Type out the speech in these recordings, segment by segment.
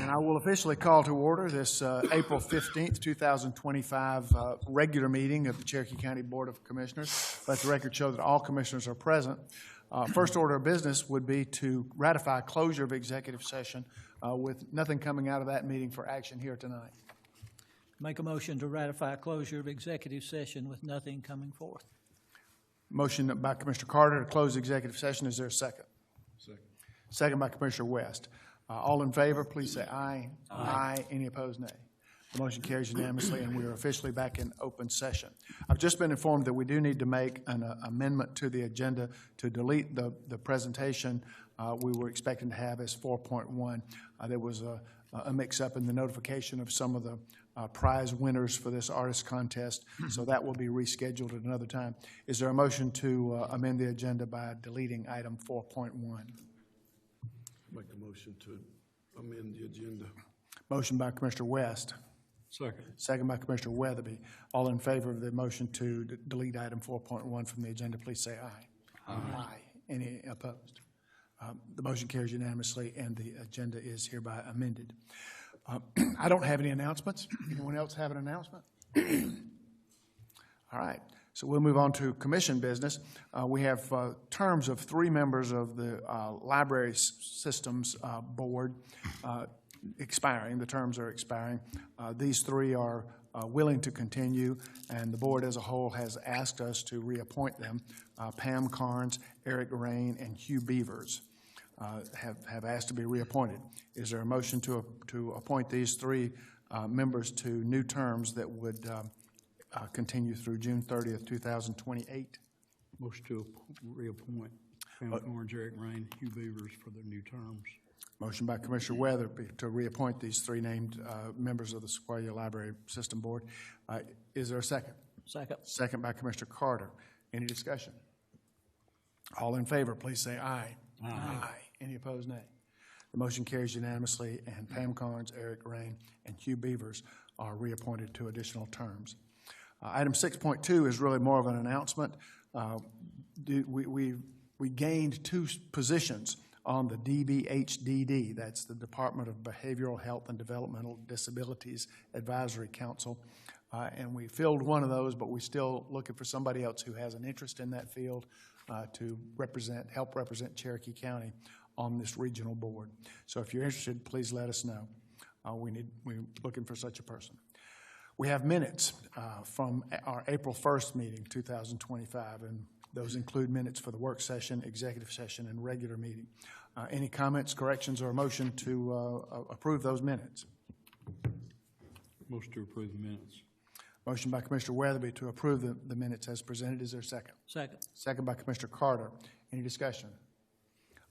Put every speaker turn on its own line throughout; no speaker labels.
And I will officially call to order this April 15th, 2025 regular meeting of the Cherokee County Board of Commissioners. Let the record show that all commissioners are present. First order of business would be to ratify closure of executive session with nothing coming out of that meeting for action here tonight.
Make a motion to ratify closure of executive session with nothing coming forth.
Motion by Commissioner Carter to close executive session. Is there a second?
Second.
Second by Commissioner West. All in favor, please say aye. Aye. Any opposed, nay. The motion carries unanimously, and we are officially back in open session. I've just been informed that we do need to make an amendment to the agenda to delete the presentation we were expecting to have as 4.1. There was a mix-up in the notification of some of the prize winners for this artist contest, so that will be rescheduled at another time. Is there a motion to amend the agenda by deleting item 4.1?
Make a motion to amend the agenda.
Motion by Commissioner West.
Second.
Second by Commissioner Weatherby. All in favor of the motion to delete item 4.1 from the agenda, please say aye. Aye. Any opposed? The motion carries unanimously, and the agenda is hereby amended. I don't have any announcements. Anyone else have an announcement? All right. So we'll move on to commission business. We have terms of 3 members of the Library Systems Board expiring. The terms are expiring. These 3 are willing to continue, and the board as a whole has asked us to reappoint them. Pam Carnes, Eric Rain, and Hugh Beavers have asked to be reappointed. Is there a motion to appoint these 3 members to new terms that would continue through June 30th, 2028?
Motion to reappoint Pam Carnes, Eric Rain, Hugh Beavers for their new terms.
Motion by Commissioner Weatherby to reappoint these 3 named members of the Sequoia Library System Board. Is there a second?
Second.
Second by Commissioner Carter. Any discussion? All in favor, please say aye.
Aye.
Aye. Any opposed, nay. The motion carries unanimously, and Pam Carnes, Eric Rain, and Hugh Beavers are reappointed to additional terms. Item 6.2 is really more of an announcement. We gained 2 positions on the DBHDD, that's the Department of Behavioral Health and Developmental Disabilities Advisory Council, and we filled one of those, but we're still looking for somebody else who has an interest in that field to help represent Cherokee County on this regional board. So if you're interested, please let us know. We're looking for such a person. We have minutes from our April 1st meeting, 2025, and those include minutes for the work session, executive session, and regular meeting. Any comments, corrections, or a motion to approve those minutes?
Motion to approve the minutes.
Motion by Commissioner Weatherby to approve the minutes as presented. Is there a second?
Second.
Second by Commissioner Carter. Any discussion?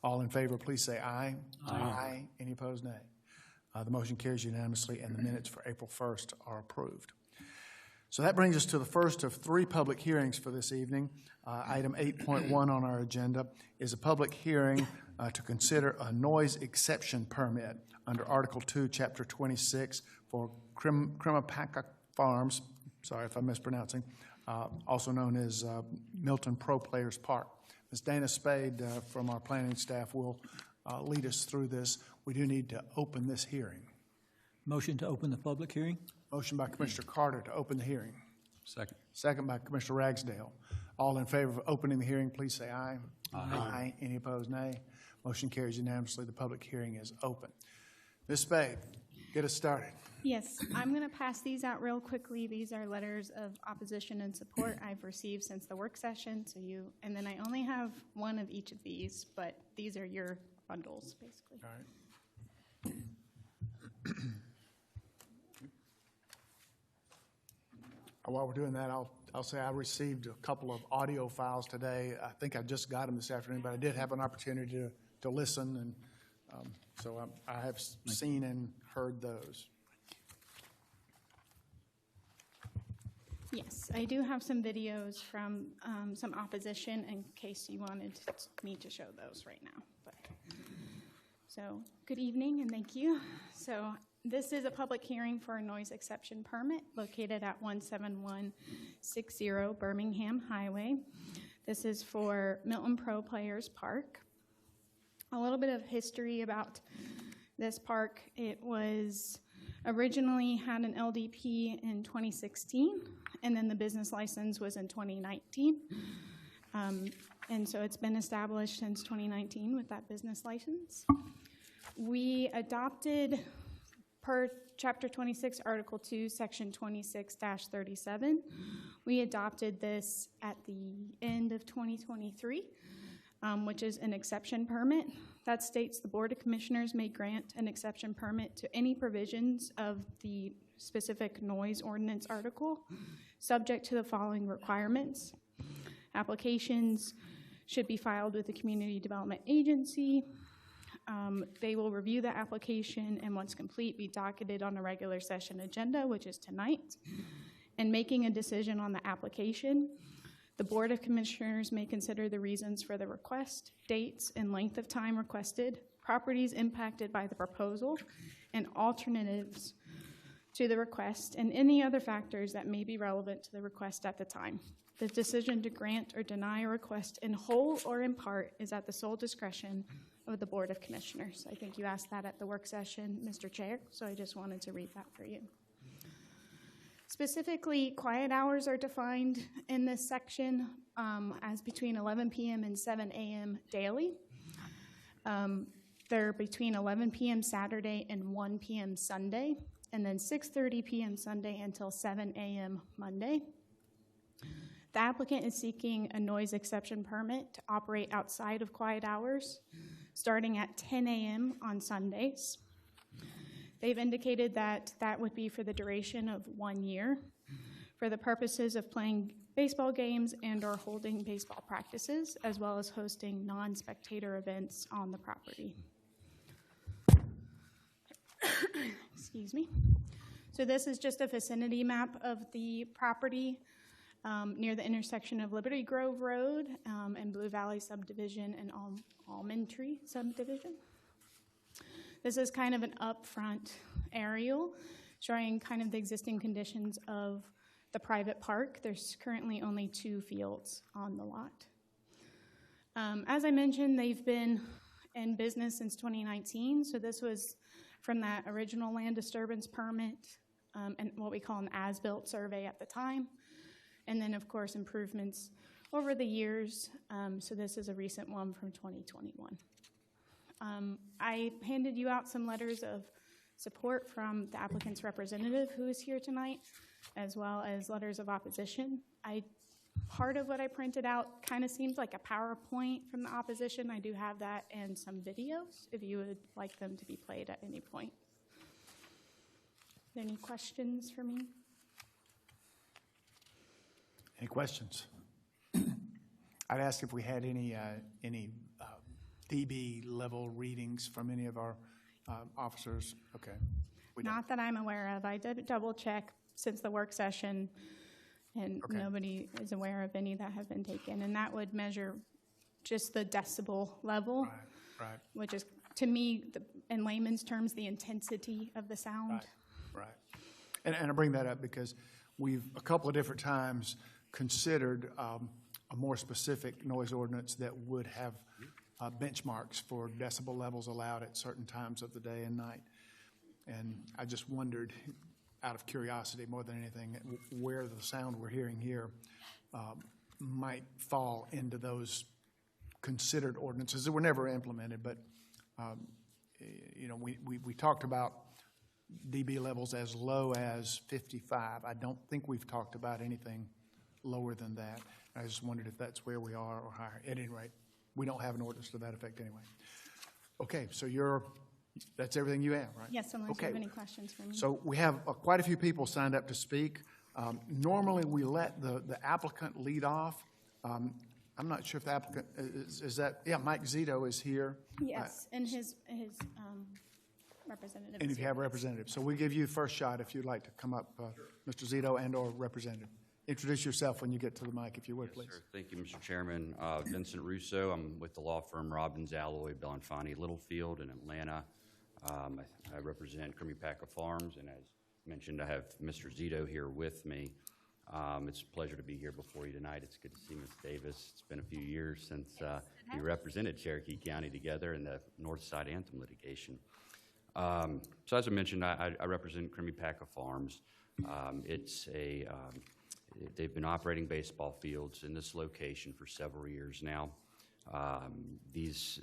All in favor, please say aye. Aye. Aye. Any opposed, nay. The motion carries unanimously, and the minutes for April 1st are approved. So that brings us to the first of 3 public hearings for this evening. Item 8.1 on our agenda is a public hearing to consider a noise exception permit under Article 2, Chapter 26 for Cremapaca Farms, sorry if I'm mispronouncing, also known as Milton Pro Players Park. Ms. Dana Spade from our planning staff will lead us through this. We do need to open this hearing.
Motion to open the public hearing.
Motion by Commissioner Carter to open the hearing.
Second.
Second by Commissioner Ragsdale. All in favor of opening the hearing, please say aye. Aye. Aye. Any opposed, nay. Motion carries unanimously. The public hearing is open. Ms. Spade, get us started.
Yes, I'm going to pass these out real quickly. These are letters of opposition and support I've received since the work session. And then I only have 1 of each of these, but these are your bundles, basically.
All right. While we're doing that, I'll say I received a couple of audio files today. I think I just got them this afternoon, but I did have an opportunity to listen, and so I have seen and heard those.
Yes, I do have some videos from some opposition in case you wanted me to show those right now. So good evening and thank you. So this is a public hearing for a noise exception permit located at 17160 Birmingham Highway. This is for Milton Pro Players Park. A little bit of history about This park, it was originally had an LDP in 2016, and then the business license was in 2019. And so it's been established since 2019 with that business license. We adopted, per Chapter 26, Article 2, Section 26-37, we adopted this at the end of 2023, which is an exception permit. That states the Board of Commissioners may grant an exception permit to any provisions of the specific noise ordinance article, subject to the following requirements. Applications should be filed with the Community Development Agency. They will review the application, and once complete, be docketed on a regular session agenda, which is tonight. And making a decision on the application, the Board of Commissioners may consider the reasons for the request, dates, and length of time requested, properties impacted by the proposal, and alternatives to the request, and any other factors that may be relevant to the request at the time. The decision to grant or deny a request in whole or in part is at the sole discretion of the Board of Commissioners. I think you asked that at the work session, Mr. Chair, so I just wanted to read that for you. Specifically, quiet hours are defined in this section as between 11 p.m. and 7 a.m. daily. They're between 11 p.m. Saturday and 1 p.m. Sunday, and then 6:30 p.m. Sunday until 7 a.m. Monday. The applicant is seeking a noise exception permit to operate outside of quiet hours, starting at 10 a.m. on Sundays. They've indicated that that would be for the duration of 1 year for the purposes of playing baseball games and or holding baseball practices, as well as hosting non-spectator events on the property. Excuse me. So this is just a vicinity map of the property near the intersection of Liberty Grove Road and Blue Valley Subdivision and Almond Tree Subdivision. This is kind of an upfront aerial showing kind of the existing conditions of the private park. There's currently only 2 fields on the lot. As I mentioned, they've been in business since 2019, so this was from that original land disturbance permit and what we call an as-built survey at the time. And then, of course, improvements over the years. So this is a recent one from 2021. I handed you out some letters of support from the applicant's representative who is here tonight, as well as letters of opposition. Part of what I printed out kind of seems like a PowerPoint from the opposition. I do have that and some videos if you would like them to be played at any point. Any questions for me?
Any questions? I'd ask if we had any dB level readings from any of our officers. Okay.
Not that I'm aware of. I did double check since the work session, and
Okay.
nobody is aware of any that have been taken. And that would measure just the decibel level,
Right.
which is, to me, in layman's terms, the intensity of the sound.
Right. And I bring that up because we've a couple of different times considered a more specific noise ordinance that would have benchmarks for decibel levels allowed at certain times of the day and night. And I just wondered, out of curiosity more than anything, where the sound we're hearing here might fall into those considered ordinances that were never implemented. But, we talked about dB levels as low as 55. I don't think we've talked about anything lower than that. I just wondered if that's where we are or higher. At any rate, we don't have an ordinance to that effect anyway. Okay, so that's everything you have, right?
Yes, unless you
Okay.
have any questions for me.
So we have quite a few people signed up to speak. Normally, we let the applicant lead off. I'm not sure if the applicant, is that, yeah, Mike Zito is here.
Yes, and his representative
And
is
if you
here.
have a representative. So we give you first shot if you'd like to come up, Mr. Zito and/or representative. Introduce yourself when you get to the mic, if you would, please.
Sure. Thank you, Mr. Chairman. Vincent Russo. I'm with the law firm Robbins, Alloy, Belafonte, Littlefield in Atlanta. I represent Creamy Packer Farms, and as mentioned, I have Mr. Zito here with me. It's a pleasure to be here before you tonight. It's good to see Ms. Davis. It's been a few years since we represented Cherokee County together in the Northside Anthem litigation. So as I mentioned, I represent Creamy Packer Farms. They've been operating baseball fields in this location for several years now. These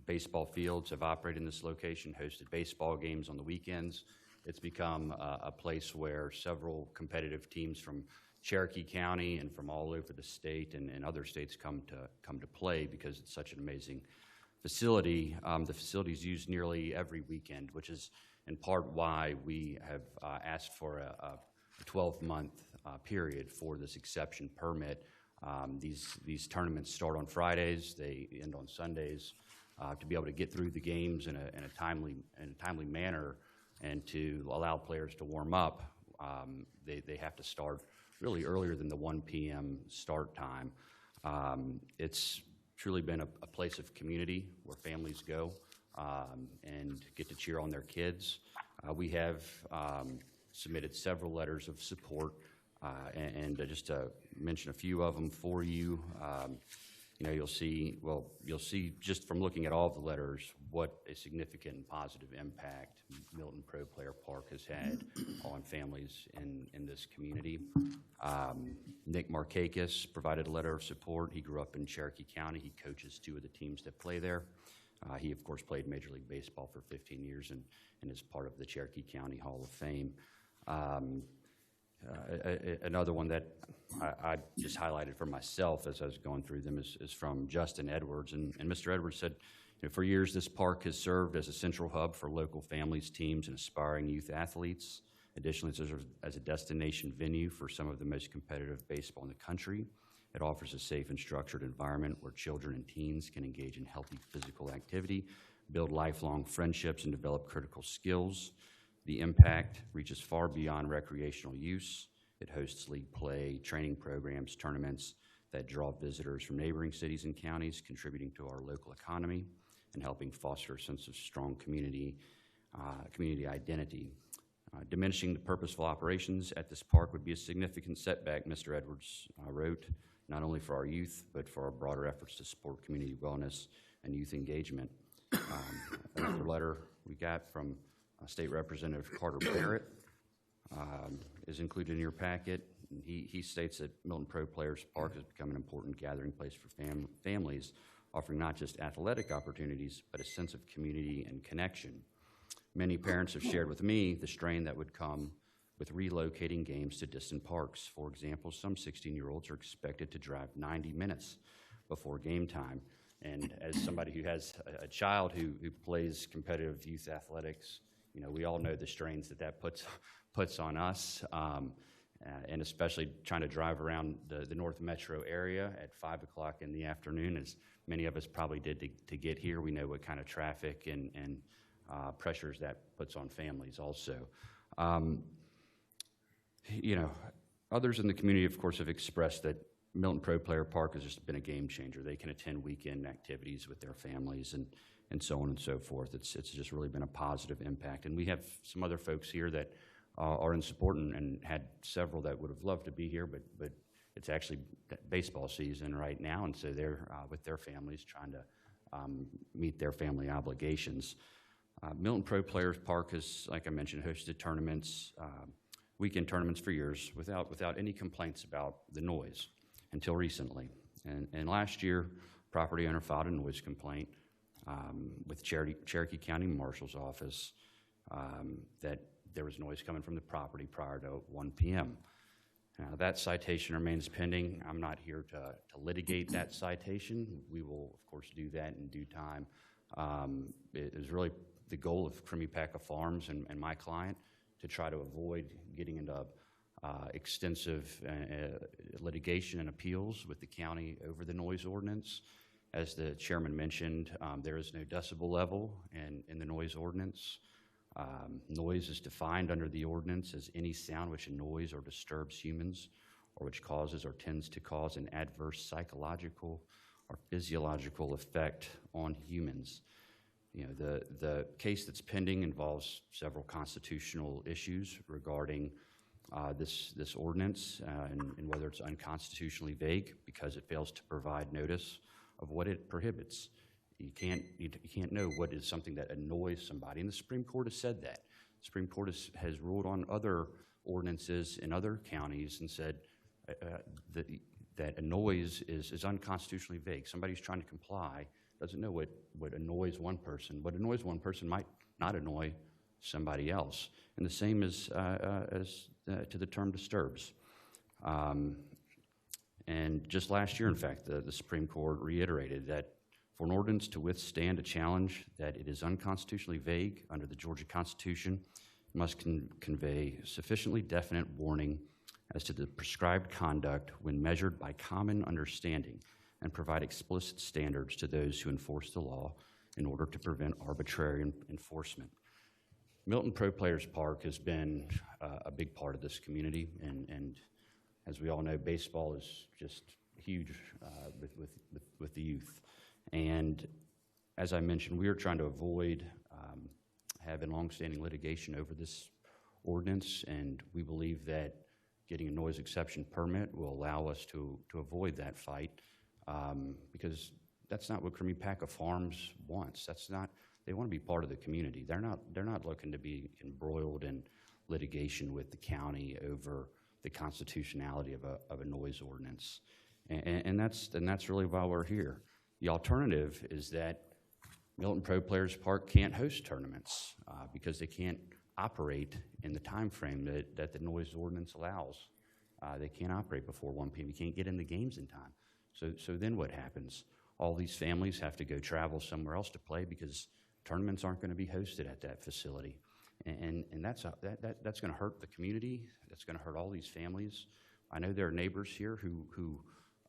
baseball fields have operated in this location, hosted baseball games on the weekends. It's become a place where several competitive teams from Cherokee County and from all over the state and other states come to play because it's such an amazing facility. The facility is used nearly every weekend, which is in part why we have asked for a 12-month period for this exception permit. These tournaments start on Fridays, they end on Sundays. To be able to get through the games in a timely manner and to allow players to warm up, they have to start really earlier than the 1 p.m. start time. It's truly been a place of community where families go and get to cheer on their kids. We have submitted several letters of support, and just to mention a few of them for you. You'll see just from looking at all of the letters what a significant and positive impact Milton Pro Player Park has had on families in this community. Nick Markakis provided a letter of support. He grew up in Cherokee County. He coaches 2 of the teams that play there. He, of course, played Major League Baseball for 15 years and is part of the Cherokee County Hall of Fame. Another one that I just highlighted for myself as I was going through them is from Justin Edwards. And Mr. Edwards said, for years this park has served as a central hub for local families, teams, and aspiring youth athletes. Additionally, it serves as a destination venue for some of the most competitive baseball in the country. It offers a safe and structured environment where children and teens can engage in healthy physical activity, build lifelong friendships, and develop critical skills. The impact reaches far beyond recreational use. It hosts league play, training programs, tournaments that draw visitors from neighboring cities and counties, contributing to our local economy and helping foster a sense of strong community identity. Diminishing the purposeful operations at this park would be a significant setback, Mr. Edwards wrote, not only for our youth, but for our broader efforts to support community wellness and youth engagement. Another letter we got from State Representative Carter Barrett is included in your packet. And he states that Milton Pro Players Park has become an important gathering place for families, offering not just athletic opportunities, but a sense of community and connection. Many parents have shared with me the strain that would come with relocating games to distant parks. For example, some 16-year-olds are expected to drive 90 minutes before game time. And as somebody who has a child who plays competitive youth athletics, we all know the strains that puts on us, and especially trying to drive around the North Metro area at 5 o'clock in the afternoon, as many of us probably did to get here. We know what kind of traffic and pressures that puts on families also. Others in the community, of course, have expressed that Milton Pro Player Park has just been a game changer. They can attend weekend activities with their families and so on and so forth. It's just really been a positive impact. And we have some other folks here that are in support and had several that would have loved to be here, but it's actually baseball season right now, and so they're with their families trying to meet their family obligations. Milton Pro Players Park has, like I mentioned, hosted tournaments, weekend tournaments for years without any complaints about the noise until recently. And last year, property owner filed a noise complaint with Cherokee County Marshal's office that there was noise coming from the property prior to 1 p.m. Now, that citation remains pending. I'm not here to litigate that citation. We will, of course, do that in due time. It is really the goal of Creamy Packer Farms and my client to try to avoid getting into extensive litigation and appeals with the county over the noise ordinance. As the chairman mentioned, there is no decibel level in the noise ordinance. Noise is defined under the ordinance as any sound which annoys or disturbs humans or which causes or tends to cause an adverse psychological or physiological effect on humans. The case that's pending involves several constitutional issues regarding this ordinance and whether it's unconstitutionally vague because it fails to provide notice of what it prohibits. You can't know what is something that annoys somebody, and the Supreme Court has said that. The Supreme Court has ruled on other ordinances in other counties and said that a noise is unconstitutionally vague. Somebody's trying to comply, doesn't know what annoys one person. What annoys one person might not annoy somebody else. And the same as to the term disturbs. And just last year, in fact, the Supreme Court reiterated that for an ordinance to withstand a challenge, that it is unconstitutionally vague under the Georgia Constitution, must convey sufficiently definite warning as to the prescribed conduct when measured by common understanding and provide explicit standards to those who enforce the law in order to prevent arbitrary enforcement. Milton Pro Players Park has been a big part of this community, and as we all know, baseball is just huge with the youth. And as I mentioned, we are trying to avoid having longstanding litigation over this ordinance, and we believe that getting a noise exception permit will allow us to avoid that fight, because that's not what Crummy-Paca Farms wants. That's not. They want to be part of the community. They're not looking to be embroiled in litigation with the county over the constitutionality of a noise ordinance, and that's really why we're here. The alternative is that Milton Pro Players Park can't host tournaments because they can't operate in the time frame that the noise ordinance allows. They can't operate before 1 p.m. You can't get in the games in time. So then what happens? All these families have to go travel somewhere else to play because tournaments aren't going to be hosted at that facility. And that's going to hurt the community. That's going to hurt all these families. I know there are neighbors here who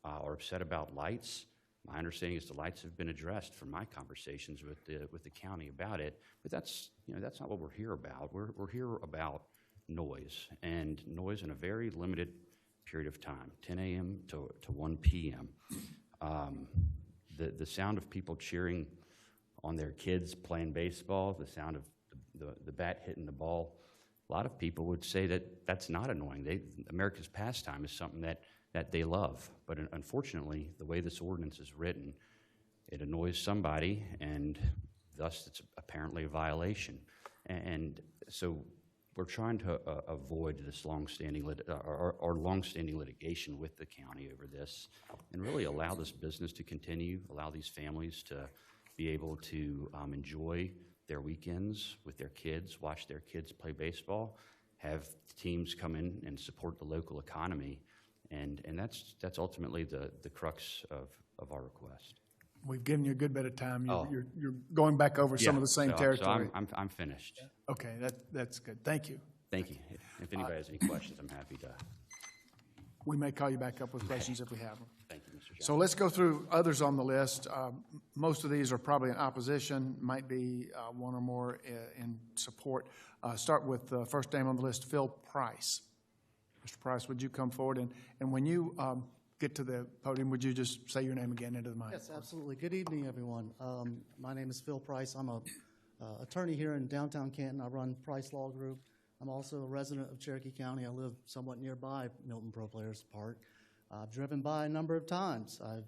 are upset about lights. My understanding is the lights have been addressed from my conversations with the county about it, but that's not what we're here about. We're here about noise, and noise in a very limited period of time, 10 a.m. to 1 p.m. The sound of people cheering on their kids playing baseball, the sound of the bat hitting the ball, a lot of people would say that that's not annoying. America's pastime is something that they love. But unfortunately, the way this ordinance is written, it annoys somebody, and thus it's apparently a violation. And so we're trying to avoid this longstanding litigation with the county over this, and really allow this business to continue, allow these families to be able to enjoy their weekends with their kids, watch their kids play baseball, have teams come in and support the local economy. And that's ultimately the crux of our request.
We've given you a good bit of time.
Oh.
You're going back over some of the same territory.
So I'm finished.
Okay, that's good. Thank you.
Thank you. If anybody has any questions, I'm happy to.
We may call you back up with questions if we have them.
Thank you, Mr. Johnson.
So let's go through others on the list. Most of these are probably in opposition, might be one or more in support. Start with the first name on the list, Phil Price. Mr. Price, would you come forward? And when you get to the podium, would you just say your name again into the mic?
Yes, absolutely. Good evening, everyone. My name is Phil Price. I'm a attorney here in downtown Canton. I run Price Law Group. I'm also a resident of Cherokee County. I live somewhat nearby Milton Pro Players Park. I've driven by a number of times. I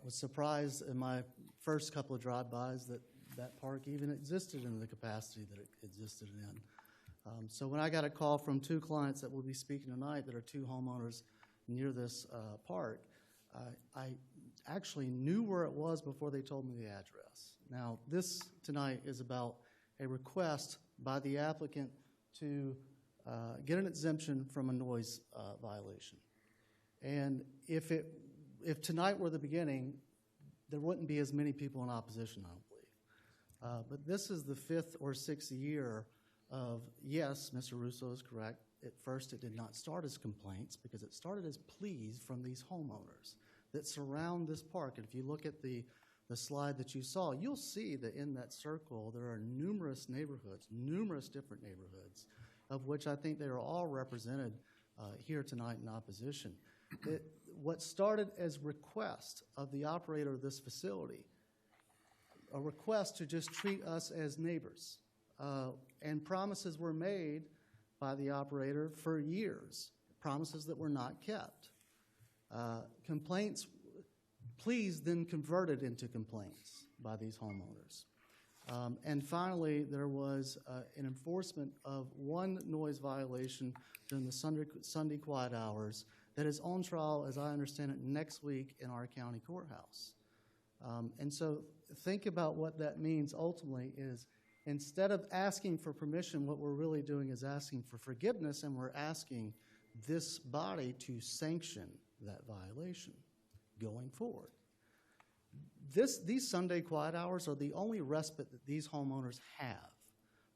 was surprised in my first couple of drive-bys that park even existed in the capacity that it existed in. So when I got a call from two clients that will be speaking tonight that are two homeowners near this park, I actually knew where it was before they told me the address. Now, this tonight is about a request by the applicant to get an exemption from a noise violation. And if tonight were the beginning, there wouldn't be as many people in opposition, I don't believe. But this is the fifth or sixth year of, yes, Mr. Russo is correct. At first, it did not start as complaints because it started as pleas from these homeowners that surround this park. And if you look at the slide that you saw, you'll see that in that circle there are numerous neighborhoods, numerous different neighborhoods, of which I think they are all represented here tonight in opposition. What started as request of the operator of this facility, a request to just treat us as neighbors, and promises were made by the operator for years, promises that were not kept. Pleas then converted into complaints. by these homeowners. And finally, there was an enforcement of one noise violation during the Sunday quiet hours that is on trial, as I understand it, next week in our county courthouse. And so think about what that means ultimately is instead of asking for permission, what we're really doing is asking for forgiveness, and we're asking this body to sanction that violation going forward. These Sunday quiet hours are the only respite that these homeowners have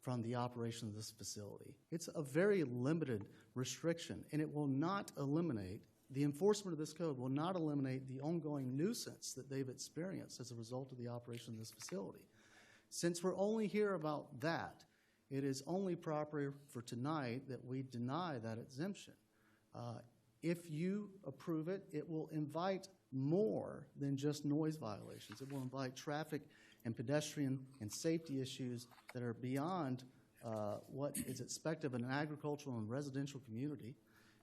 from the operation of this facility. It's a very limited restriction, and it will not eliminate, the enforcement of this code will not eliminate the ongoing nuisance that they've experienced as a result of the operation of this facility. Since we're only here about that, it is only proper for tonight that we deny that exemption. If you approve it, it will invite more than just noise violations. It will invite traffic and pedestrian and safety issues that are beyond what is expected of an agricultural and residential community.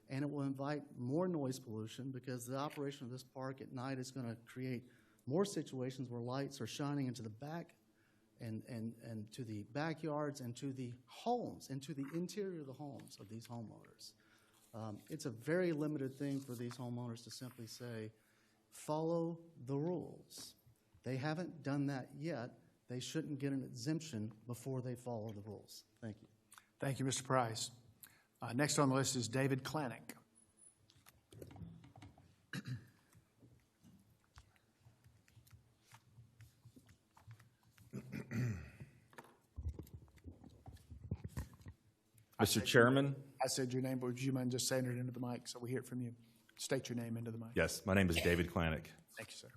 And it will invite more noise pollution because the operation of this park at night is going to create more situations where lights are shining into the back and to the backyards and to the homes and to the interior of the homes of these homeowners. It's a very limited thing for these homeowners to simply say, follow the rules. They haven't done that yet. They shouldn't get an exemption before they follow the rules. Thank you.
Thank you, Mr. Price. Next on the list is David Klanick.
Mr. Chairman?
I said your name, but would you mind just saying it into the mic so we hear it from you? State your name into the mic.
Yes, my name is David Klanick.
Thank you, sir.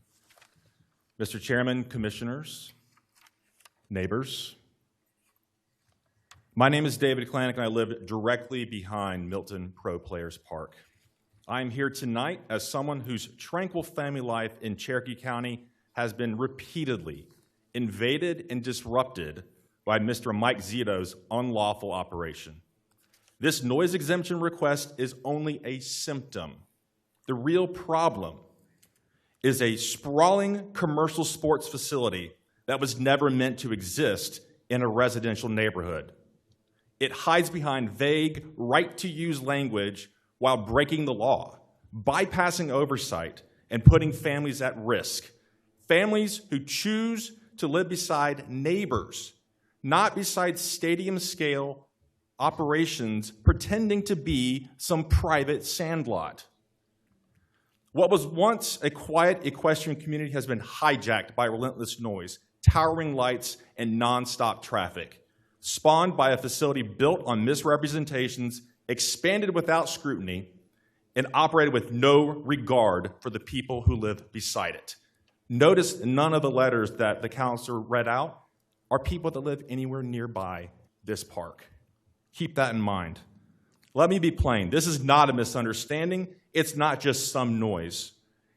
Mr. Chairman, commissioners, neighbors, my name is David Klanick, and I live directly behind Milton Pro Players Park. I am here tonight as someone whose tranquil family life in Cherokee County has been repeatedly invaded and disrupted by Mr. Mike Zito's unlawful operation. This noise exemption request is only a symptom. The real problem is a sprawling commercial sports facility that was never meant to exist in a residential neighborhood. It hides behind vague right-to-use language while breaking the law, bypassing oversight, and putting families at risk. Families who choose to live beside neighbors, not beside stadium-scale operations pretending to be some private sandlot. What was once a quiet equestrian community has been hijacked by relentless noise, towering lights, and nonstop traffic, spawned by a facility built on misrepresentations, expanded without scrutiny, and operated with no regard for the people who live beside it. Notice none of the letters that the counselor read out are people that live anywhere nearby this park. Keep that in mind. Let me be plain. This is not a misunderstanding. It's not just some noise.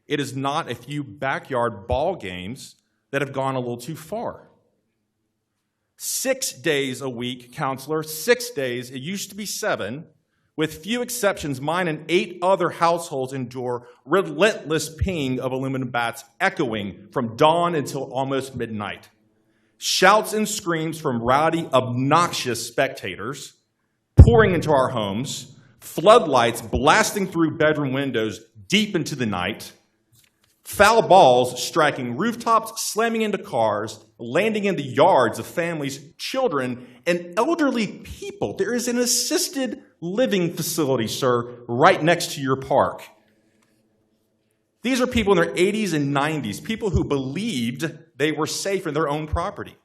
It is not a few backyard ball games that have gone a little too far. 6 days a week, counselor, 6 days. It used to be 7. With few exceptions, mine and 8 other households endure relentless ping of aluminum bats echoing from dawn until almost midnight. Shouts and screams from rowdy, obnoxious spectators pouring into our homes, floodlights blasting through bedroom windows deep into the night, foul balls striking rooftops, slamming into cars, landing in the yards of families, children, and elderly people. There is an assisted living facility, sir, right next to your park. These are people in their 80s and 90s, people who believed they were safe in their own property.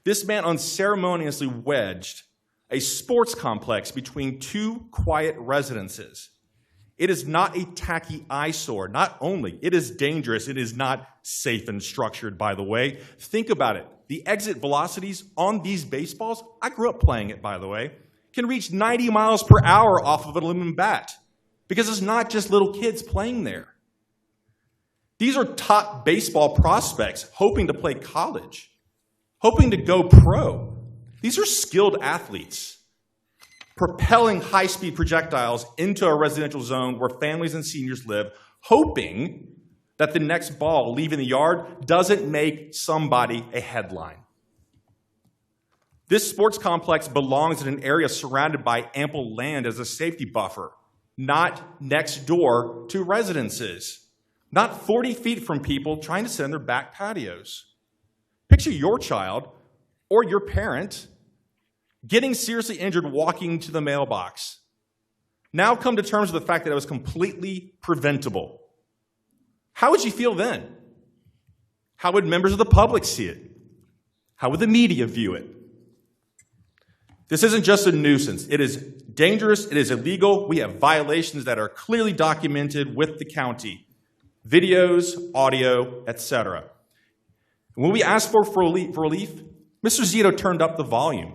This man unceremoniously wedged a sports complex between 2 quiet residences. It is not a tacky eyesore. Not only, it is dangerous. It is not safe and structured, by the way. Think about it. The exit velocities on these baseballs, I grew up playing it, by the way, can reach 90 miles per hour off of an aluminum bat because it's not just little kids playing there. These are top baseball prospects hoping to play college, hoping to go pro. These are skilled athletes propelling high-speed projectiles into a residential zone where families and seniors live, hoping that the next ball leaving the yard doesn't make somebody a headline. This sports complex belongs in an area surrounded by ample land as a safety buffer, not next door to residences, not 40 feet from people trying to sit in their back patios. Picture your child or your parent getting seriously injured walking to the mailbox. Now come to terms with the fact that it was completely preventable. How would you feel then? How would members of the public see it? How would the media view it? This isn't just a nuisance. It is dangerous. It is illegal. We have violations that are clearly documented with the county. Videos, audio, etc. When we asked for relief, Mr. Zito turned up the volume.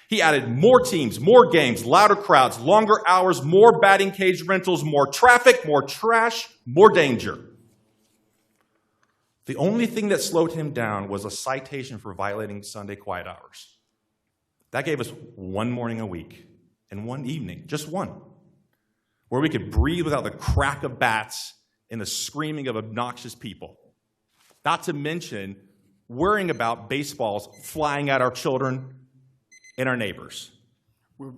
He added more teams, more games, louder crowds, longer hours, more batting cage rentals, more traffic, more trash, more danger. The only thing that slowed him down was a citation for violating Sunday quiet hours. That gave us one morning a week and one evening, just one, where we could breathe without the crack of bats and the screaming of obnoxious people. Not to mention worrying about baseballs flying at our children and our neighbors.
We're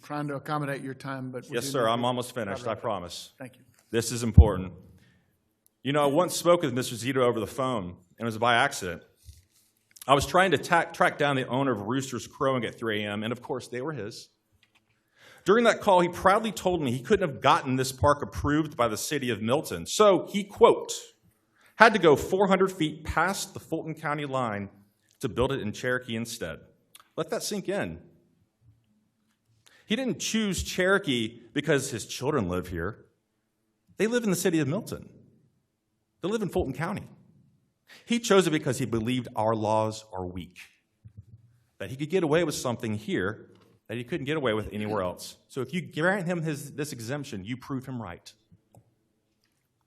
trying to accommodate your time, but.
Yes, sir, I'm almost finished, I promise.
Thank you.
This is important. You know, I once spoke with Mr. Zito over the phone, and it was by accident. I was trying to track down the owner of roosters crowing at 3 a.m., and of course, they were his. During that call, he proudly told me he couldn't have gotten this park approved by the city of Milton. So he, quote, had to go 400 feet past the Fulton County line to build it in Cherokee instead. Let that sink in. He didn't choose Cherokee because his children live here. They live in the city of Milton. They live in Fulton County. He chose it because he believed our laws are weak, that he could get away with something here that he couldn't get away with anywhere else. So if you grant him this exemption, you prove him right.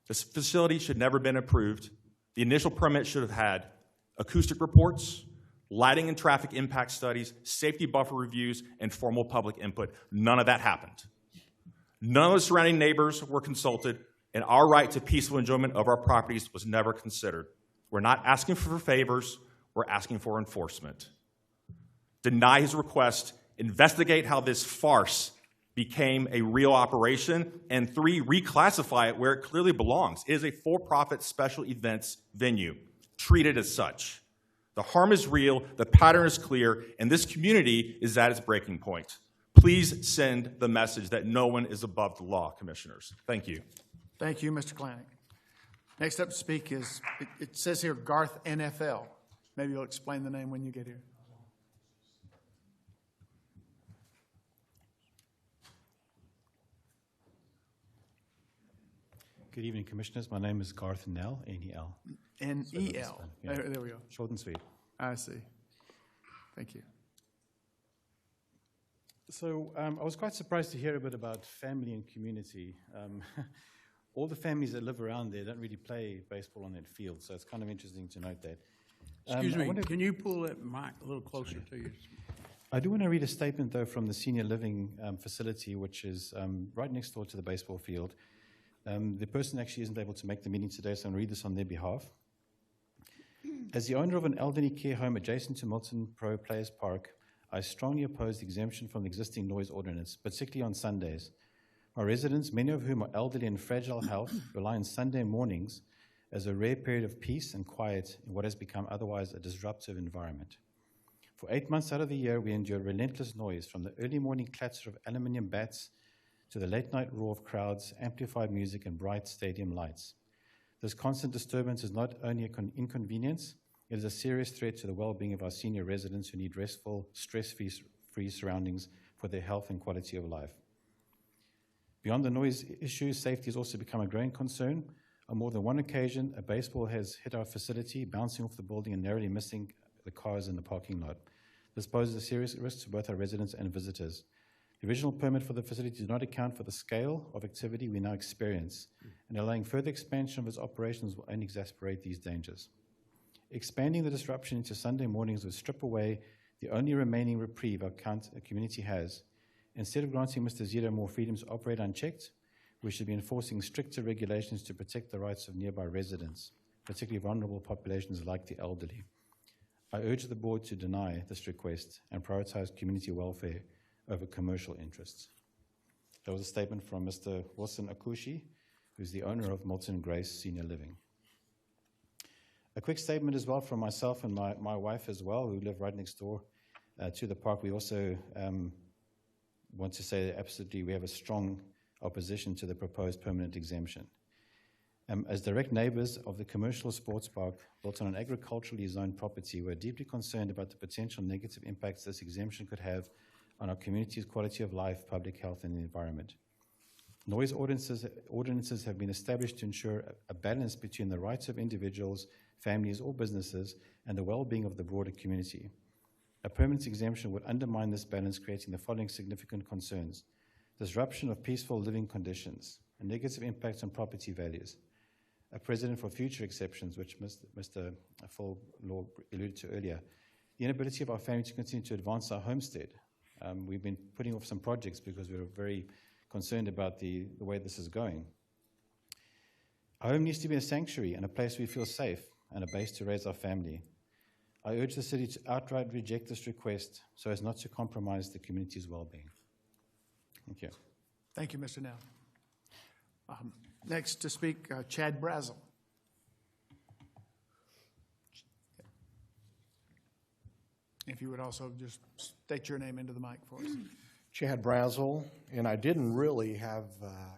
This facility should never have been approved. The initial permit should have had acoustic reports, lighting and traffic impact studies, safety buffer reviews, and formal public input. None of that happened. None of the surrounding neighbors were consulted, and our right to peaceful enjoyment of our properties was never considered. We're not asking for favors, we're asking for enforcement. Deny his request, investigate how this farce became a real operation, and 3, reclassify it where it clearly belongs. It is a for-profit special events venue. Treat it as such. The harm is real, the pattern is clear, and this community is at its breaking point. Please send the message that no one is above the law, commissioners. Thank you.
Thank you, Mr. Kalanick. Next up to speak is, it says here Garth NFL. Maybe you'll explain the name when you get here.
Good evening, Commissioners. My name is Garth Nell, N-E-L.
N-E-L.
Yeah.
There we go.
Short and sweet.
I see. Thank you.
So I was quite surprised to hear a bit about family and community. All the families that live around there don't really play baseball on that field, so it's kind of interesting to note that.
Excuse me, can you pull that mic a little closer to you?
I do want to read a statement, though, from the senior living facility, which is right next door to the baseball field. The person actually isn't able to make the meeting today, so I'm going to read this on their behalf. As the owner of an elderly care home adjacent to Milton Pro Players Park, I strongly oppose the exemption from the existing noise ordinance, particularly on Sundays. My residents, many of whom are elderly and fragile health, rely on Sunday mornings as a rare period of peace and quiet in what has become otherwise a disruptive environment. For 8 months out of the year, we endure relentless noise, from the early morning clatter of aluminium bats to the late night roar of crowds, amplified music, and bright stadium lights. This constant disturbance is not only an inconvenience, it is a serious threat to the well-being of our senior residents who need restful, stress-free surroundings for their health and quality of life. Beyond the noise issues, safety has also become a growing concern. On more than one occasion, a baseball has hit our facility, bouncing off the building and narrowly missing the cars in the parking lot. This poses a serious risk to both our residents and visitors. The original permit for the facility did not account for the scale of activity we now experience, and allowing further expansion of its operations will only exacerbate these dangers. Expanding the disruption into Sunday mornings would strip away the only remaining reprieve our community has. Instead of granting Mr. Zito more freedom to operate unchecked, we should be enforcing stricter regulations to protect the rights of nearby residents, particularly vulnerable populations like the elderly. I urge the board to deny this request and prioritize community welfare over commercial interests. That was a statement from Mr. Wilson Akushi, who's the owner of Milton Grace Senior Living. A quick statement as well from myself and my wife as well, who live right next door to the park. We also want to say that absolutely we have a strong opposition to the proposed permanent exemption. As direct neighbors of the commercial sports park built on an agriculturally zoned property, we're deeply concerned about the potential negative impacts this exemption could have on our community's quality of life, public health, and the environment. Noise ordinances have been established to ensure a balance between the rights of individuals, families, or businesses, and the well-being of the broader community. A permanent exemption would undermine this balance, creating the following significant concerns: disruption of peaceful living conditions, a negative impact on property values, a precedent for future exceptions, which Mr. Phil Law alluded to earlier, the inability of our family to continue to advance our homestead. We've been putting off some projects because we're very concerned about the way this is going. Our home needs to be a sanctuary and a place we feel safe and a base to raise our family. I urge the city to outright reject this request so as not to compromise the community's well-being. Thank you.
Thank you, Mr. Now. Next to speak, Chad Brazel. If you would also just state your name into the mic for us.
Chad Brazel, and I didn't really have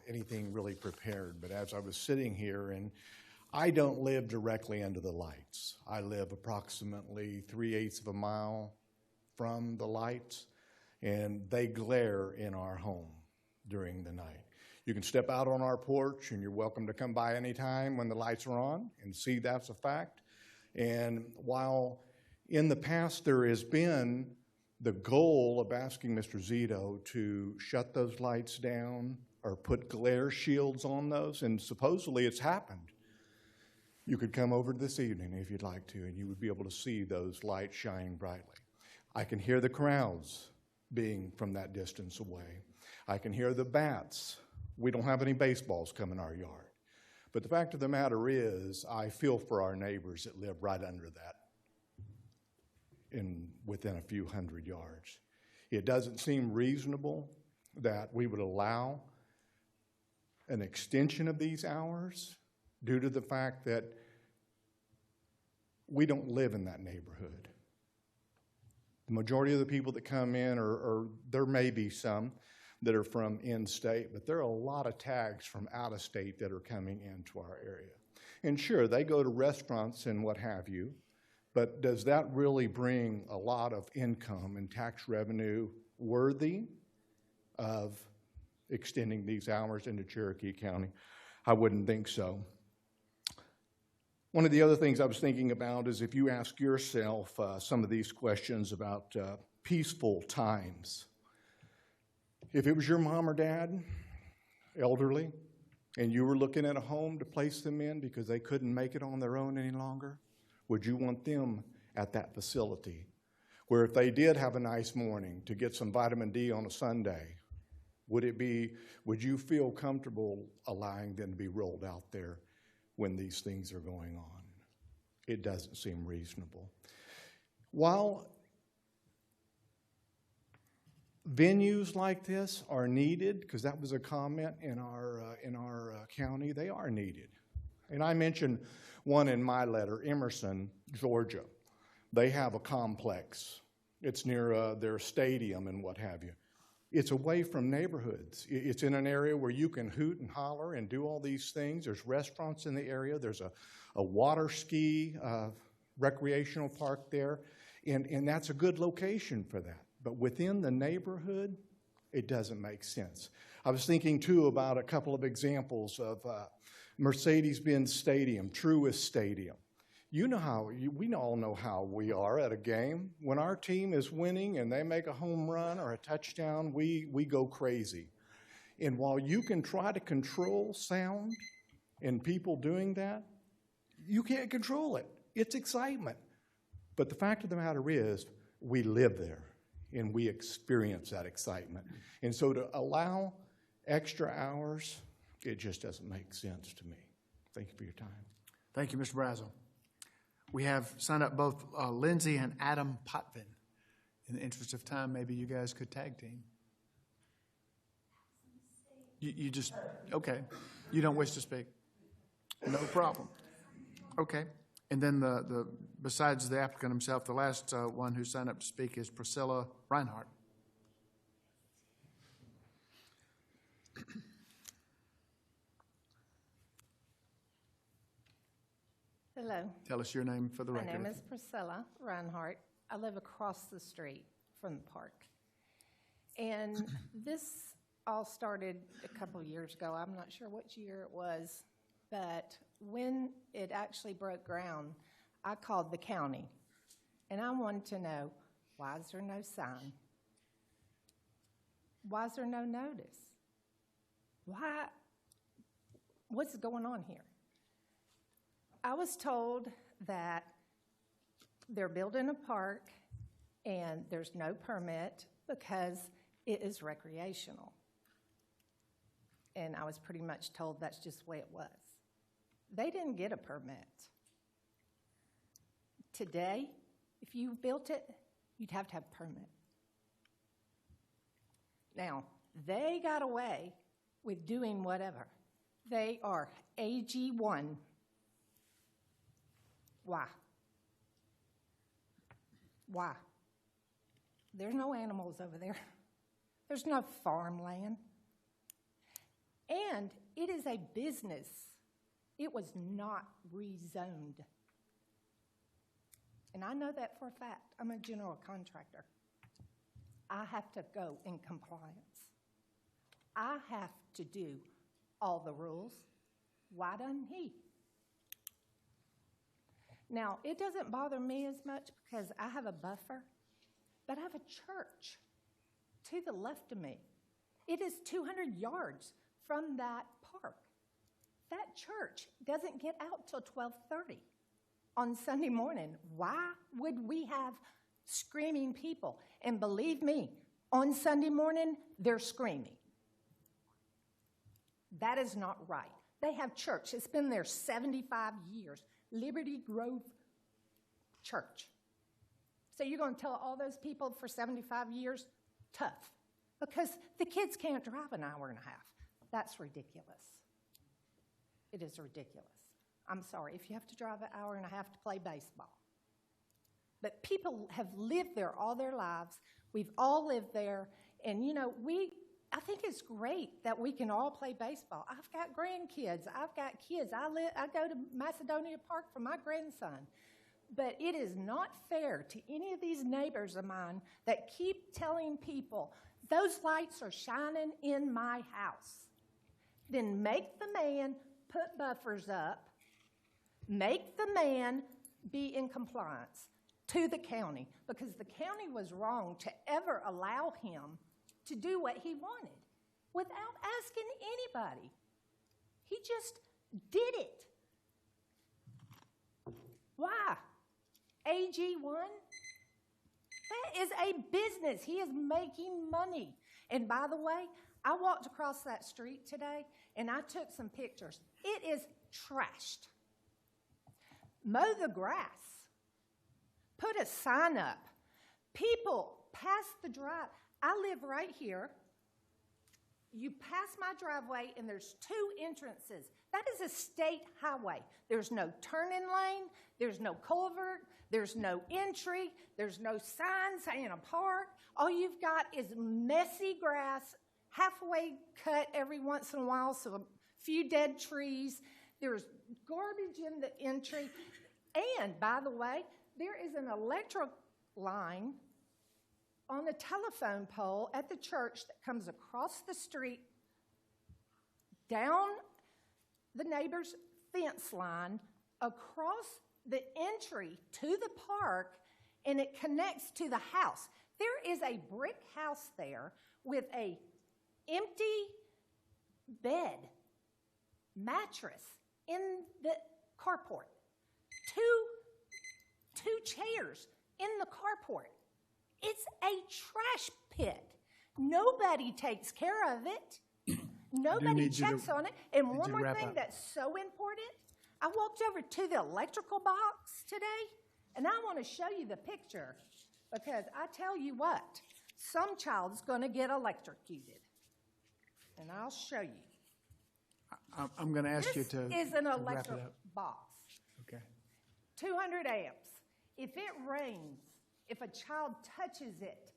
anything really prepared, but as I was sitting here, and I don't live directly under the lights. I live approximately 3/8 of a mile from the lights, and they glare in our home during the night. You can step out on our porch, and you're welcome to come by anytime when the lights are on and see that's a fact. And while in the past there has been the goal of asking Mr. Zito to shut those lights down or put glare shields on those, and supposedly it's happened. You could come over this evening if you'd like to, and you would be able to see those lights shining brightly. I can hear the crowds being from that distance away. I can hear the bats. We don't have any baseballs come in our yard. But the fact of the matter is, I feel for our neighbors that live right under that, within a few hundred yards. It doesn't seem reasonable that we would allow an extension of these hours due to the fact that we don't live in that neighborhood. The majority of the people that come in, or there may be some that are from in-state, but there are a lot of tags from out-of-state that are coming into our area. And sure, they go to restaurants and what have you, but does that really bring a lot of income and tax revenue worthy of extending these hours into Cherokee County? I wouldn't think so. One of the other things I was thinking about is if you ask yourself some of these questions about peaceful times. If it was your mom or dad, elderly, and you were looking at a home to place them in because they couldn't make it on their own any longer, would you want them at that facility? Where if they did have a nice morning to get some vitamin D on a Sunday, would you feel comfortable allowing them to be rolled out there when these things are going on? It doesn't seem reasonable. While venues like this are needed, because that was a comment in our county, they are needed. And I mentioned one in my letter, Emerson, Georgia. They have a complex. It's near their stadium and what have you. It's away from neighborhoods. It's in an area where you can hoot and holler and do all these things. There's restaurants in the area. There's a water ski recreational park there, and that's a good location for that. But within the neighborhood, it doesn't make sense. I was thinking, too, about a couple of examples of Mercedes-Benz Stadium, Truist Stadium. You know how, we all know how we are at a game. When our team is winning and they make a home run or a touchdown, we go crazy. And while you can try to control sound and people doing that, you can't control it. It's excitement. But the fact of the matter is, we live there and we experience that excitement. And so to allow extra hours It just doesn't make sense to me. Thank you for your time.
Thank you, Mr. Brazel. We have signed up both Lindsay and Adam Potvin. In the interest of time, maybe you guys could tag team. You just, okay. You don't wish to speak? No problem. Okay. And then besides the applicant himself, the last one who signed up to speak is Priscilla Reinhardt.
Hello.
Tell us your name for the
My
record.
name is Priscilla Reinhardt. I live across the street from the park. And this all started a couple years ago. I'm not sure which year it was, but when it actually broke ground, I called the county, and I wanted to know, why is there no sign? Why is there no notice? Why? What's going on here? I was told that they're building a park and there's no permit because it is recreational. And I was pretty much told that's just the way it was. They didn't get a permit. Today, if you built it, you'd have to have a permit. Now, they got away with doing whatever. They are AG1. Why? Why? There's no animals over there. There's no farmland. And it is a business. It was not rezoned. And I know that for a fact. I'm a general contractor. I have to go in compliance. I have to do all the rules. Why doesn't he? Now, it doesn't bother me as much because I have a buffer, but I have a church to the left of me. It is 200 yards from that park. That church doesn't get out till 12:30 on Sunday morning. Why would we have screaming people? And believe me, on Sunday morning, they're screaming. That is not right. They have church. It's been there 75 years. Liberty Grove Church. So you're going to tell all those people for 75 years? Tough. Because the kids can't drive an hour and a half. That's ridiculous. It is ridiculous. I'm sorry if you have to drive an hour and a half to play baseball. But people have lived there all their lives. We've all lived there. And, you know, I think it's great that we can all play baseball. I've got grandkids. I've got kids. I go to Macedonia Park for my grandson. But it is not fair to any of these neighbors of mine that keep telling people, those lights are shining in my house. Then make the man put buffers up. Make the man be in compliance to the county, because the county was wrong to ever allow him to do what he wanted without asking anybody. He just did it. Why? AG1? That is a business. He is making money. And by the way, I walked across that street today and I took some pictures. It is trashed. Mow the grass. Put a sign up. People pass the drive. I live right here. You pass my driveway, and there's 2 entrances. That is a state highway. There's no turning lane. There's no culvert. There's no entry. There's no sign saying a park. All you've got is messy grass, halfway cut every once in a while, so a few dead trees. There's garbage in the entry. And, by the way, there is an electric line on a telephone pole at the church that comes across the street, down the neighbor's fence line, across the entry to the park, and it connects to the house. There is a brick house there with an empty bed, mattress in the carport, two chairs in the carport. It's a trash pit. Nobody takes care of it. Nobody
need you to-
checks on it. And
need
one
you to
more
wrap
thing
up.
that's so important, I walked over to the electrical box today, and I want to show you the picture, because I tell you what, some child's going to get electrocuted. And I'll show you.
I'm going to ask you
This
to
is an
to wrap it
electric
up.
box,
Okay.
200 amps. If it rains, if a child touches it,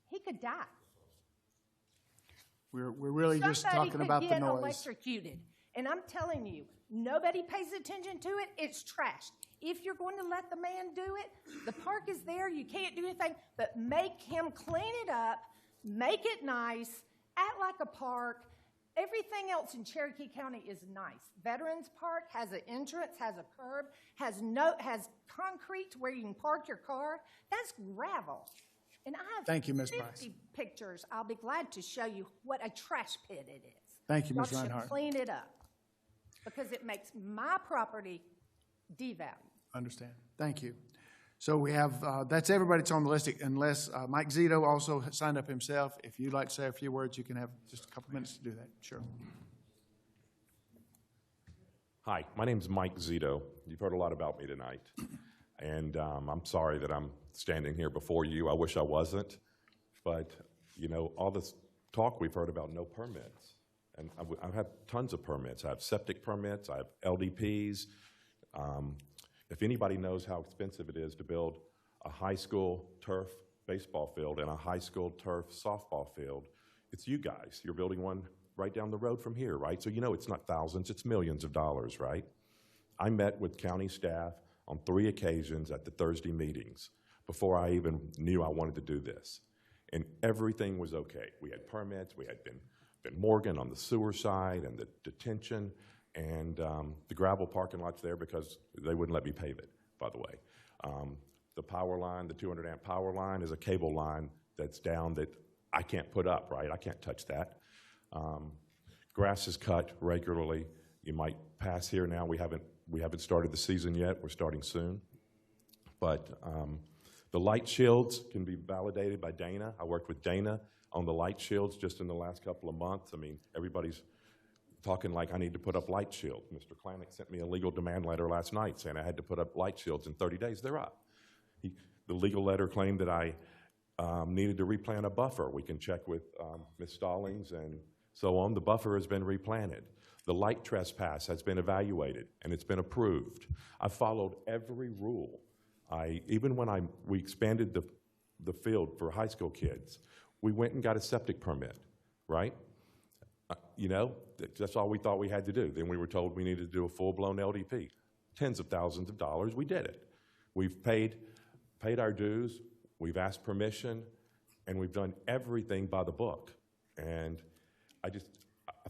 he could die.
We're really just talking about the
Somebody could
noise.
get electrocuted. And I'm telling you, nobody pays attention to it. It's trashed. If you're going to let the man do it, the park is there. You can't do anything but make him clean it up, make it nice, act like a park. Everything else in Cherokee County is nice. Veterans Park has an entrance, has a curb, has concrete where you can park your car. That's gravel. And I have
Thank you, Ms.
50
Price.
pictures. I'll be glad to show you what a trash pit it is.
Thank you, Ms.
Y'all should
Reinhardt.
clean it up, because it makes my property devalued.
Understand. Thank you. So we have, that's everybody that's on the list, unless Mike Zito also signed up himself. If you'd like to say a few words, you can have just a couple minutes to do that. Sure.
Hi, my name's Mike Zito. You've heard a lot about me tonight, and I'm sorry that I'm standing here before you. I wish I wasn't, but, you know, all this talk we've heard about no permits, and I've had tons of permits. I have septic permits, I have LDPs. If anybody knows how expensive it is to build a high school turf baseball field and a high school turf softball field, it's you guys. You're building one right down the road from here, right? So you know it's not thousands, it's millions of dollars, right? I met with county staff on 3 occasions at the Thursday meetings before I even knew I wanted to do this. And everything was okay. We had permits, we had Ben Morgan on the sewer side and the detention, and the gravel parking lot's there because they wouldn't let me pave it, by the way. The power line, the 200 amp power line, is a cable line that's down that I can't put up, right? I can't touch that. Grass is cut regularly. You might pass here now. We haven't started the season yet. We're starting soon. But the light shields can be validated by Dana. I worked with Dana on the light shields just in the last couple of months. I mean, everybody's talking like I need to put up light shields. Mr. Klanick sent me a legal demand letter last night saying I had to put up light shields in 30 days. They're up. The legal letter claimed that I needed to replant a buffer. We can check with Ms. Stallings and so on. The buffer has been replanted. The light trespass has been evaluated and it's been approved. I followed every rule. Even when we expanded the field for high school kids, we went and got a septic permit, right? You know, that's all we thought we had to do. Then we were told we needed to do a full-blown LDP. Tens of thousands of dollars, we did it. We've paid our dues, we've asked permission, and we've done everything by the book. And I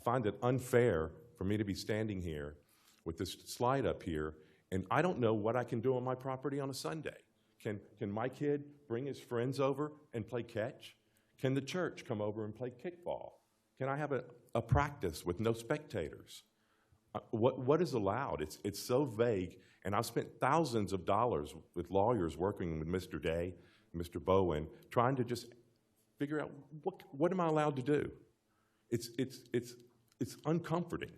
find it unfair for me to be standing here with this slide up here, and I don't know what I can do on my property on a Sunday. Can my kid bring his friends over and play catch? Can the church come over and play kickball? Can I have a practice with no spectators? What is allowed? It's so vague, and I've spent thousands of dollars with lawyers working with Mr. Day, Mr. Bowen, trying to just figure out what am I allowed to do? It's uncomforting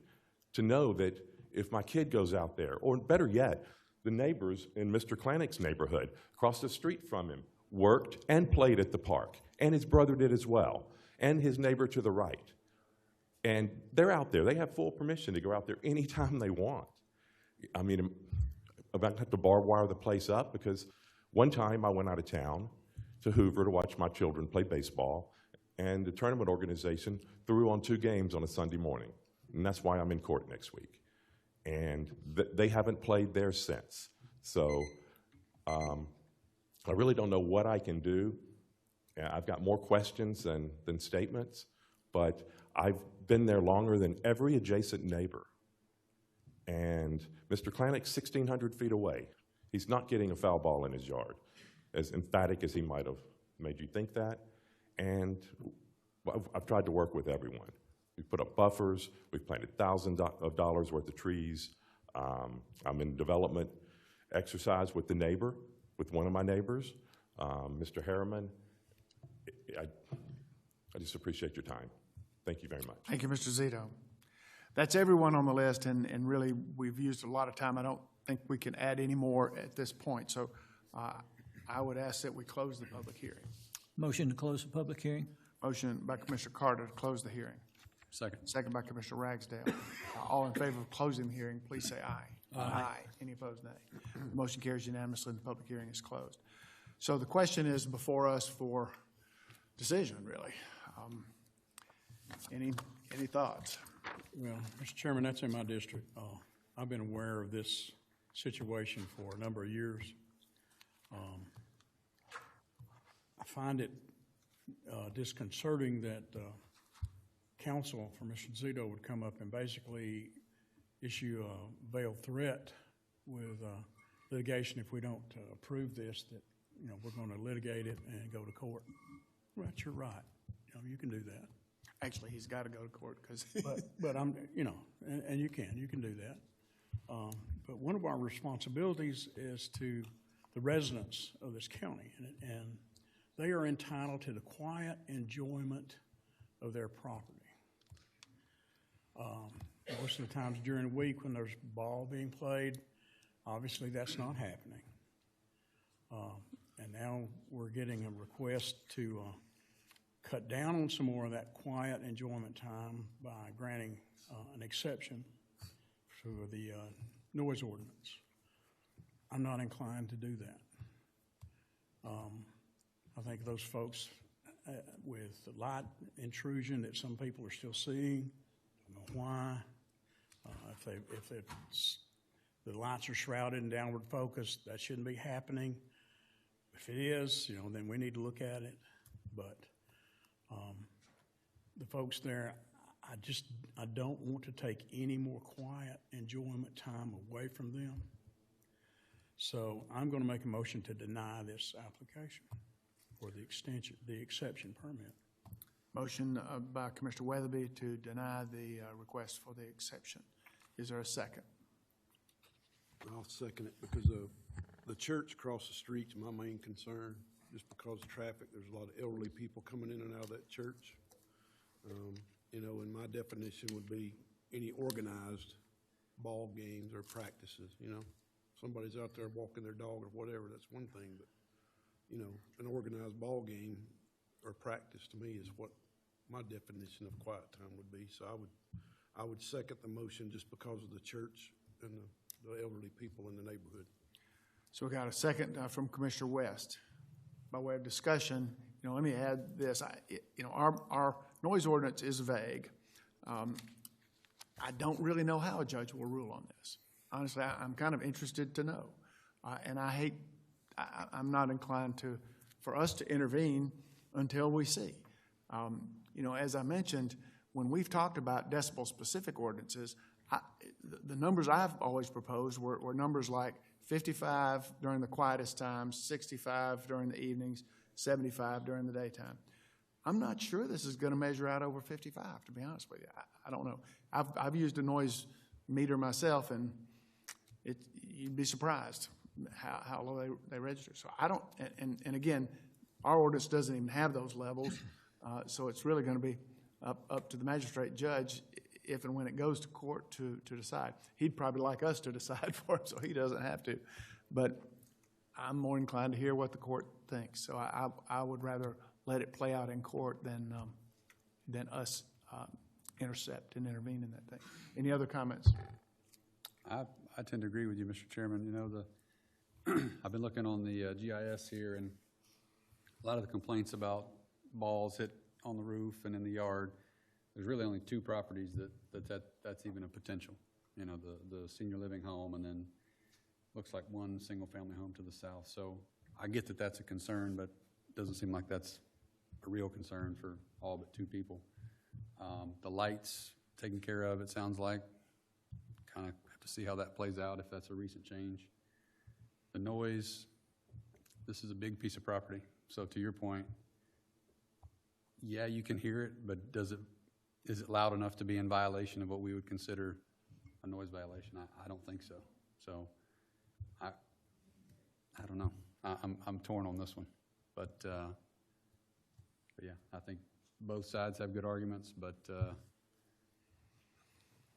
to know that if my kid goes out there, or better yet, the neighbors in Mr. Klanick's neighborhood across the street from him worked and played at the park, and his brother did as well, and his neighbor to the right. And they're out there. They have full permission to go out there anytime they want. I mean, I might have to barbed wire the place up because one time I went out of town to Hoover to watch my children play baseball, and the tournament organization threw on 2 games on a Sunday morning. And that's why I'm in court next week. And they haven't played there since. So I really don't know what I can do. I've got more questions than statements, but I've been there longer than every adjacent neighbor. And Mr. Klanick's 1,600 feet away. He's not getting a foul ball in his yard, as emphatic as he might have made you think that. And I've tried to work with everyone. We've put up buffers. We've planted thousands of dollars worth of trees. I'm in development exercise with one of my neighbors, Mr. Harriman. I just appreciate your time. Thank you very much.
Thank you, Mr. Zito. That's everyone on the list, and really, we've used a lot of time. I don't think we can add any more at this point, so I would ask that we close the public hearing.
Motion to close the public hearing?
Motion by Commissioner Carter to close the hearing.
Second.
Second by Commissioner Ragsdale. All in favor of closing the hearing, please say aye. Aye. Any opposed, nay. The motion carries unanimously, and the public hearing is closed. So the question is before us for decision, really. Any thoughts?
Well, Mr. Chairman, that's in my district. I've been aware of this situation for a number of years. I find it disconcerting that counsel for Mr. Zito would come up and basically issue a veiled threat with litigation if we don't approve this, that, you know, we're going to litigate it and go to court. Well, you're right. You know, you can do that.
Actually, he's got to go to court because.
But I'm, you know, and you can do that. But one of our responsibilities is to the residents of this county, and they are entitled to the quiet enjoyment of their property. Most of the times during the week when there's ball being played, obviously that's not happening. And now we're getting a request to cut down on some more of that quiet enjoyment time by granting an exception for the noise ordinance. I'm not inclined to do that. I think those folks with the light intrusion that some people are still seeing, I don't know why. If the lights are shrouded in downward focus, that shouldn't be happening. If it is, you know, then we need to look at it. But the folks there, I don't want to take any more quiet enjoyment time away from them. So I'm going to make a motion to deny this application for the exception permit.
Motion by Commissioner Weatherby to deny the request for the exception. Is there a second?
I'll second it because the church across the street's my main concern. Just because of traffic, there's a lot of elderly people coming in and out of that church. You know, and my definition would be any organized ball games or practices, you know. Somebody's out there walking their dog or whatever, that's one thing, but, you know, an organized ball game or practice to me is what my definition of quiet time would be. So I would second the motion just because of the church and the elderly people in the neighborhood.
So we got a second from Commissioner West. By way of discussion, you know, let me add this. You know, our noise ordinance is vague. I don't really know how a judge will rule on this. Honestly, I'm kind of interested to know. And I'm not inclined for us to intervene until we see. You know, as I mentioned, when we've talked about decibel-specific ordinances, the numbers I've always proposed were numbers like 55 during the quietest times, 65 during the evenings, 75 during the daytime. I'm not sure this is going to measure out over 55, to be honest with you. I don't know. I've used a noise meter myself, and you'd be surprised how low they register. So I don't, and again, our ordinance doesn't even have those levels, so it's really going to be up to the magistrate judge if and when it goes to court to decide. He'd probably like us to decide for him, so he doesn't have to. But I'm more inclined to hear what the court thinks. So I would rather let it play out in court than us intercept and intervene in that thing. Any other comments?
I tend to agree with you, Mr. Chairman. You know, I've been looking on the GIS here, and a lot of the complaints about balls hit on the roof and in the yard. There's really only two properties that's even a potential. You know, the senior living home, and then looks like one single-family home to the south. So I get that that's a concern, but it doesn't seem like that's a real concern for all but two people. The lights taken care of, it sounds like. Kind of have to see how that plays out, if that's a recent change. The noise, this is a big piece of property. So to your point, yeah, you can hear it, but is it loud enough to be in violation of what we would consider a noise violation? I don't think so. So I don't know. I'm torn on this one, but yeah, I think both sides have good arguments, but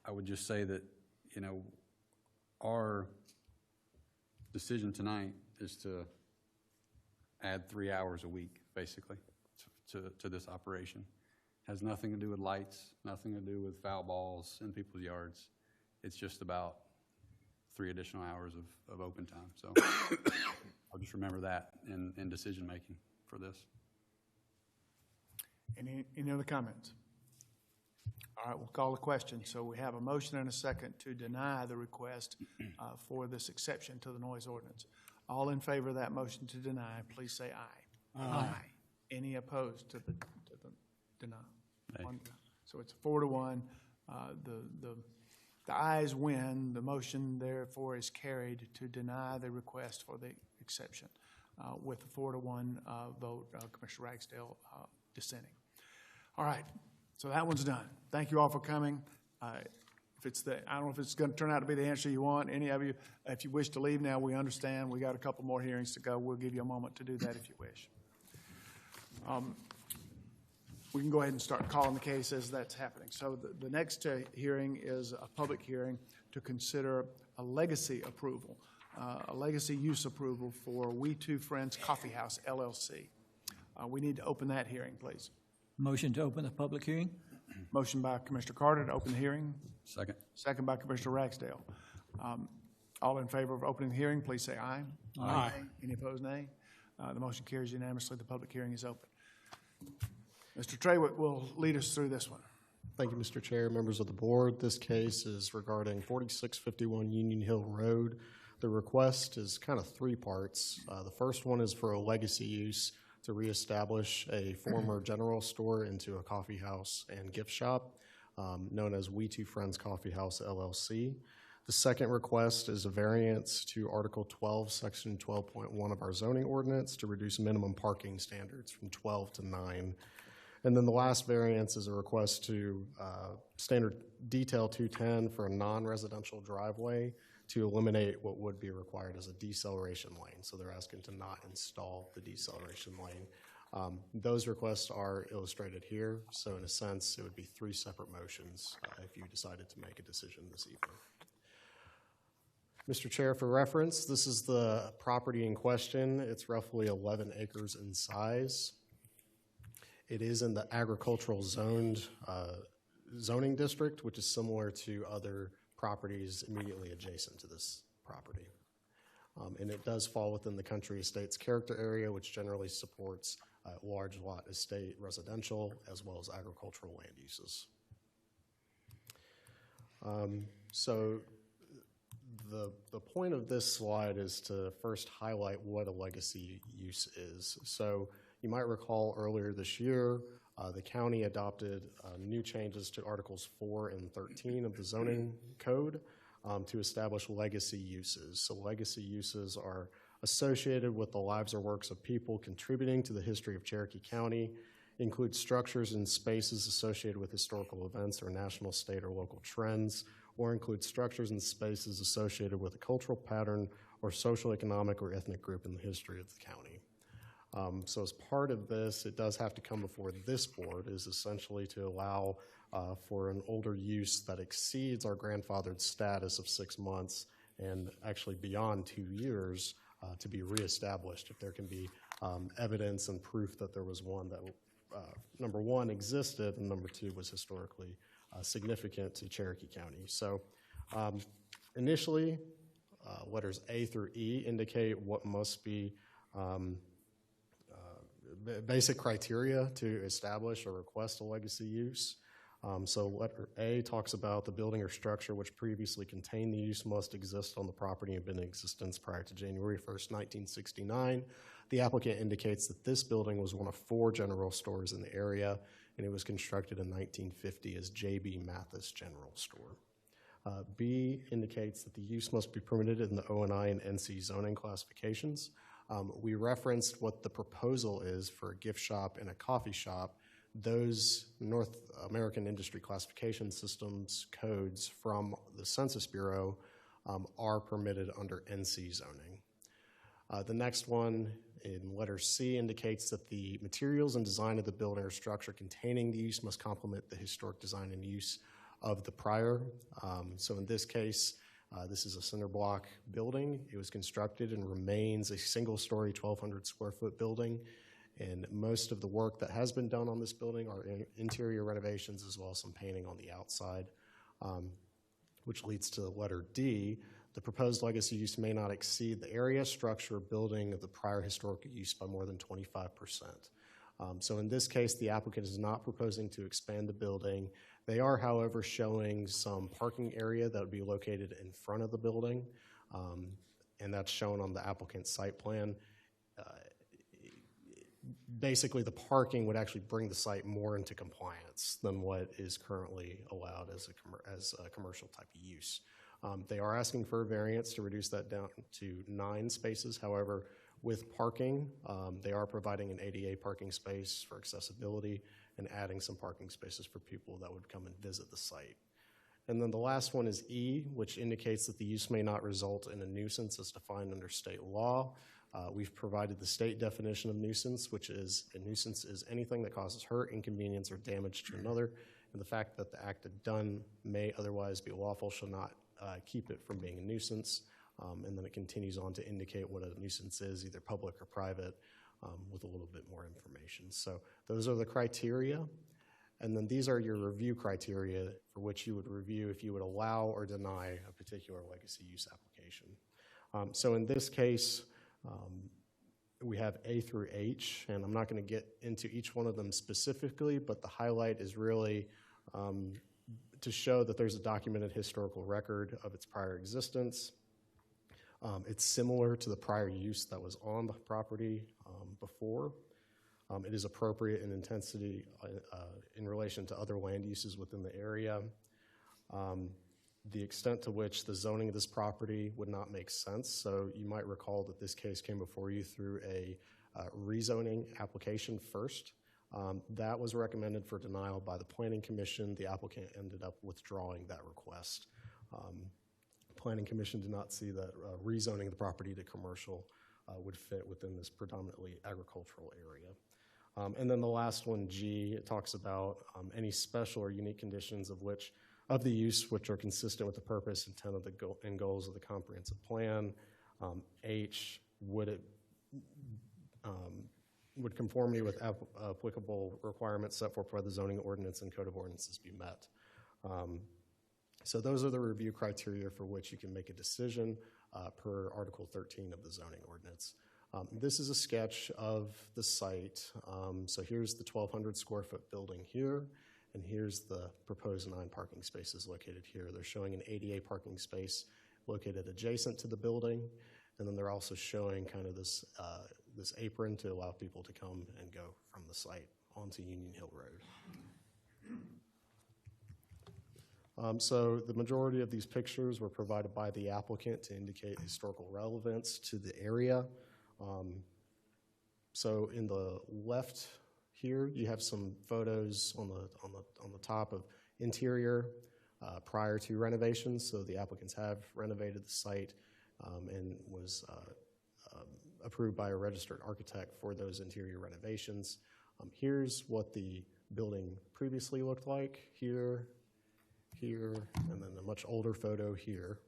I would just say that, you know, our decision tonight is to add 3 hours a week, basically, to this operation. Has nothing to do with lights, nothing to do with foul balls in people's yards. It's just about 3 additional hours of open time. So I'll just remember that in decision-making for this.
Any other comments? All right, we'll call the question. So we have a motion and a second to deny the request for this exception to the noise ordinance. All in favor of that motion to deny, please say aye. Aye. Any opposed to the deny?
Aye.
So it's 4-1. The ayes win. The motion therefore is carried to deny the request for the exception with a 4-1 vote, Commissioner Ragsdale dissenting. All right, so that one's done. Thank you all for coming. I don't know if it's going to turn out to be the answer you want. Any of you, if you wish to leave now, we understand. We got a couple more hearings to go. We'll give you a moment to do that if you wish. We can go ahead and start calling the case as that's happening. So the next hearing is a public hearing to consider a legacy approval, a legacy use approval for We Two Friends Coffee House, LLC. We need to open that hearing, please.
Motion to open the public hearing?
Motion by Commissioner Carter to open the hearing.
Second.
Second by Commissioner Ragsdale. All in favor of opening the hearing, please say aye.
Aye.
Any opposed, nay? The motion carries unanimously. The public hearing is open. Mr. Trawick will lead us through this one.
Thank you, Mr. Chair, members of the board. This case is regarding 4651 Union Hill Road. The request is kind of 3 parts. The first one is for a legacy use to reestablish a former general store into a coffee house and gift shop known as We Two Friends Coffee House, LLC. The second request is a variance to Article 12, Section 12.1 of our zoning ordinance to reduce minimum parking standards from 12 to 9. And then the last variance is a request to standard detail 210 for a non-residential driveway to eliminate what would be required as a deceleration lane. So they're asking to not install the deceleration lane. Those requests are illustrated here. So in a sense, it would be 3 separate motions if you decided to make a decision this evening. Mr. Chair, for reference, this is the property in question. It's roughly 11 acres in size. It is in the agricultural zoned zoning district, which is similar to other properties immediately adjacent to this property. And it does fall within the country estates character area, which generally supports large lot estate residential as well as agricultural land uses. So the point of this slide is to first highlight what a legacy use is. So you might recall earlier this year, the county adopted new changes to Articles 4 and 13 of the zoning code to establish legacy uses. So legacy uses are associated with the lives or works of people contributing to the history of Cherokee County, include structures and spaces associated with historical events or national, state, or local trends, or include structures and spaces associated with a cultural pattern or social, economic, or ethnic group in the history of the county. So as part of this, it does have to come before this board, is essentially to allow for an older use that exceeds our grandfathered status of 6 months and actually beyond 2 years to be reestablished if there can be evidence and proof that there was one that, number one, existed, and number two, was historically significant to Cherokee County. So initially, letters A through E indicate what must be basic criteria to establish or request a legacy use. So letter A talks about the building or structure which previously contained the use must exist on the property and been in existence prior to January 1st, 1969. The applicant indicates that this building was one of 4 general stores in the area, and it was constructed in 1950 as J.B. Mathis General Store. B indicates that the use must be permitted in the O&I and NC zoning classifications. We referenced what the proposal is for a gift shop and a coffee shop. Those North American Industry Classification Systems codes from the Census Bureau are permitted under NC zoning. The next one in letter C indicates that the materials and design of the building or structure containing the use must complement the historic design and use of the prior. So in this case, this is a cinder block building. It was constructed and remains a single-story 1,200 square foot building. And most of the work that has been done on this building are interior renovations as well as some painting on the outside, which leads to letter D. The proposed legacy use may not exceed the area, structure, or building of the prior historic use by more than 25%. So in this case, the applicant is not proposing to expand the building. They are, however, showing some parking area that would be located in front of the building, and that's shown on the applicant's site plan. Basically, the parking would actually bring the site more into compliance than what is currently allowed as a commercial type of use. They are asking for a variance to reduce that down to 9 spaces. However, with parking, they are providing an ADA parking space for accessibility and adding some parking spaces for people that would come and visit the site. And then the last one is E, which indicates that the use may not result in a nuisance as defined under state law. We've provided the state definition of nuisance, which is a nuisance is anything that causes hurt, inconvenience, or damage to another, and the fact that the act done may otherwise be lawful shall not keep it from being a nuisance. And then it continues on to indicate what a nuisance is, either public or private, with a little bit more information. So those are the criteria. And then these are your review criteria for which you would review if you would allow or deny a particular legacy use application. So in this case, we have A through H, and I'm not going to get into each one of them specifically, but the highlight is really to show that there's a documented historical record of its prior existence. It's similar to the prior use that was on the property before. It is appropriate in intensity in relation to other land uses within the area. The extent to which the zoning of this property would not make sense. So you might recall that this case came before you through a rezoning application first. That was recommended for denial by the Planning Commission. The applicant ended up withdrawing that request. Planning Commission did not see that rezoning the property to commercial would fit within this predominantly agricultural area. And then the last one, G, it talks about any special or unique conditions of the use which are consistent with the purpose, intent of the and goals of the comprehensive plan. H, would conformity with applicable requirements set forth by the zoning ordinance and code of ordinances be met. So those are the review criteria for which you can make a decision per Article 13 of the zoning ordinance. This is a sketch of the site. So here's the 1,200 square foot building here, and here's the proposed 9 parking spaces located here. They're showing an ADA parking space located adjacent to the building, and then they're also showing kind of this, this apron to allow people to come and go from the site onto Union Hill Road. So the majority of these pictures were provided by the applicant to indicate historical relevance to the area. So in the left here, you have some photos on the top of interior prior to renovations. So the applicants have renovated the site and was approved by a registered architect for those interior renovations. Here's what the building previously looked like here, and then a much older photo here.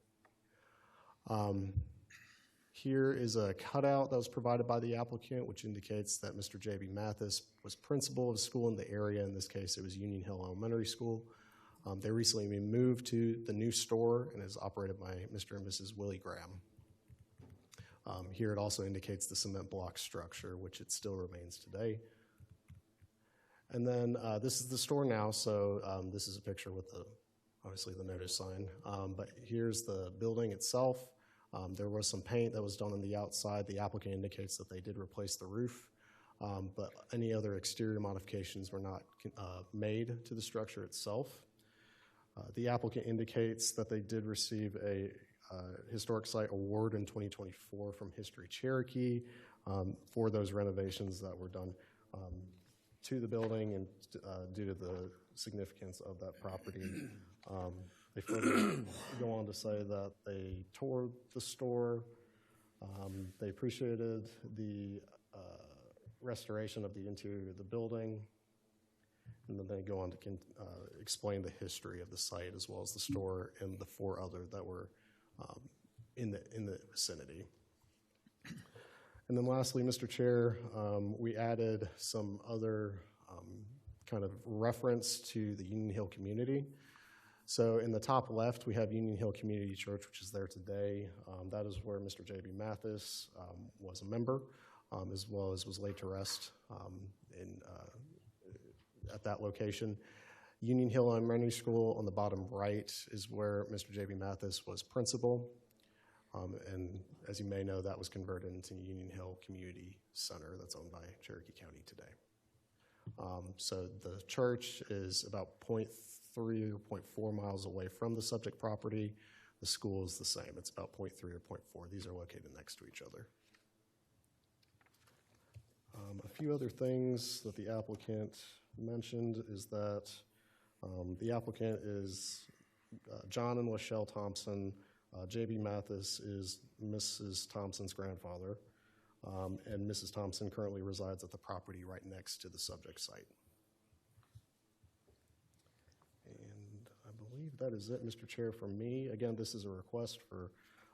Here is a cutout that was provided by the applicant, which indicates that Mr. J.B. Mathis was principal of a school in the area. In this case, it was Union Hill Elementary School. They recently moved to the new store and is operated by Mr. and Mrs. Willie Graham. Here it also indicates the cement block structure, which it still remains today. And then this is the store now, so this is a picture with obviously the notice sign. But here's the building itself. There was some paint that was done on the outside. The applicant indicates that they did replace the roof, but any other exterior modifications were not made to the structure itself. The applicant indicates that they did receive a Historic Site Award in 2024 from History Cherokee for those renovations that were done to the building and due to the significance of that property. They further go on to say that they toured the store They appreciated the restoration of the interior of the building, and then they go on to explain the history of the site as well as the store and the 4 other that were in the vicinity. And then lastly, Mr. Chair, we added some other kind of reference to the Union Hill community. So in the top left, we have Union Hill Community Church, which is there today. That is where Mr. J.B. Mathis was a member, as well as was laid to rest at that location. Union Hill Elementary School on the bottom right is where Mr. J.B. Mathis was principal. And as you may know, that was converted into Union Hill Community Center that's owned by Cherokee County today. So the church is about 0.3 or 0.4 miles away from the subject property. The school is the same. It's about 0.3 or 0.4. These are located next to each other. A few other things that the applicant mentioned is that the applicant is John and Lachelle Thompson. J.B. Mathis is Mrs. Thompson's grandfather, and Mrs. Thompson currently resides at the property right next to the subject site. And I believe that is it, Mr. Chair, from me. Again, this is a request for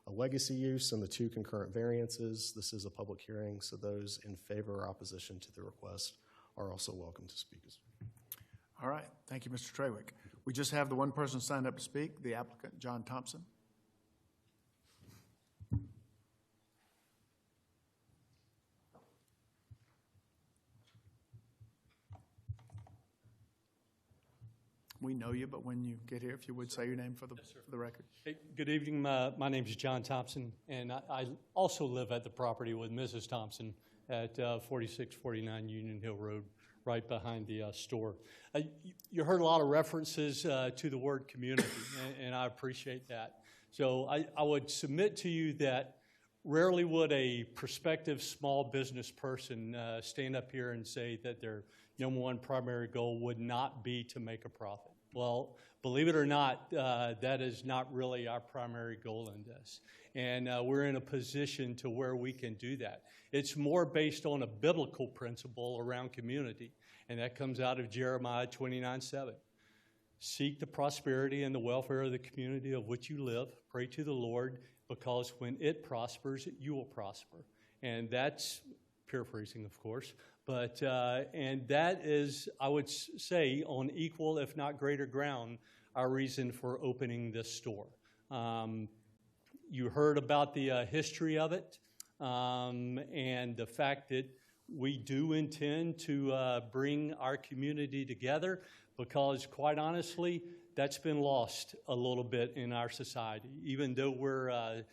a legacy use and the 2 concurrent variances. This is a public hearing, so those in favor or opposition to the request are also welcome to speak.
All right, thank you, Mr. Trawick. We just have the one person signed up to speak, the applicant, John Thompson. We know you, but when you get here, if you would say your name for the record.
Hey, good evening. My name is John Thompson, and I also live at the property with Mrs. Thompson at 4649 Union Hill Road, right behind the store. You heard a lot of references to the word community, and I appreciate that. So I would submit to you that rarely would a prospective small business person stand up here and say that their number one primary goal would not be to make a profit. Well, believe it or not, that is not really our primary goal in this. And we're in a position to where we can do that. It's more based on a biblical principle around community, and that comes out of Jeremiah 29:7. Seek the prosperity and the welfare of the community of which you live. Pray to the Lord, because when it prospers, you will prosper. And that's paraphrasing, of course. But, and that is, I would say, on equal, if not greater ground, our reason for opening this store. You heard about the history of it and the fact that we do intend to bring our community together because, quite honestly, that's been lost a little bit in our society. Even though we're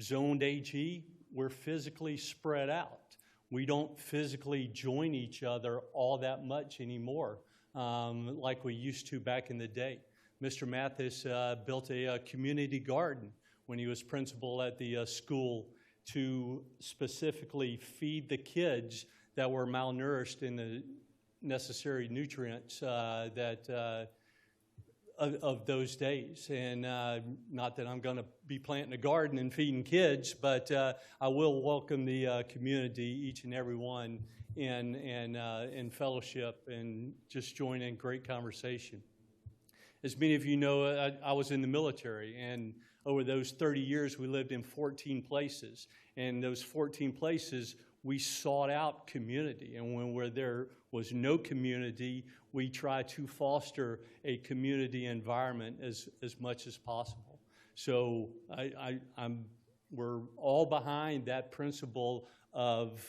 zoned AG, we're physically spread out. We don't physically join each other all that much anymore like we used to back in the day. Mr. Mathis built a community garden when he was principal at the school to specifically feed the kids that were malnourished in the necessary nutrients of those days. And not that I'm going to be planting a garden and feeding kids, but I will welcome the community, each and every one, in fellowship and just join in great conversation. As many of you know, I was in the military, and over those 30 years, we lived in 14 places. And those 14 places, we sought out community. And where there was no community, we try to foster a community environment as much as possible. So we're all behind that principle of,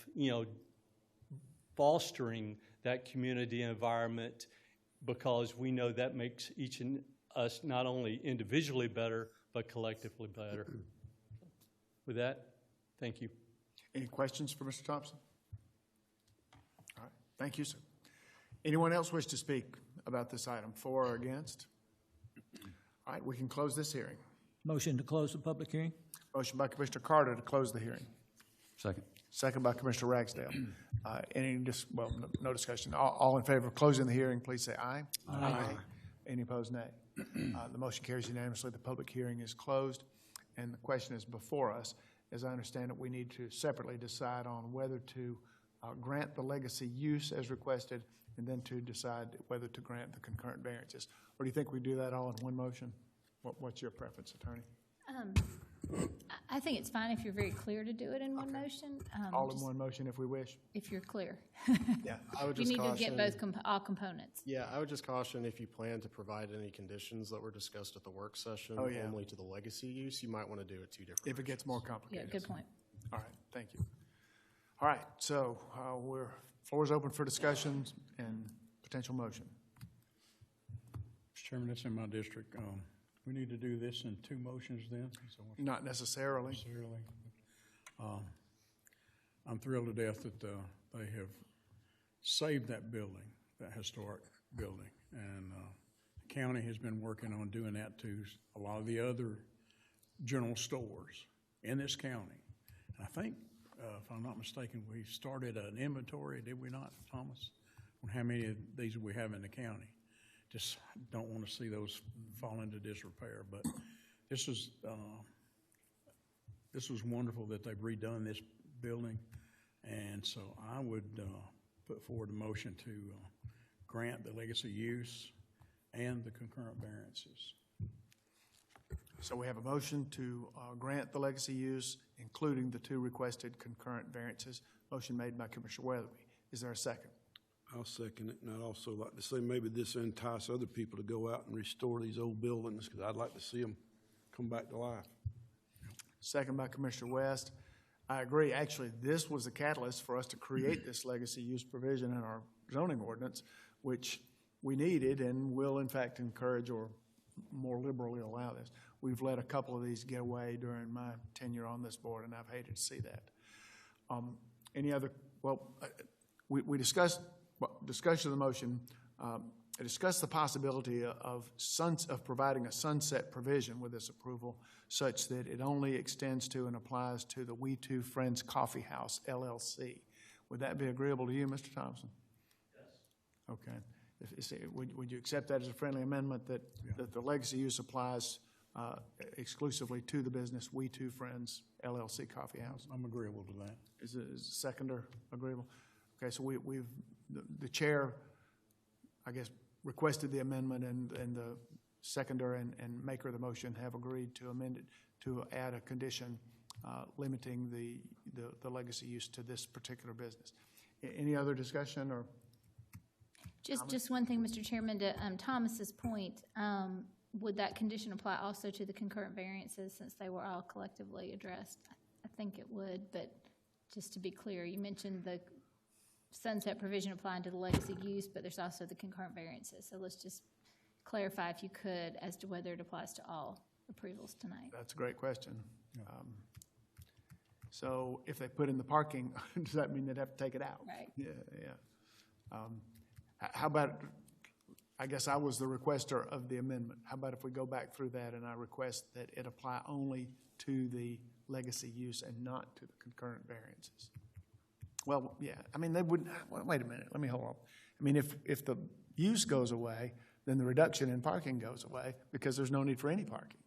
fostering that community environment, because we know that makes each and us not only individually better, but collectively better. With that, thank you.
Any questions for Mr. Thompson? All right, thank you, sir. Anyone else wish to speak about this item, for or against? All right, we can close this hearing.
Motion to close the public hearing?
Motion by Commissioner Carter to close the hearing.
Second.
Second by Commissioner Ragsdale. No discussion. All in favor of closing the hearing, please say aye. Aye. Any opposed, nay. The motion carries unanimously. The public hearing is closed, and the question is before us. as I understand it, we need to separately decide on whether to grant the legacy use as requested, and then to decide whether to grant the concurrent variances. Or do you think we do that all in one motion? What's your preference, Attorney?
I think it's fine if you're very clear to do it in one motion.
All in
just
one motion if we wish?
If you're clear.
Yeah, I would
You
just
need
caution.
to get both, all components.
Yeah, I would just caution if you plan to provide any conditions that were discussed at the work session
Oh, yeah.
only to the legacy use, you might want to do it two different.
If it gets more
Yeah,
complicated.
good point.
All right, thank you. All right, so floor is open for discussions and potential motion.
Mr. Chairman, that's in my district. We need to do this in two motions then? Is that what-
Not necessarily.
Necessarily. I'm thrilled to death that they have saved that building, that historic building. And the county has been working on doing that to a lot of the other general stores in this county. And I think, if I'm not mistaken, we started an inventory, did we not, Thomas? On how many of these we have in the county. Just don't want to see those fall into disrepair. But this was wonderful that they've redone this building. And so I would put forward a motion to grant the legacy use and the concurrent variances.
So we have a motion to grant the legacy use, including the two requested concurrent variances. Motion made by Commissioner Weatherby. Is there a second?
I'll second it, and I'd also like to say maybe this will entice other people to go out and restore these old buildings, because I'd like to see them come back to life.
Second by Commissioner West. I agree. Actually, this was the catalyst for us to create this legacy use provision in our zoning ordinance, which we needed and will in fact encourage or more liberally allow this. We've let a couple of these get away during my tenure on this board, and I've hated to see that. Any other, we discussed, discussion of the motion, I discussed the possibility of providing a sunset provision with this approval such that it only extends to and applies to the We Two Friends Coffee House, LLC. Would that be agreeable to you, Mr. Thompson? Yes. Okay. Would you accept that as a friendly amendment that the legacy use applies exclusively to the business We Two Friends, LLC Coffee House?
I'm agreeable to that.
Is the seconder agreeable? Okay, so the chair, I guess, requested the amendment, and the seconder and maker of the motion have agreed to amend it to add a condition limiting the legacy use to this particular business. Any other discussion or?
Just one thing, Mr. Chairman, to Thomas's point, would that condition apply also to the concurrent variances since they were all collectively addressed? I think it would, but just to be clear, you mentioned the sunset provision applying to the legacy use, but there's also the concurrent variances. So let's just clarify, if you could, as to whether it applies to all approvals tonight.
That's a great question. So if they put in the parking, does that mean they'd have to take it out?
Right.
Yeah. How about, I guess I was the requester of the amendment. How about if we go back through that and I request that it apply only to the legacy use and not to the concurrent variances? Well, yeah, I mean, they wouldn't, wait a minute, let me hold on. I mean, if the use goes away, then the reduction in parking goes away because there's no need for any parking.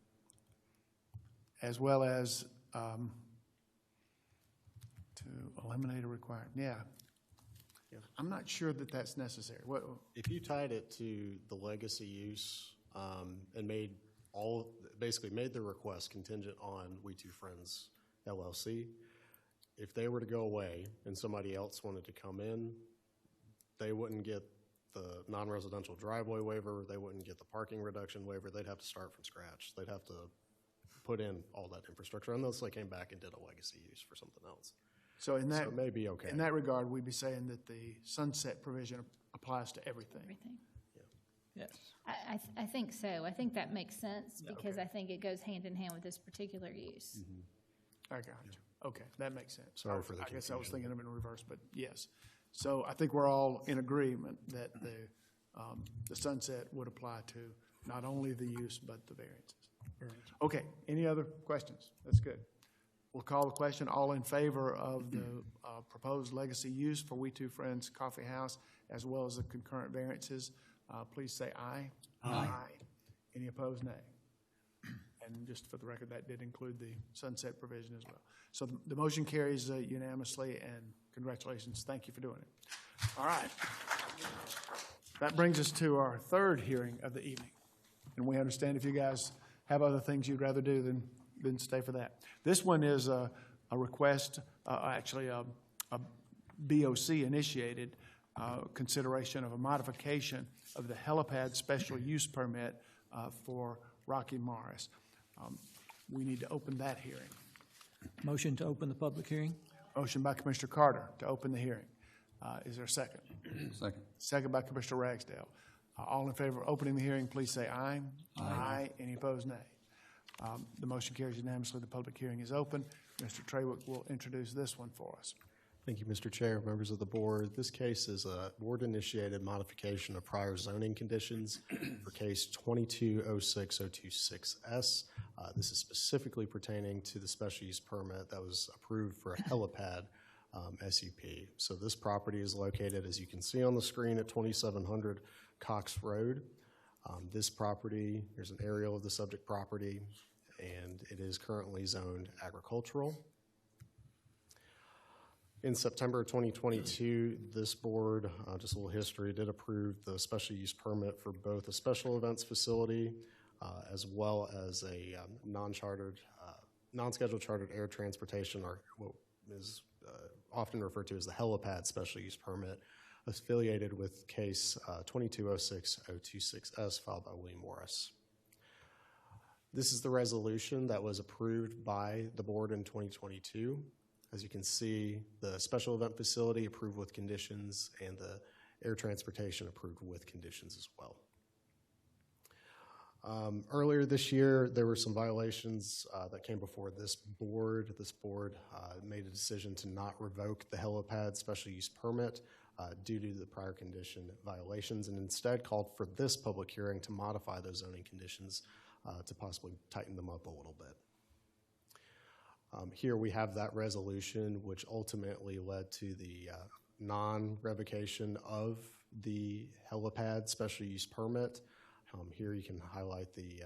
As well as to eliminate a requirement, yeah. I'm not sure that that's necessary.
If you tied it to the legacy use and basically made the request contingent on We Two Friends LLC, if they were to go away and somebody else wanted to come in, they wouldn't get the non-residential driveway waiver, they wouldn't get the parking reduction waiver, they'd have to start from scratch. They'd have to put in all that infrastructure unless they came back and did a legacy use for something else.
So in that,
it may be okay.
In that regard, we'd be saying that the sunset provision applies to everything.
Everything.
Yes.
I think so. I think that makes sense because I think it goes hand in hand with this particular use.
I got you. Okay, that makes sense.
Sorry for the
I guess I was
confusion.
thinking of it in reverse, but yes. So I think we're all in agreement that the sunset would apply to not only the use, but the variances. Okay, any other questions? That's good. We'll call the question. All in favor of the proposed legacy use for We Two Friends Coffee House, as well as the concurrent variances, please say aye. Aye. Any opposed, nay. And just for the record, that did include the sunset provision as well. So the motion carries unanimously, and congratulations. Thank you for doing it. All right. That brings us to our third hearing of the evening. And we understand if you guys have other things you'd rather do than stay for that. This one is a request, actually a BOC initiated consideration of a modification of the helipad special use permit for Rocky Morris. We need to open that hearing.
Motion to open the public hearing?
Motion by Commissioner Carter to open the hearing. Is there a second?
Second.
Second by Commissioner Ragsdale. All in favor of opening the hearing, please say aye. Aye. Any opposed, nay. The motion carries unanimously. The public hearing is open. Mr. Trawick will introduce this one for us.
Thank you, Mr. Chair, members of the board. This case is a board-initiated modification of prior zoning conditions for case 22-06-026S. This is specifically pertaining to the special use permit that was approved for a helipad SUP. So this property is located, as you can see on the screen, at 2700 Cox Road. This property, here's an aerial of the subject property, and it is currently zoned agricultural. In September 2022, this board, just a little history, did approve the special use permit for both a special events facility as well as a non-scheduled chartered air transportation, or what is often referred to as the helipad special use permit, affiliated with case 22-06-026S filed by William Morris. This is the resolution that was approved by the board in 2022. As you can see, the special event facility approved with conditions and the air transportation approved with conditions as well. Earlier this year, there were some violations that came before this board. This board made a decision to not revoke the helipad special use permit due to the prior condition violations, and instead called for this public hearing to modify those zoning conditions to possibly tighten them up a little bit. Here we have that resolution, which ultimately led to the non-revocation of the helipad special use permit. Here you can highlight the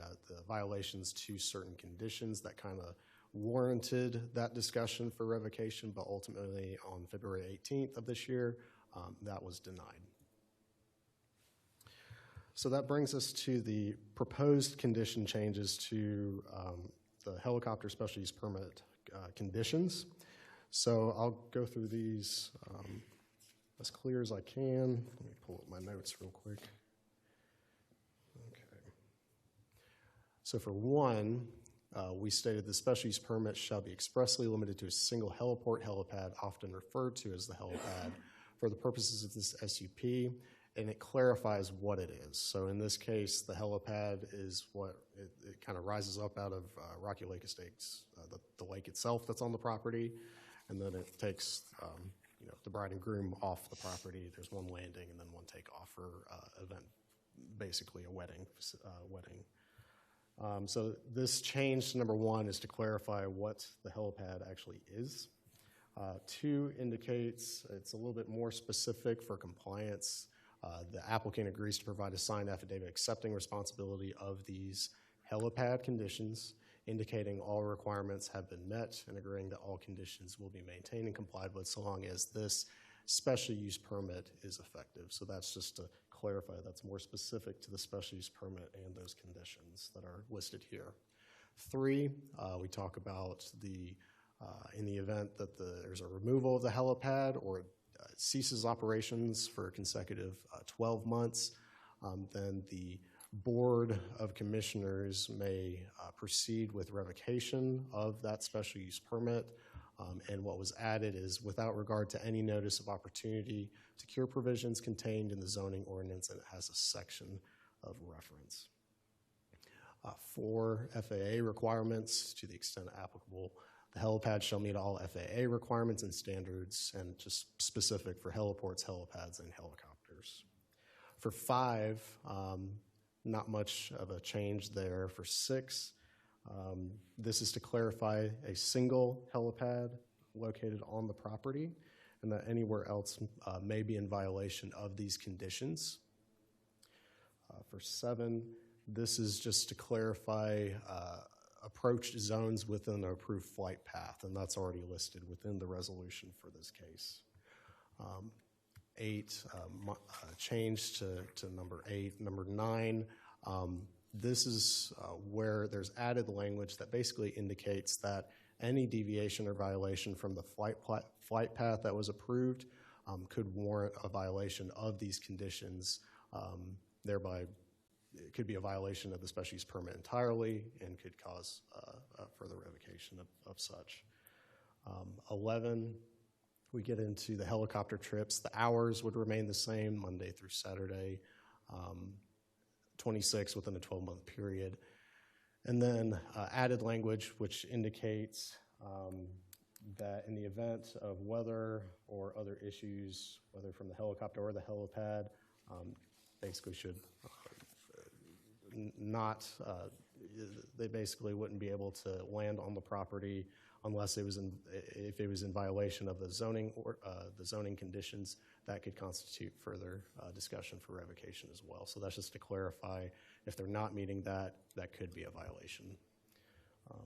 violations to certain conditions that kind of warranted that discussion for revocation, but ultimately on February 18th of this year, that was denied. So that brings us to the proposed condition changes to the helicopter special use permit conditions. So I'll go through these as clear as I can. Let me pull up my notes real quick. Okay. So for one, we stated the special use permit shall be expressly limited to a single heliport helipad, often referred to as the helipad, for the purposes of this SUP, and it clarifies what it is. So in this case, the helipad is what it kind of rises up out of Rocky Lake Estates, the lake itself that's on the property, and then it takes the bride and groom off the property. There's one landing and then one takeoff for event, basically a wedding. So this change to number one is to clarify what the helipad actually is. Two indicates it's a little bit more specific for compliance. The applicant agrees to provide a signed affidavit accepting responsibility of these helipad conditions, indicating all requirements have been met and agreeing that all conditions will be maintained and complied with so long as this special use permit is effective. So that's just to clarify that's more specific to the special use permit and those conditions that are listed here. Three, we talk about in the event that there's a removal of the helipad or ceases operations for consecutive 12 months, then the Board of Commissioners may proceed with revocation of that special use permit. And what was added is without regard to any notice of opportunity to cure provisions contained in the zoning ordinance, and it has a section of reference. 4, FAA requirements to the extent applicable. The helipad shall meet all FAA requirements and standards, and just specific for heliports, helipads, and helicopters. For 5, not much of a change there. For 6, this is to clarify a single helipad located on the property, and that anywhere else may be in violation of these conditions. For 7, this is just to clarify approached zones within an approved flight path, and that's already listed within the resolution for this case. 8, changed to number 8. Number 9, this is where there's added language that basically indicates that any deviation or violation from the flight path that was approved could warrant a violation of these conditions. Thereby, it could be a violation of the special use permit entirely and could cause further revocation of such. 11, we get into the helicopter trips. The hours would remain the same, Monday through Saturday. 26 within a 12-month period. And then added language which indicates that in the event of weather or other issues, whether from the helicopter or the helipad, basically should not, they basically wouldn't be able to land on the property unless it was if it was in violation of the zoning or the zoning conditions. That could constitute further discussion for revocation as well. So that's just to clarify, if they're not meeting that, that could be a violation.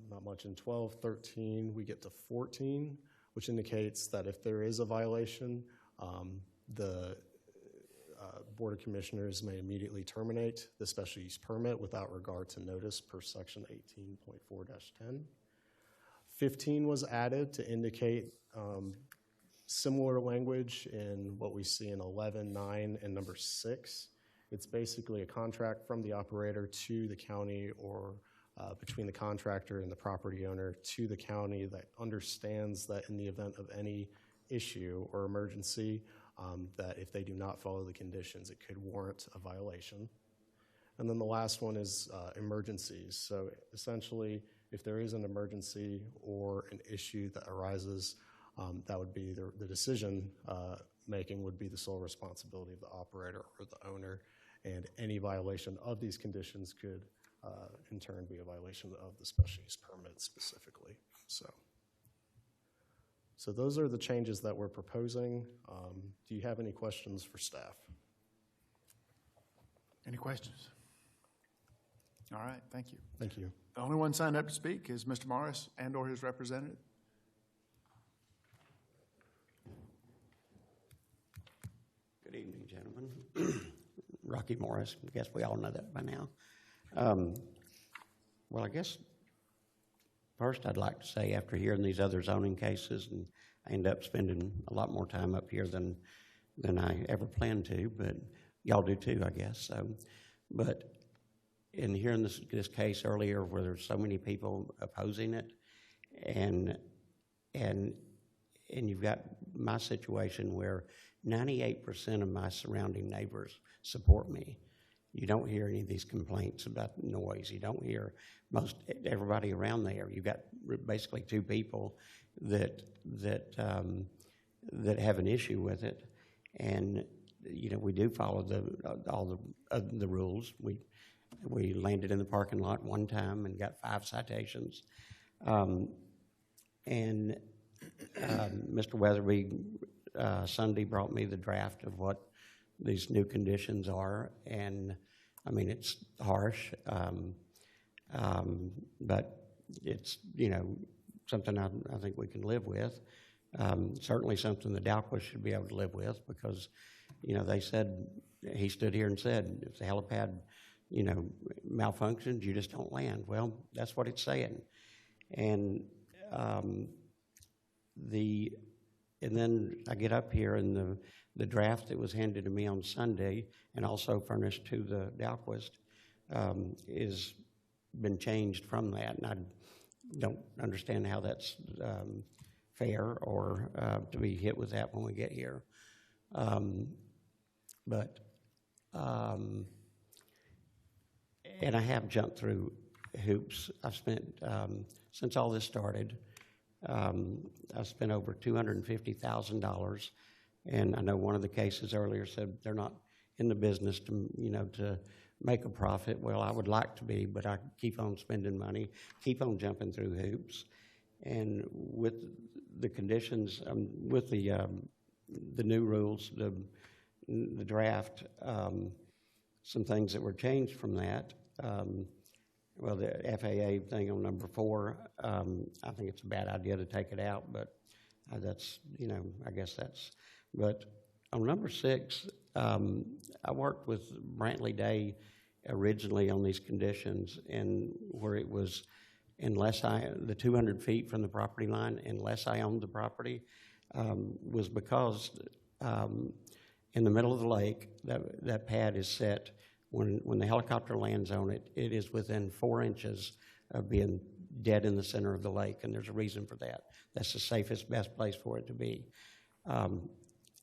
Not much in 12, 13, we get to 14, which indicates that if there is a violation, the Board of Commissioners may immediately terminate the special use permit without regard to notice per section 18.4-10. 15 was added to indicate similar language in what we see in 11, 9, and number 6. It's basically a contract from the operator to the county or between the contractor and the property owner to the county that understands that in the event of any issue or emergency, that if they do not follow the conditions, it could warrant a violation. And then the last one is emergencies. So essentially, if there is an emergency or an issue that arises, that would be the decision making would be the sole responsibility of the operator or the owner, and any violation of these conditions could in turn be a violation of the special use permit specifically. So those are the changes that we're proposing. Do you have any questions for staff?
Any questions? All right, thank you.
Thank you.
The only one signed up to speak is Mr. Morris and/or his representative.
Good evening, gentlemen. Rocky Morris. I guess we all know that by now. Well, I guess first I'd like to say, after hearing these other zoning cases, and I end up spending a lot more time up here than I ever planned to, but y'all do too, I guess. So, but in hearing this case earlier, where there's so many people opposing it, and you've got my situation where 98% of my surrounding neighbors support me. You don't hear any of these complaints about noise. You don't hear everybody around there. You've got basically 2 people that have an issue with it, and we do follow all the rules. We landed in the parking lot one time and got 5 citations, and Mr. Weatherby Sunday brought me the draft of what these new conditions are, and I mean, it's harsh, but it's, something I think we can live with. Certainly something the Dalquist should be able to live with, because, they said, he stood here and said, if the helipad, malfunctions, you just don't land. Well, that's what it's saying. And and then I get up here, and the draft that was handed to me on Sunday and also furnished to the Dalquist is been changed from that, and I don't understand how that's fair or to be hit with that when we get here. And I have jumped through hoops. I've spent, since all this started, I've spent over $250,000, and I know one of the cases earlier said they're not in the business to make a profit. Well, I would like to be, but I keep on spending money, keep on jumping through hoops, and with the conditions, with the new rules, the draft, some things that were changed from that. well, the FAA thing on number 4, I think it's a bad idea to take it out, but that's, I guess that's, but on number 6, I worked with Brantley Day originally on these conditions, and where it was the 200 feet from the property line, unless I owned the property, was because in the middle of the lake, that pad is set, when the helicopter lands on it, it is within 4 inches of being dead in the center of the lake, and there's a reason for that. That's the safest, best place for it to be.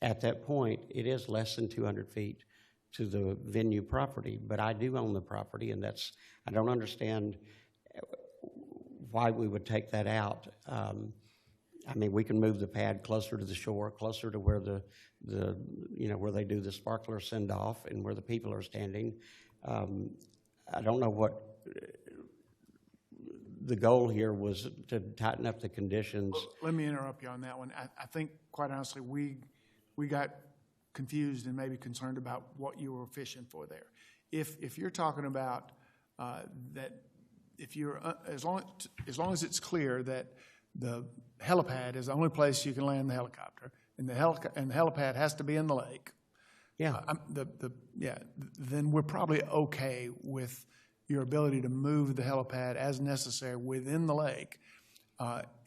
At that point, it is less than 200 feet to the venue property, but I do own the property, and I don't understand why we would take that out. I mean, we can move the pad closer to the shore, closer to where where they do the sparkler send-off and where the people are standing. I don't know what the goal here was, to tighten up the conditions.
Well, let me interrupt you on that one. I think, quite honestly, we got confused and maybe concerned about what you were fishing for there. If you're talking about that, if you're as long as it's clear that the helipad is the only place you can land the helicopter, and the helipad has to be in the lake.
Yeah.
Then we're probably okay with your ability to move the helipad as necessary within the lake,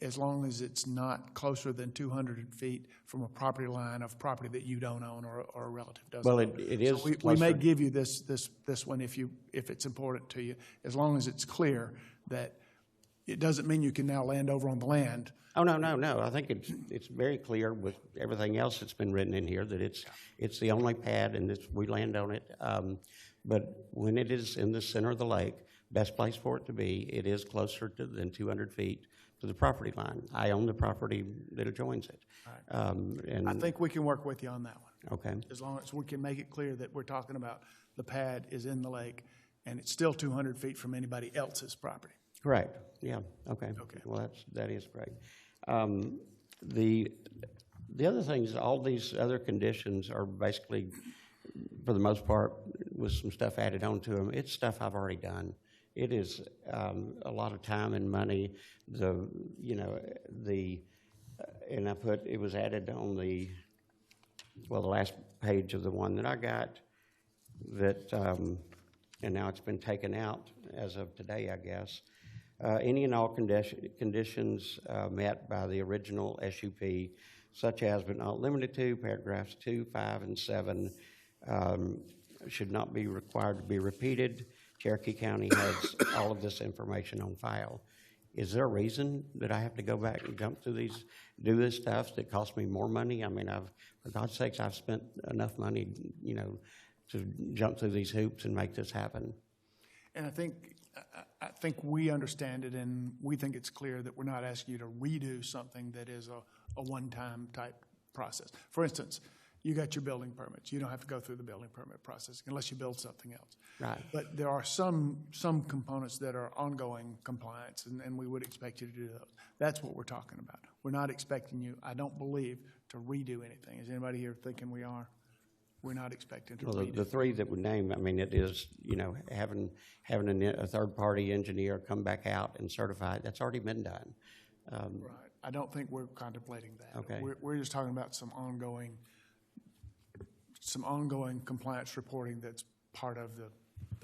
as long as it's not closer than 200 feet from a property line of property that you don't own or a relative doesn't own.
Well, it is
So we may give you this one if it's important to you, as long as it's clear that it doesn't mean you can now land over on the land.
Oh, no. I think it's very clear with everything else that's been written in here that it's the only pad, and we land on it. But when it is in the center of the lake, best place for it to be, it is closer than 200 feet to the property line. I own the property that adjoins it.
Right. I think we can work with you on that one.
Okay.
As long as we can make it clear that we're talking about the pad is in the lake, and it's still 200 feet from anybody else's property.
Correct. Yeah. Okay. Well, that is great. The other things, all these other conditions are basically, for the most part, with some stuff added on to them. It's stuff I've already done. It is a lot of time and money. And I put, it was added on the last page of the one that I got, that, and now it's been taken out as of today, I guess. Any and all conditions met by the original SUP, such as but not limited to, paragraphs 2, 5, and 7, should not be required to be repeated. Cherokee County has all of this information on file. Is there a reason that I have to go back and jump through these, do this stuff that costs me more money? I mean, for God's sakes, I've spent enough money, to jump through these hoops and make this happen.
And I think we understand it, and we think it's clear that we're not asking you to redo something that is a one-time type process. For instance, you got your building permits. You don't have to go through the building permit process unless you build something else.
Right.
But there are some components that are ongoing compliance, and we would expect you to do those. That's what we're talking about. We're not expecting you, I don't believe, to redo anything. Is anybody here thinking we are? We're not expecting to redo.
The three that we named, I mean, it is, having a third-party engineer come back out and certify it, that's already been done.
Right. I don't think we're contemplating that.
Okay.
We're just talking about some ongoing compliance reporting that's part of the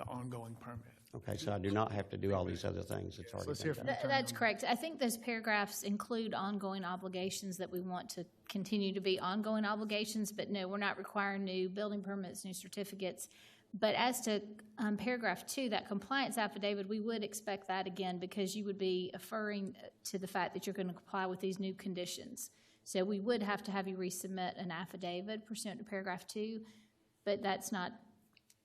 ongoing permit.
Okay, so I do not have to do all these other things. It's already
let's
been
hear from
done.
That's correct. I think those paragraphs include ongoing obligations that we want to continue to be ongoing obligations, but no, we're not requiring new building permits, new certificates. But as to paragraph 2, that compliance affidavit, we would expect that again because you would be referring to the fact that you're going to comply with these new conditions. So we would have to have you resubmit an affidavit pursuant to paragraph 2, but that's not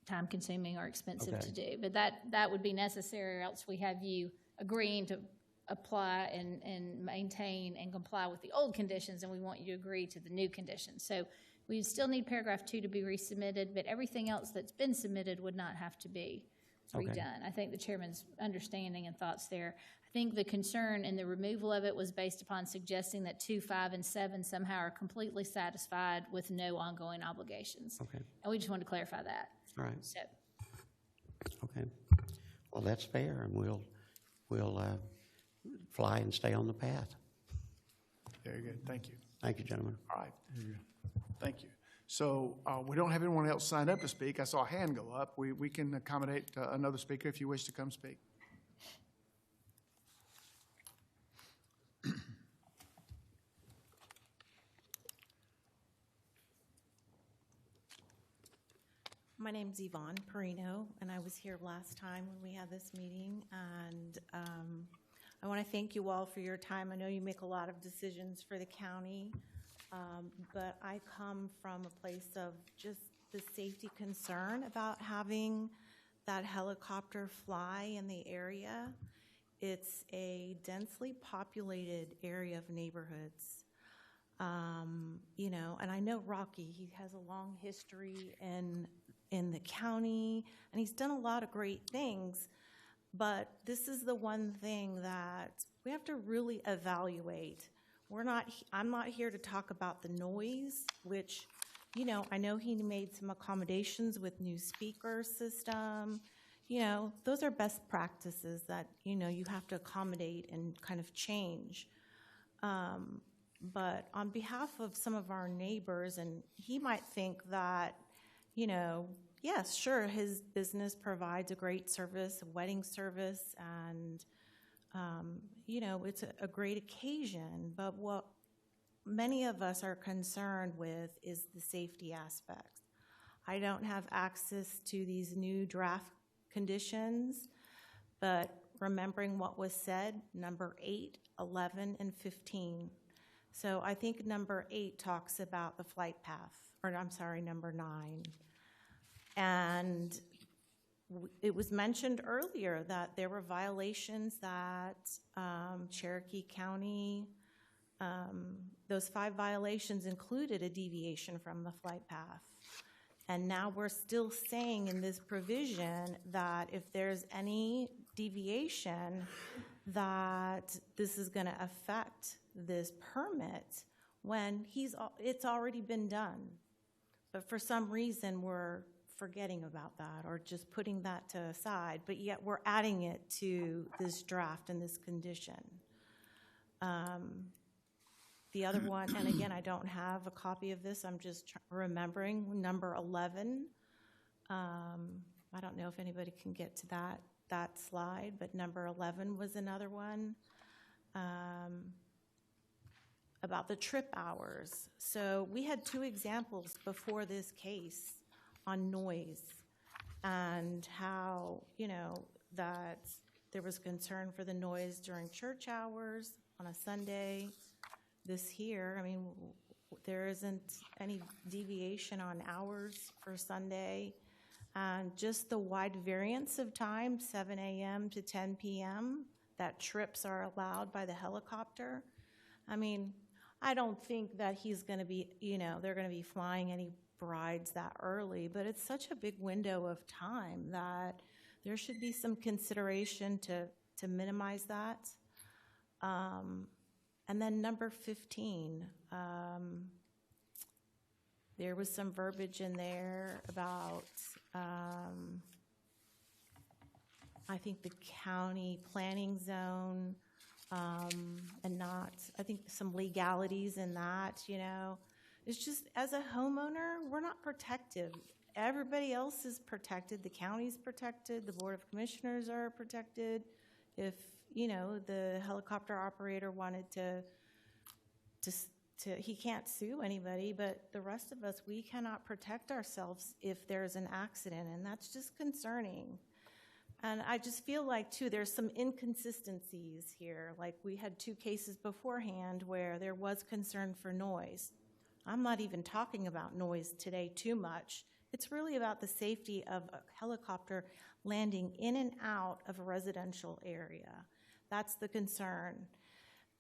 time-consuming or expensive to do. But that would be necessary, or else we have you agreeing to apply and maintain and comply with the old conditions, and we want you to agree to the new conditions. So we still need paragraph 2 to be resubmitted, but everything else that's been submitted would not have to be redone. I think the chairman's understanding and thoughts there. I think the concern in the removal of it was based upon suggesting that 2, 5, and 7 somehow are completely satisfied with no ongoing obligations.
Okay.
And we just wanted to clarify that.
All right.
So,
Okay. well, that's fair, and we'll fly and stay on the path.
Very good, thank you.
Thank you, gentlemen.
All right, thank you. So we don't have anyone else signed up to speak. I saw a hand go up. We can accommodate another speaker if you wish to come speak.
My name's Yvonne Perino, and I was here last time when we had this meeting, and I want to thank you all for your time. I know you make a lot of decisions for the county, but I come from a place of just the safety concern about having that helicopter fly in the area. It's a densely populated area of neighborhoods. You know, and I know Rocky, he has a long history in the county, and he's done a lot of great things, but this is the one thing that we have to really evaluate. I'm not here to talk about the noise, which, you know, I know he made some accommodations with new speaker system. You know, those are best practices that, you know, you have to accommodate and kind of change. But on behalf of some of our neighbors, and he might think that, you know, yes, sure, his business provides a great service, a wedding service, and, you know, it's a great occasion. But what many of us are concerned with is the safety aspects. I don't have access to these new draft conditions, but remembering what was said, number 8, 11, and 15. So I think number 8 talks about the flight path, or I'm sorry, number 9. And it was mentioned earlier that there were violations that Cherokee County, those 5 violations included a deviation from the flight path. And now we're still saying in this provision that if there's any deviation, that this is going to affect this permit when it's already been done. But for some reason, we're forgetting about that or just putting that to aside, but yet we're adding it to this draft and this condition. The other one, and again, I don't have a copy of this, I'm just remembering, number 11. I don't know if anybody can get to that slide, but number 11 was another one. About the trip hours. So we had 2 examples before this case on noise and how, you know, that there was concern for the noise during church hours on a Sunday. This here, I mean, there isn't any deviation on hours for Sunday. And just the wide variance of time, 7 a.m. to 10 p.m., that trips are allowed by the helicopter. I mean, I don't think that he's going to be, you know, they're going to be flying any brides that early, but it's such a big window of time that there should be some consideration to minimize that. And then number 15, there was some verbiage in there about, I think, the county planning zone, and not, I think, some legalities in that, you know. It's just, as a homeowner, we're not protective. Everybody else is protected. The county's protected. The Board of Commissioners are protected. If, you know, the helicopter operator wanted to he can't sue anybody, but the rest of us, we cannot protect ourselves if there's an accident, and that's just concerning. And I just feel like, too, there's some inconsistencies here. Like, we had 2 cases beforehand where there was concern for noise. I'm not even talking about noise today too much. It's really about the safety of a helicopter landing in and out of a residential area. That's the concern.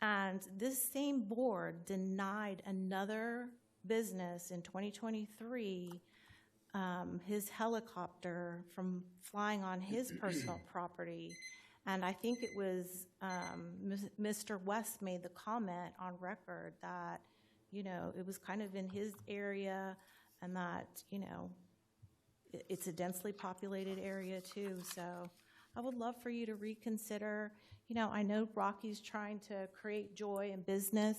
And this same board denied another business in 2023 his helicopter from flying on his personal property. And I think it was Mr. West made the comment on record that, you know, it was kind of in his area, and that, you know, it's a densely populated area too. So I would love for you to reconsider. You know, I know Rocky's trying to create joy in business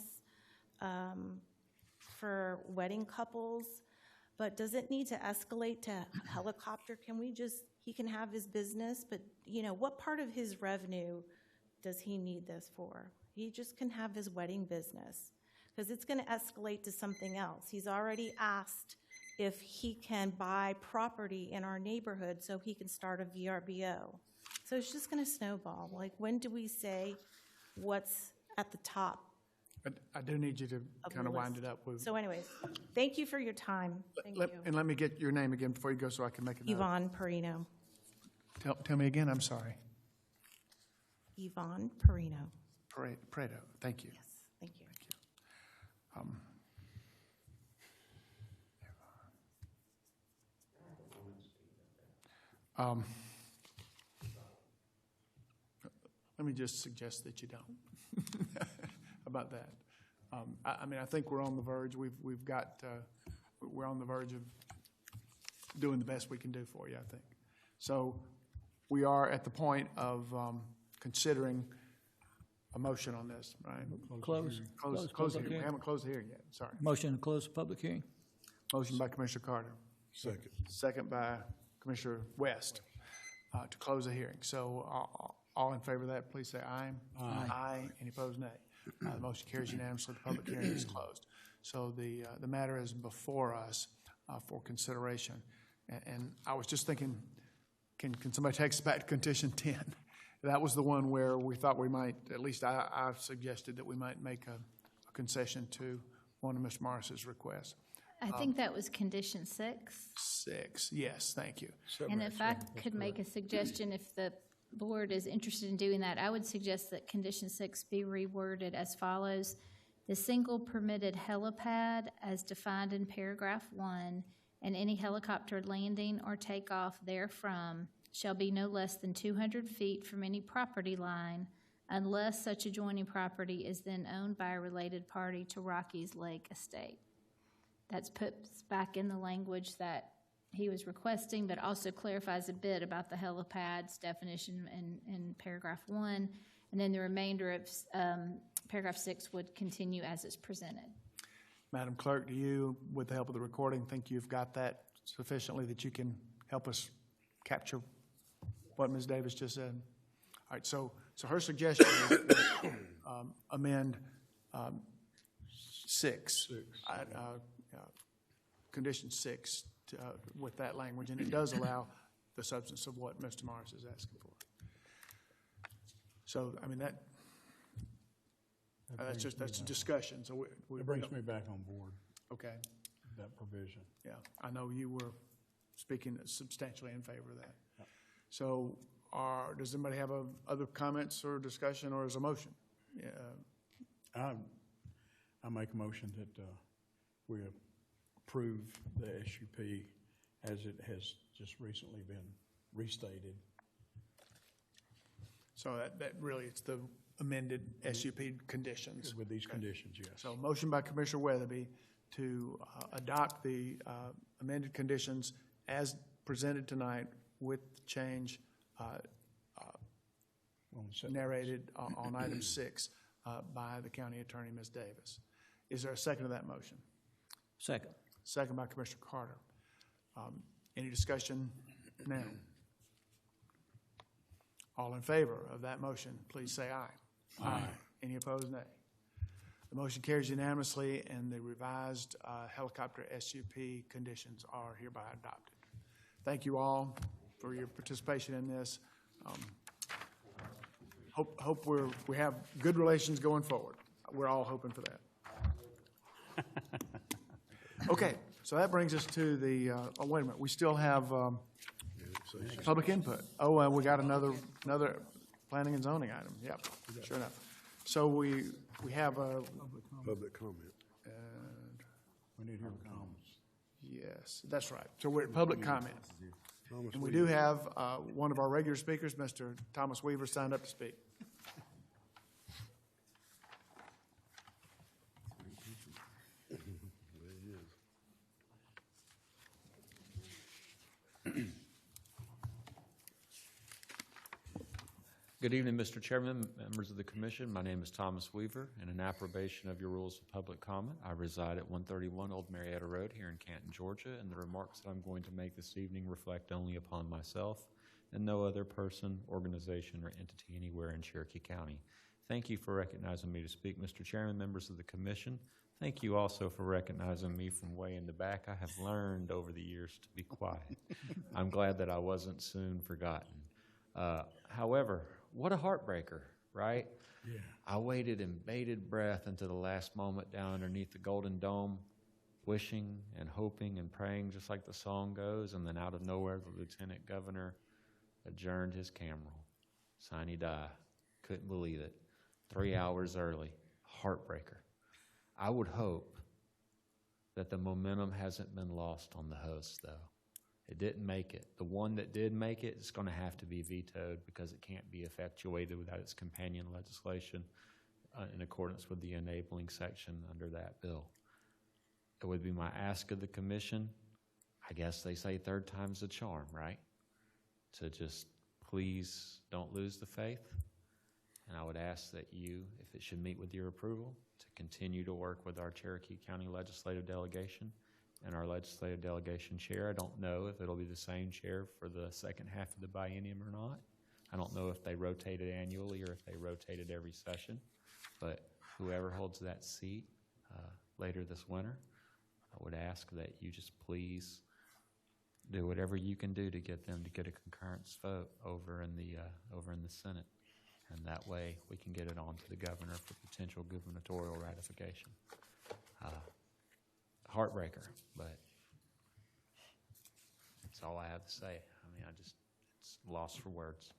for wedding couples, but does it need to escalate to helicopter? He can have his business, but, you know, what part of his revenue does he need this for? He just can have his wedding business, because it's going to escalate to something else. He's already asked if he can buy property in our neighborhood so he can start a VRBO. So it's just going to snowball. Like, when do we say what's at the top?
I do need you to
Of
kind of
the
wind
list.
it up.
So anyways, thank you for your time. Thank you.
And let me get your name again before you go so I can make a note.
Yvonne Perino.
Tell me again, I'm sorry.
Yvonne Perino.
Prado, thank you.
Yes, thank you.
Let me just suggest that you don't. How about that? I mean, I think we're on the verge. We've got, we're on the verge of doing the best we can do for you, I think. So we are at the point of considering a motion on this, right?
Close.
Close the
public
hearing. We
hearing.
haven't closed the hearing yet, sorry.
Motion to close the public hearing.
Motion by Commissioner Carter.
Second.
Second by Commissioner West to close the hearing. So all in favor of that, please say aye.
Aye.
Aye. Any opposed, nay. The motion carries unanimously. The public hearing is closed. So the matter is before us for consideration. And I was just thinking, can somebody take us back to condition 10? That was the one where we thought we might, at least I suggested that we might make a concession to one of Mr. Morris's requests.
I think that was condition 6.
6, yes, thank you.
And if I could make a suggestion, if the board is interested in doing that, I would suggest that condition 6 be reworded as follows. The single permitted helipad as defined in paragraph 1 and any helicopter landing or takeoff therefrom shall be no less than 200 feet from any property line unless such adjoining property is then owned by a related party to Rocky's Lake Estate. That's puts back in the language that he was requesting, but also clarifies a bit about the helipad's definition in paragraph 1, and then the remainder of paragraph 6 would continue as it's presented.
Madam Clerk, do you, with the help of the recording, think you've got that sufficiently that you can help us capture what Ms. Davis just said? All right, so her suggestion is amend 6. Condition 6 with that language, and it does allow the substance of what Mr. Morris is asking for. So, I mean, that's a discussion. So
It brings me back on board,
okay.
that provision.
Yeah, I know you were speaking substantially in favor of that. So, does anybody have other comments or discussion, or is a motion?
I make a motion that we approve the SUP as it has just recently been restated.
So that really, it's the amended SUP conditions.
With these conditions, yes.
So motion by Commissioner Weatherby to adopt the amended conditions as presented tonight with change narrated on item 6 by the county attorney, Ms. Davis. Is there a second to that motion?
Second.
Second by Commissioner Carter. Any discussion now? All in favor of that motion, please say aye. Aye. Any opposed, nay. The motion carries unanimously, and the revised helicopter SUP conditions are hereby adopted. Thank you all for your participation in this. Hope we have good relations going forward. We're all hoping for that. Okay, so that brings us to the, wait a minute, we still have public input. Oh, we got another planning and zoning item. Yep, sure enough. So we have a.
Public comment.
We need to hear comments.
Yes, that's right. So we're at public comment. And we do have one of our regular speakers, Mr. Thomas Weaver, signed up to speak.
Good evening, Mr. Chairman, members of the commission. My name is Thomas Weaver, and in approbation of your rules of public comment, I reside at 131 Old Marietta Road here in Canton, Georgia, and the remarks that I'm going to make this evening reflect only upon myself and no other person, organization, or entity anywhere in Cherokee County. Thank you for recognizing me to speak, Mr. Chairman, members of the commission. Thank you also for recognizing me from way in the back. I have learned over the years to be quiet. I'm glad that I wasn't soon forgotten. However, what a heartbreaker, right?
Yeah.
I waited in bated breath until the last moment down underneath the Golden Dome, wishing and hoping and praying just like the song goes, and then out of nowhere the lieutenant governor adjourned his camera. Sine die. Couldn't believe it. 3 hours early. Heartbreaker. I would hope that the momentum hasn't been lost on the host, though. It didn't make it. The one that did make it is going to have to be vetoed because it can't be effectuated without its companion legislation in accordance with the enabling section under that bill. It would be my ask of the commission, I guess they say third time's the charm, right? To just please don't lose the faith. And I would ask that you, if it should meet with your approval, to continue to work with our Cherokee County Legislative Delegation and our legislative delegation chair. I don't know if it'll be the same chair for the second half of the biennium or not. I don't know if they rotate it annually or if they rotate it every session, but whoever holds that seat later this winter, I would ask that you just please do whatever you can do to get them to get a concurrence vote over in the Senate, and that way we can get it on to the governor for potential gubernatorial ratification. Heartbreaker, but that's all I have to say. I mean, it's lost for words.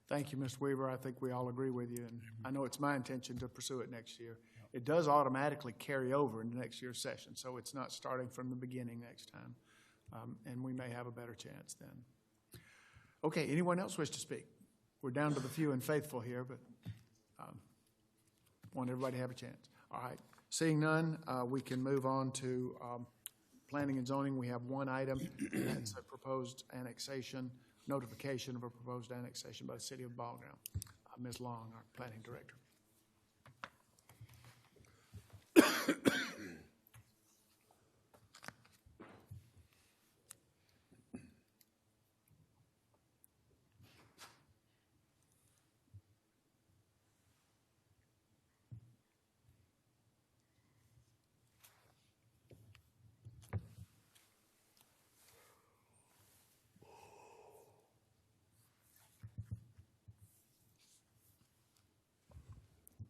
Thank you, Mr. Weaver. I think we all agree with you, and I know it's my intention to pursue it next year. It does automatically carry over into next year's session, so it's not starting from the beginning next time, and we may have a better chance then. Okay, anyone else wish to speak? We're down to the few and faithful here, but want everybody to have a chance. All right. Seeing none, we can move on to planning and zoning. We have one item. That's a proposed annexation, notification of a proposed annexation by the city of Ball Ground. Ms. Long, our planning director.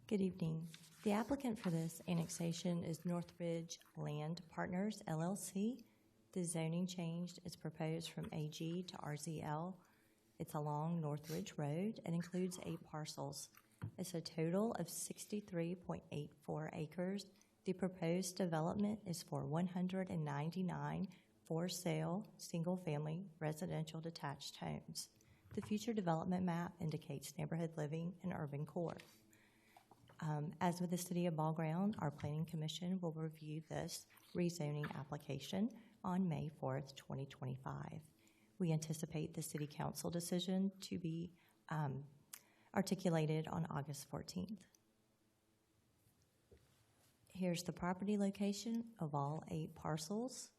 Good evening. The applicant for this annexation is Northridge Land Partners, LLC. The zoning change is proposed from AG to RZL. It's along Northridge Road and includes 8 parcels. It's a total of 63.84 acres. The proposed development is for 199 for-sale, single-family, residential detached homes. The future development map indicates neighborhood living and urban core. As with the City of Ball Ground, our Planning Commission will review this rezoning application on May 4th, 2025. We anticipate the City Council decision to be articulated on August 14th. Here's the property location of all 8 parcels.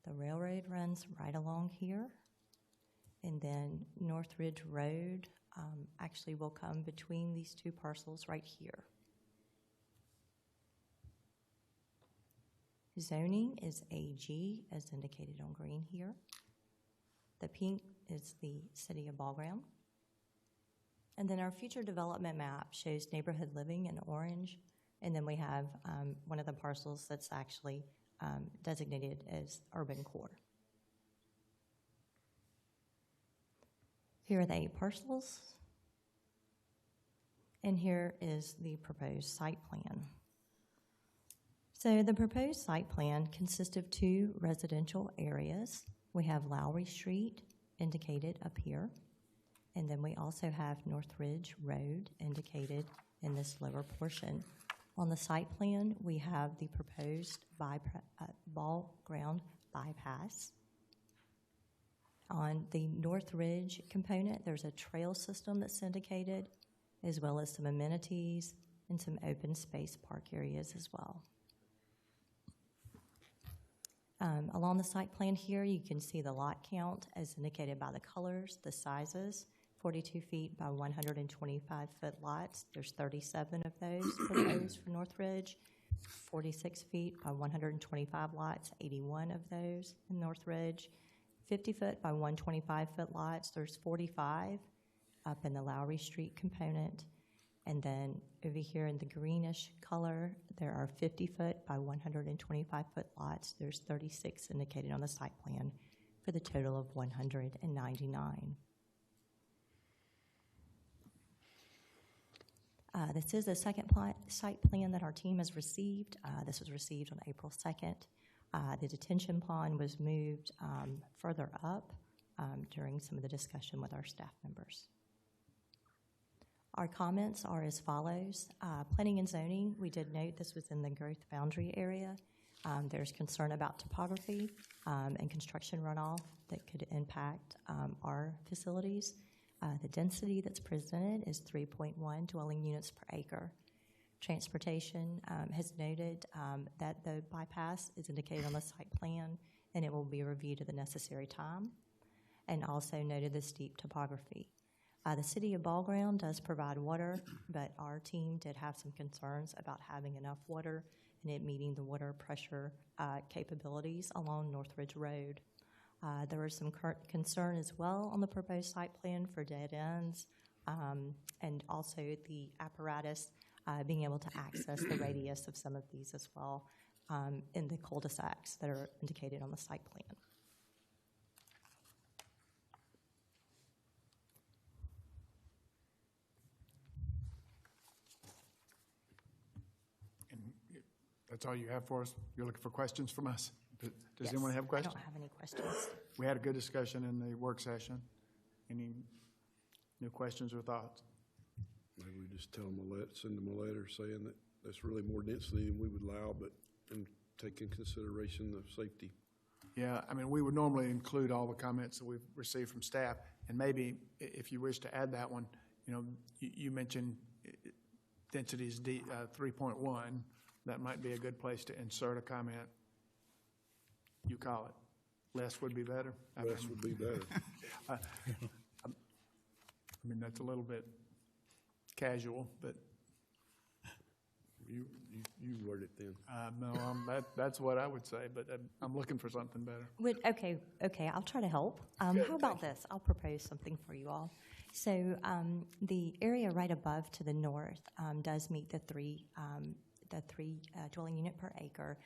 The railroad runs right along here, and then Northridge Road actually will come between these 2 parcels right here. Zoning is AG, as indicated on green here. The pink is the City of Ball Ground. And then our future development map shows neighborhood living in orange, and then we have one of the parcels that's actually designated as urban core. Here are the 8 parcels, and here is the proposed site plan. So the proposed site plan consists of 2 residential areas. We have Lowry Street indicated up here, and then we also have Northridge Road indicated in this lower portion. On the site plan, we have the proposed Ball Ground bypass. On the North Ridge component, there's a trail system that's indicated, as well as some amenities and some open space park areas as well. Along the site plan here, you can see the lot count as indicated by the colors, the sizes, 42 feet by 125-foot lots. There's 37 of those proposed for North Ridge. 46 feet by 125 lots, 81 of those in North Ridge. 50-foot by 125-foot lots, there's 45 up in the Lowry Street component. And then over here in the greenish color, there are 50-foot by 125-foot lots. There's 36 indicated on the site plan for the total of 199. This is the second site plan that our team has received. This was received on April 2nd. The detention pond was moved further up during some of the discussion with our staff members. Our comments are as follows. Planning and zoning, we did note this was in the growth boundary area. There's concern about topography and construction runoff that could impact our facilities. The density that's presented is 3.1 dwelling units per acre. Transportation has noted that the bypass is indicated on the site plan and it will be reviewed at the necessary time, and also noted the steep topography. The City of Ball Ground does provide water, but our team did have some concerns about having enough water and it meeting the water pressure capabilities along North Ridge Road. There was some concern as well on the proposed site plan for dead ends and also the apparatus being able to access the radius of some of these as well in the cul-de-sacs that are indicated on the site plan.
That's all you have for us? You're looking for questions from us? Does
Yes,
anyone have questions?
I don't have any questions.
We had a good discussion in the work session. Any new questions or thoughts?
Maybe we just tell them send them a letter saying that that's really more density than we would allow, but and take in consideration the safety.
Yeah, I mean, we would normally include all the comments that we've received from staff, and maybe if you wish to add that one, you know, you mentioned density is 3.1. That might be a good place to insert a comment. You call it. Less would be better.
Less would be better.
I mean, that's a little bit casual, but.
You word it then.
No, that's what I would say, but I'm looking for something better.
Okay, I'll try to help. How about this? I'll propose something for you all. So the area right above to the north does meet the three dwelling unit per acre.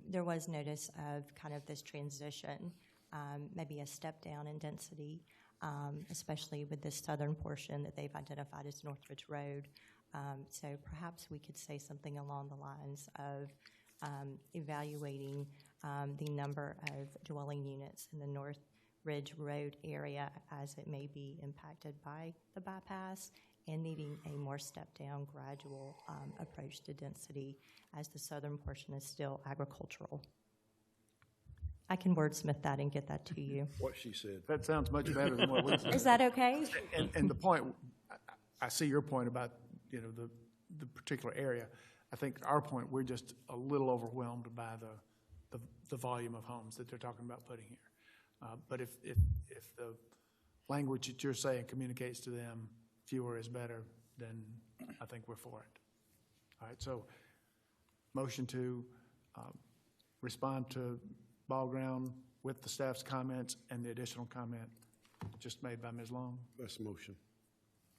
There was notice of kind of this transition, maybe a step down in density, especially with this southern portion that they've identified as North Ridge Road. So perhaps we could say something along the lines of evaluating the number of dwelling units in the North Ridge Road area as it may be impacted by the bypass, and needing a more step-down, gradual approach to density as the southern portion is still agricultural. I can wordsmith that and get that to you.
What she said.
That sounds much better than what we said.
Is that okay?
And the point, I see your point about, you know, the particular area. I think our point, we're just a little overwhelmed by the volume of homes that they're talking about putting here. But if the language that you're saying communicates to them, fewer is better, then I think we're for it. All right, so motion to respond to Ball Ground with the staff's comments and the additional comment just made by Ms. Long.
That's the motion.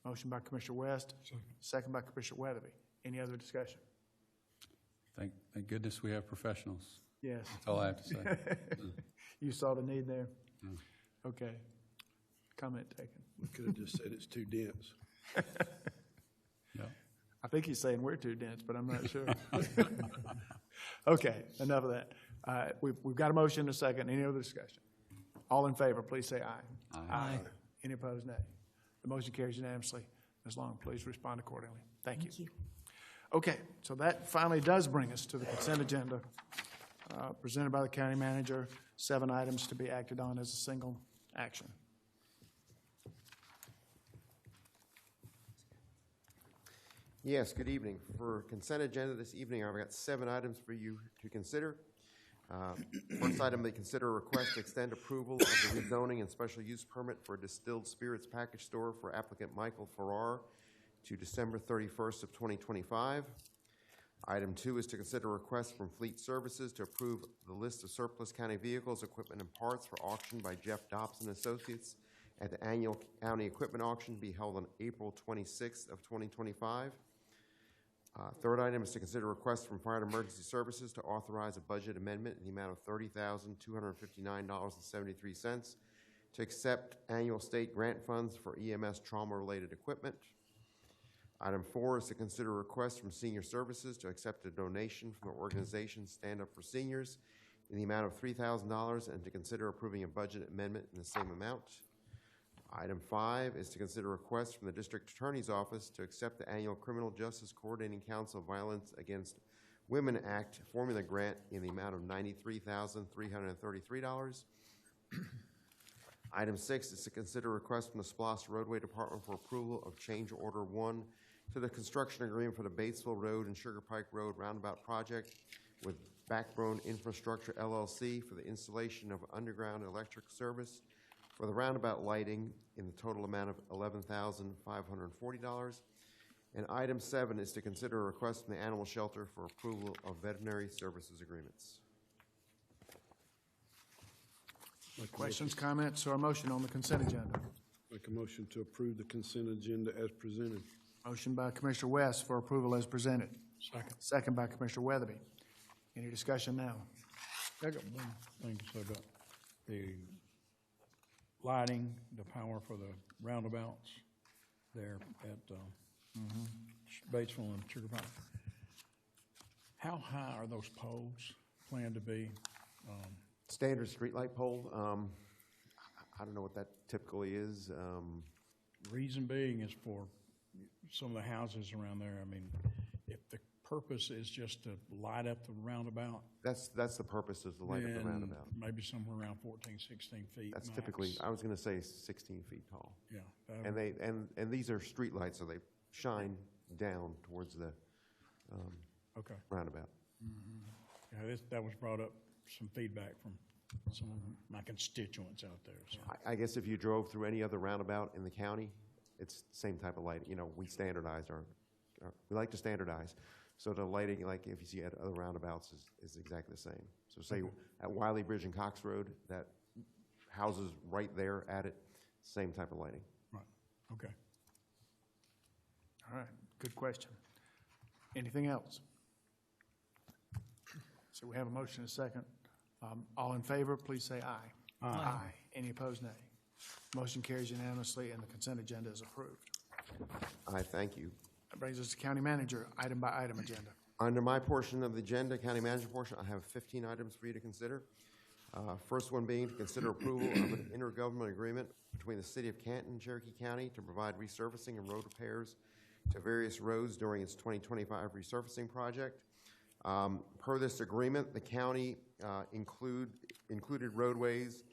Motion by Commissioner West, second by Commissioner Weatherby. Any other discussion?
Thank goodness we have professionals.
Yes.
That's all I have to say.
You saw the need there? Okay. Comment taken.
We could have just said it's too dense.
Yeah.
I think he's saying we're too dense, but I'm not sure. Okay, enough of that. We've got a motion and a second. Any other discussion? All in favor, please say aye.
Aye.
Any opposed, nay. The motion carries unanimously. Ms. Long, please respond accordingly. Thank you. Okay, so that finally does bring us to the consent agenda presented by the county manager. 7 items to be acted on as a single Action.
Yes, good evening. For consent agenda this evening, I've got 7 items for you to consider. First item, they consider a request to extend approval of the rezoning and special use permit for a distilled spirits package store for applicant Michael Farrar to December 31st of 2025. Item 2 is to consider a request from Fleet Services to approve the list of surplus county vehicles, equipment, and parts for auction by Jeff Dobson Associates at the annual county equipment auction to be held on April 26th of 2025. Third item is to consider a request from Fire and Emergency Services to authorize a budget amendment in the amount of $30,259.73 to accept annual state grant funds for EMS trauma-related equipment. Item 4 is to consider a request from Senior Services to accept a donation from the organization Stand Up for Seniors in the amount of $3,000 and to consider approving a budget amendment in the same amount. Item 5 is to consider a request from the District Attorney's Office to accept the annual Criminal Justice Coordinating Council Violence Against Women Act formula grant in the amount of $93,333. Item 6 is to consider a request from the SPLOST Roadway Department for approval of change order 1 to the construction agreement for the Batesville Road and Sugar Pike Road roundabout project with Backbone Infrastructure LLC for the installation of underground electric service for the roundabout lighting in the total amount of $11,540. And item 7 is to consider a request from the Animal Shelter for approval of veterinary services agreements.
Questions, comments, or a motion on the consent agenda?
Make a motion to approve the consent agenda as presented.
Motion by Commissioner West for approval as presented.
Second.
Second by Commissioner Weatherby. Any discussion now?
I got one thing to say about the lighting, the power for the roundabouts there at Batesville and Sugar Pine. How high are those poles planned to be?
Standard streetlight pole. I don't know what that typically is.
Reason being is for some of the houses around there. I mean, if the purpose is just to light up the roundabout.
That's the purpose, is to light up the roundabout.
Maybe somewhere around 14, 16 feet.
That's
max.
typically, I was going to say 16 feet tall.
Yeah.
And these are street lights, so they shine down towards the
Okay.
roundabout.
Yeah, that was brought up, some feedback from some of my constituents out there. So.
I guess if you drove through any other roundabout in the county, it's the same type of light. You know, we standardized we like to standardize. So the lighting, like if you see at other roundabouts, is exactly the same. So say at Wiley Bridge and Cox Road, that house is right there at it, same type of lighting.
Right, okay.
All right, good question. Anything else? So we have a motion and a second. All in favor, please say aye.
Aye.
Any opposed, nay. Motion carries unanimously, and the consent agenda is approved.
I thank you.
That brings us to County Manager, item by item agenda.
Under my portion of the agenda, County Manager portion, I have 15 items for you to consider. First one being to consider approval of an intergovernmental agreement between the City of Canton and Cherokee County to provide resurfacing and road repairs to various roads during its 2025 resurfacing project. Per this agreement, the county included roadways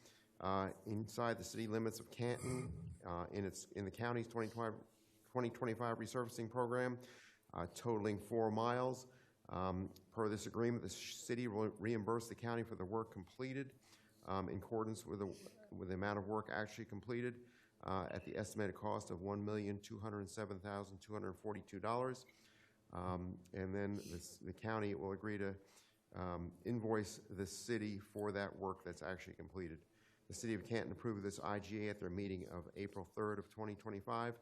inside the city limits of Canton in the county's 2025 resurfacing program, totaling 4 miles. Per this agreement, the city will reimburse the county for the work completed in accordance with the amount of work actually completed at the estimated cost of $1,207,242. And then the county will agree to invoice the city for that work that's actually completed. The City of Canton approved this IGA at their meeting of April 3rd of 2025,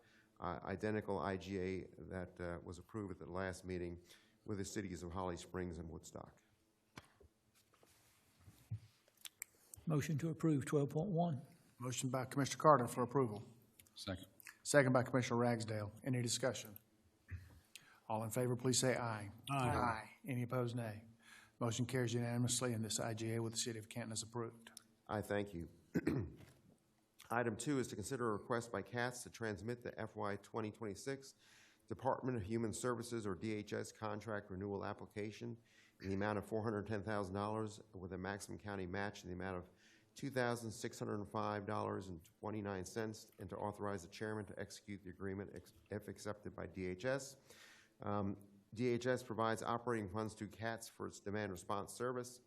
identical IGA that was approved at the last meeting with the cities of Holly Springs and Woodstock.
Motion to approve 12.1.
Motion by Commissioner Carter for approval.
Second.
Second by Commissioner Ragsdale. Any discussion? All in favor, please say aye.
Aye.
Any opposed, nay. Motion carries unanimously, and this IGA with the City of Canton is approved.
I thank you. Item 2 is to consider a request by CATS to transmit the FY 2026 Department of Human Services, or DHS, contract renewal application in the amount of $410,000 with a maximum county match in the amount of $2,605.29, and to authorize the chairman to execute the agreement if accepted by DHS. DHS provides operating funds to CATS for its demand response service.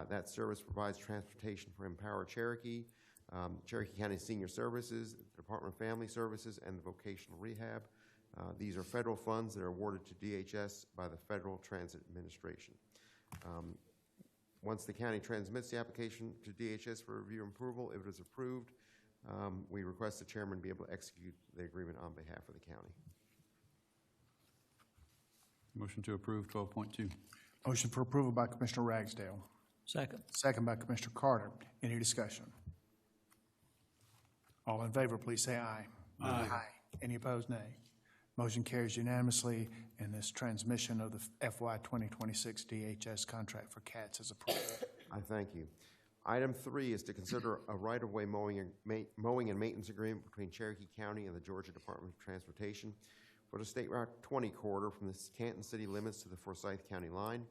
That service provides transportation for Empower Cherokee, Cherokee County Senior Services, Department of Family Services, and the Vocational Rehab. These are federal funds that are awarded to DHS by the Federal Transit Administration. Once the county transmits the application to DHS for review and approval, if it is approved, we request the chairman be able to execute the agreement on behalf of the county.
Motion to approve 12.2.
Motion for approval by Commissioner Ragsdale.
Second.
Second by Commissioner Carter. Any discussion? All in favor, please say aye. Aye. Any opposed, nay. Motion carries unanimously, and this transmission of the FY 2026 DHS contract for CATS is approved.
I thank you. Item 3 is to consider a right-of-way mowing and maintenance agreement between Cherokee County and the Georgia Department of Transportation for the State Route 20 corridor from the Canton city limits to the Forsyth County line.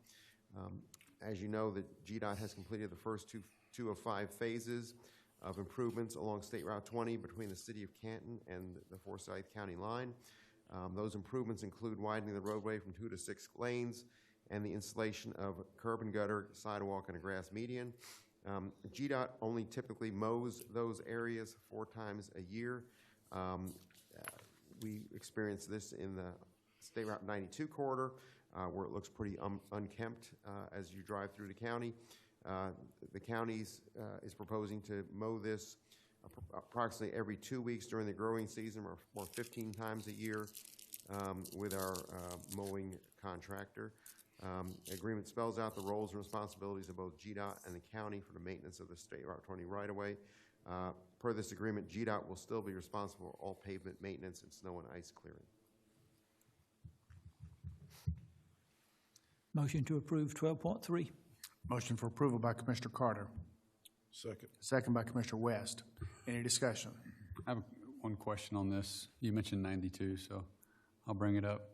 As you know, the GDOT has completed the first two of 5 phases of improvements along State Route 20 between the city of Canton and the Forsyth County line. Those improvements include widening the roadway from 2 to 6 lanes and the installation of curb and gutter, sidewalk, and a grass median. GDOT only typically mows those areas 4 times a year. We experienced this in the State Route 92 corridor, where it looks pretty unkempt as you drive through the county. The county is proposing to mow this approximately every 2 weeks during the growing season, or 15 times a year with our mowing contractor. Agreement spells out the roles and responsibilities of both GDOT and the county for the maintenance of the State Route 20 right-of-way. Per this agreement, GDOT will still be responsible for all pavement maintenance and snow and ice clearing.
Motion to approve 12.3.
Motion for approval by Commissioner Carter.
Second.
Second by Commissioner West. Any discussion?
I have one question on this. You mentioned 92, so I'll bring it up.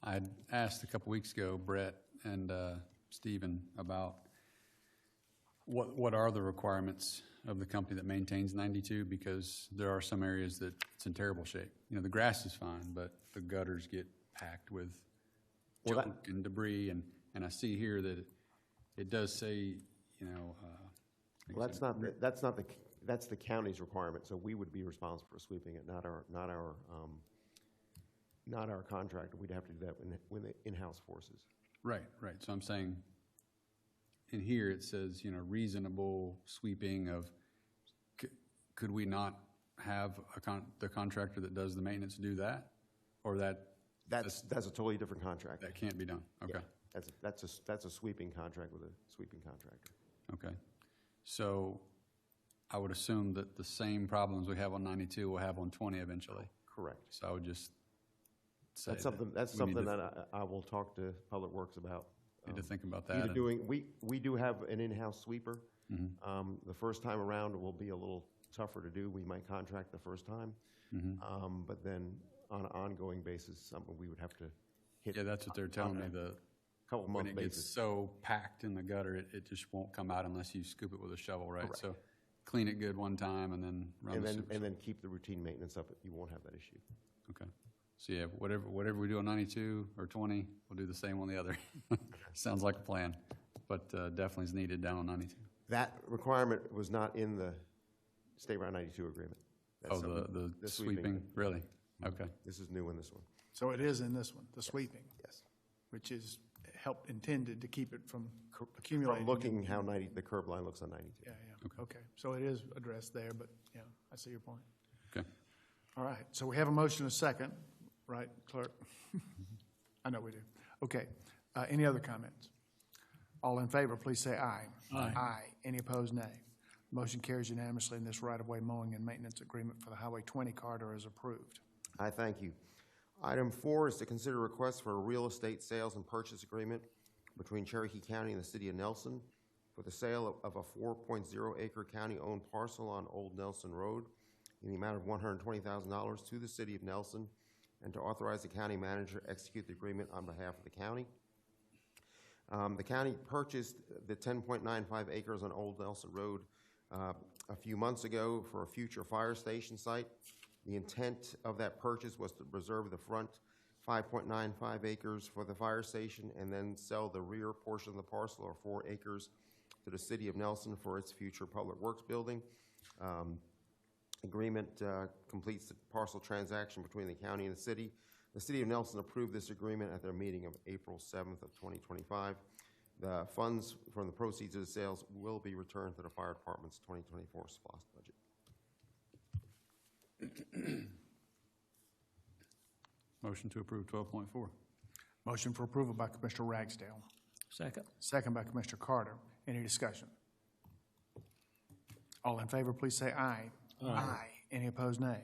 I had asked a couple weeks ago, Brett and Stephen, about what are the requirements of the company that maintains 92, because there are some areas that it's in terrible shape. You know, the grass is fine, but the gutters get packed with junk and debris, and I see here that it does say, you know.
Well, that's the county's requirement, so we would be responsible for sweeping it, not our contractor. We'd have to do that with the in-house forces.
Right. So I'm saying, in here it says, you know, reasonable sweeping of, could we not have the contractor that does the maintenance do that? Or that's
a totally different contract.
That can't be done, okay.
Yeah, that's a sweeping contract with a sweeping contractor.
Okay. So I would assume that the same problems we have on 92 we'll have on 20 eventually.
Correct.
So I would just say
that's something that I will talk to Public Works about.
Need to think about that.
We do have an in-house sweeper. The first time around it will be a little tougher to do. We might contract the first time, but then on an ongoing basis, something we would have to hit.
Yeah, that's what they're telling me.
Couple month basis.
When it gets so packed in the gutter, it just won't come out unless you scoop it with a shovel, right?
Correct.
So clean it good one time and then run the super.
And then keep the routine maintenance up. You won't have that issue.
Okay. So yeah, whatever we do on 92 or 20, we'll do the same on the other. Sounds like a plan, but definitely is needed down on 92.
That requirement was not in the State Route 92 agreement. That's
the sweeping, really? Okay.
This is new in this one.
So it is in this one, the sweeping?
Yes.
Which is intended to keep it from accumulating.
From looking how the curb line looks on 92.
Yeah. Okay. So it is addressed there, but yeah, I see your point.
Okay.
All right. So we have a motion and a second, right, clerk? I know we do. Okay. Any other comments? All in favor, please say aye. Aye. Any opposed, nay. Motion carries unanimously, and this right-of-way mowing and maintenance agreement for the Highway 20 corridor is approved.
I thank you. Item 4 is to consider requests for a real estate sales and purchase agreement between Cherokee County and the City of Nelson for the sale of a 4.0 acre county-owned parcel on Old Nelson Road in the amount of $120,000 to the City of Nelson, and to authorize the county manager to execute the agreement on behalf of the county. The county purchased the 10.95 acres on Old Nelson Road a few months ago for a future fire station site. The intent of that purchase was to preserve the front 5.95 acres for the fire station and then sell the rear portion of the parcel, or 4 acres, to the City of Nelson for its future public works building. Agreement completes the parcel transaction between the county and the city. The City of Nelson approved this agreement at their meeting of April 7th of 2025. The funds from the proceeds of the sales will be returned to the fire department's 2024 SPOS budget.
Motion to approve 12.4.
Motion for approval by Commissioner Ragsdale.
Second.
Second by Commissioner Carter. Any discussion? All in favor, please say aye. Aye. Any opposed, nay.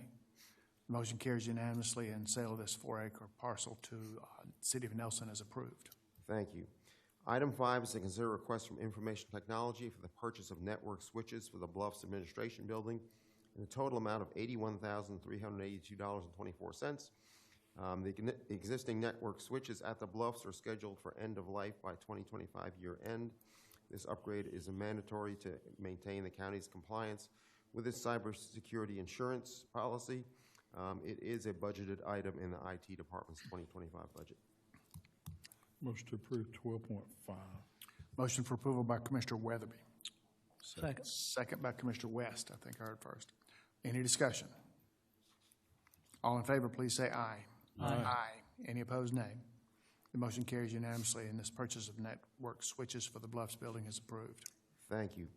The motion carries unanimously, and sale of this 4-acre parcel to City of Nelson is approved.
Thank you. Item 5 is to consider a request from Information Technology for the purchase of network switches for the Bluffs Administration Building in a total amount of $81,382.24. The existing network switches at the Bluffs are scheduled for end of life by 2025 year end. This upgrade is mandatory to maintain the county's compliance with its cybersecurity insurance policy. It is a budgeted item in the IT department's 2025 budget.
Motion to approve 12.5.
Motion for approval by Commissioner Weatherby.
Second.
Second by Commissioner West. I think I heard first. Any discussion? All in favor, please say aye. Aye. Any opposed, nay. The motion carries unanimously, and this purchase of network switches for the Bluffs building is approved.
Thank you.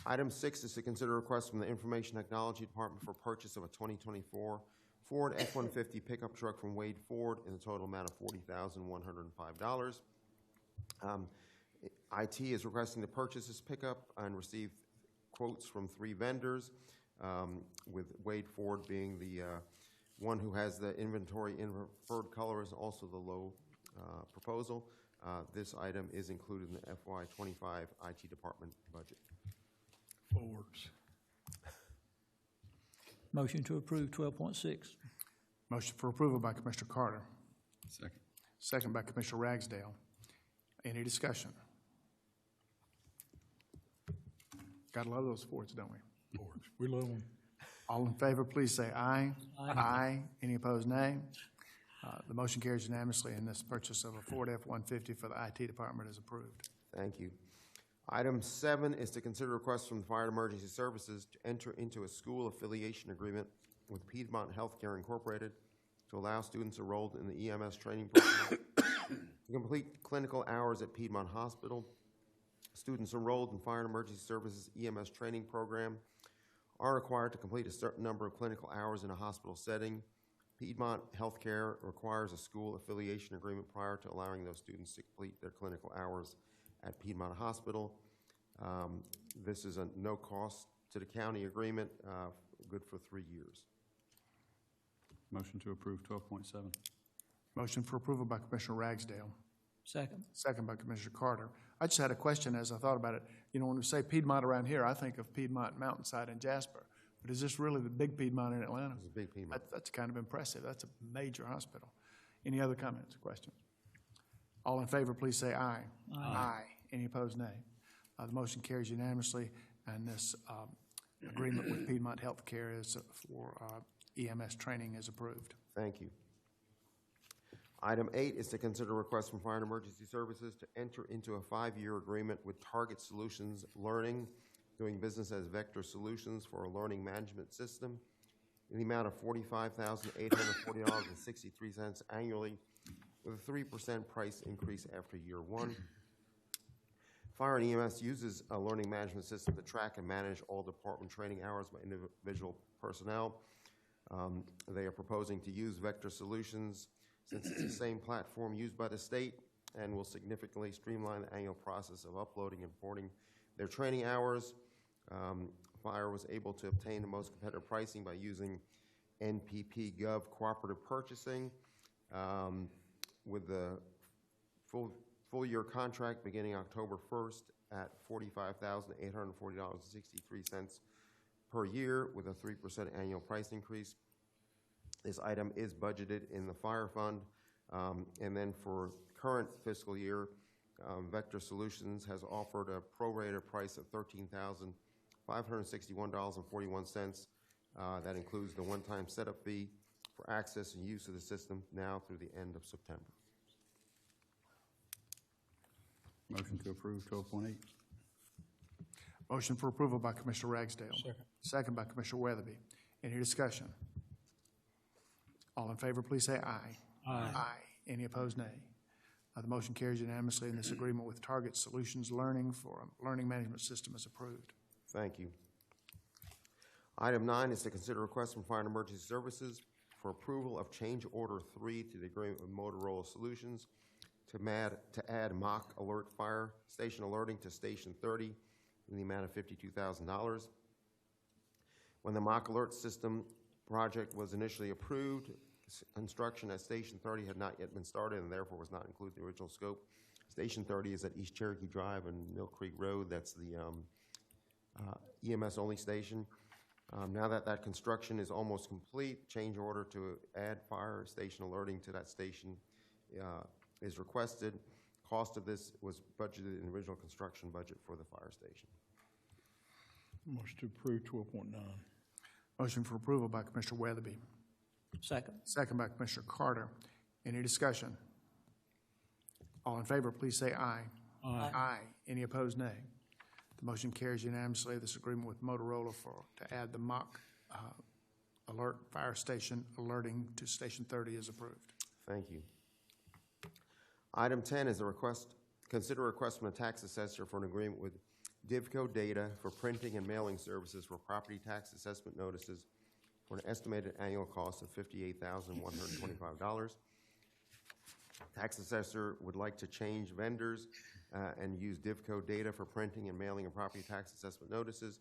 Item 6 is to consider a request from the Information Technology Department for purchase of a 2024 Ford F-150 pickup truck from Wade Ford in a total amount of $40,105. IT is requesting to purchase this pickup and receive quotes from 3 vendors, with Wade Ford being the one who has the inventory in preferred colors, also the low proposal. This item is included in the FY25 IT department budget.
Fords.
Motion to approve 12.6.
Motion for approval by Commissioner Carter.
Second.
Second by Commissioner Ragsdale. Any discussion? Got to love those Fords, don't we?
Fords. We love them.
All in favor, please say aye.
Aye.
Any opposed, nay. The motion carries unanimously, and this purchase of a Ford F-150 for the IT department is approved.
Thank you. Item 7 is to consider a request from the Fire and Emergency Services to enter into a school affiliation agreement with Piedmont Healthcare Incorporated to allow students enrolled in the EMS training program to complete clinical hours at Piedmont Hospital. Students enrolled in Fire and Emergency Services EMS training program are required to complete a certain number of clinical hours in a hospital setting. Piedmont Healthcare requires a school affiliation agreement prior to allowing those students to complete their clinical hours at Piedmont Hospital. This is a no cost to the county agreement, good for 3 years.
Motion to approve 12.7.
Motion for approval by Commissioner Ragsdale.
Second.
Second by Commissioner Carter. I just had a question as I thought about it. You know, when we say Piedmont around here, I think of Piedmont Mountainside in Jasper. But is this really the big Piedmont in Atlanta?
It's a big Piedmont.
That's kind of impressive. That's a major hospital. Any other comments or questions? All in favor, please say aye. Aye. Any opposed, nay. The motion carries unanimously, and this agreement with Piedmont Healthcare is for EMS training is approved.
Thank you. Item 8 is to consider a request from Fire and Emergency Services to enter into a 5-year agreement with Target Solutions Learning, doing business as Vector Solutions, for a learning management system in the amount of $45,840.63 annually, with a 3% price increase after year 1. Fire and EMS uses a learning management system to track and manage all department training hours by individual personnel. They are proposing to use Vector Solutions since it's the same platform used by the state and will significantly streamline the annual process of uploading and reporting their training hours. Fire was able to obtain the most competitive pricing by using NPP Gov cooperative purchasing, with the full year contract beginning October 1st at $45,840.63 per year, with a 3% annual price increase. This item is budgeted in the fire fund. And then for current fiscal year, Vector Solutions has offered a prorated price of $13,500 $561.41. That includes the one-time setup fee for access and use of the system now through the end of September.
Motion to approve 12.8.
Motion for approval by Commissioner Ragsdale.
Second.
Second by Commissioner Weatherby. Any discussion? All in favor, please say aye.
Aye.
Any opposed, nay. The motion carries unanimously, and this agreement with Target Solutions Learning for a learning management system is approved.
Thank you. Item 9 is to consider request from Fire and Emergency Services for approval of change order 3 to the agreement with Motorola Solutions to add mock alert fire station alerting to Station 30 in the amount of $52,000. When the mock alert system project was initially approved, construction at Station 30 had not yet been started and therefore was not included in the original scope. Station 30 is at East Cherokee Drive and Mill Creek Road. That's the EMS-only station. Now that that construction is almost complete, change order to add fire station alerting to that station is requested. Cost of this was budgeted in the original construction budget for the fire station.
Motion to approve 12.9.
Motion for approval by Commissioner Weatherby.
Second.
Second by Commissioner Carter. Any discussion? All in favor, please say aye.
Aye.
Any opposed, nay. The motion carries unanimously. This agreement with Motorola to add the mock alert fire station alerting to Station 30 is approved.
Thank you. Item 10 is a request, consider a request from the tax assessor for an agreement with Divco Data for printing and mailing services for property tax assessment notices for an estimated annual cost of $58,125. Tax assessor would like to change vendors and use Divco Data for printing and mailing of property tax assessment notices.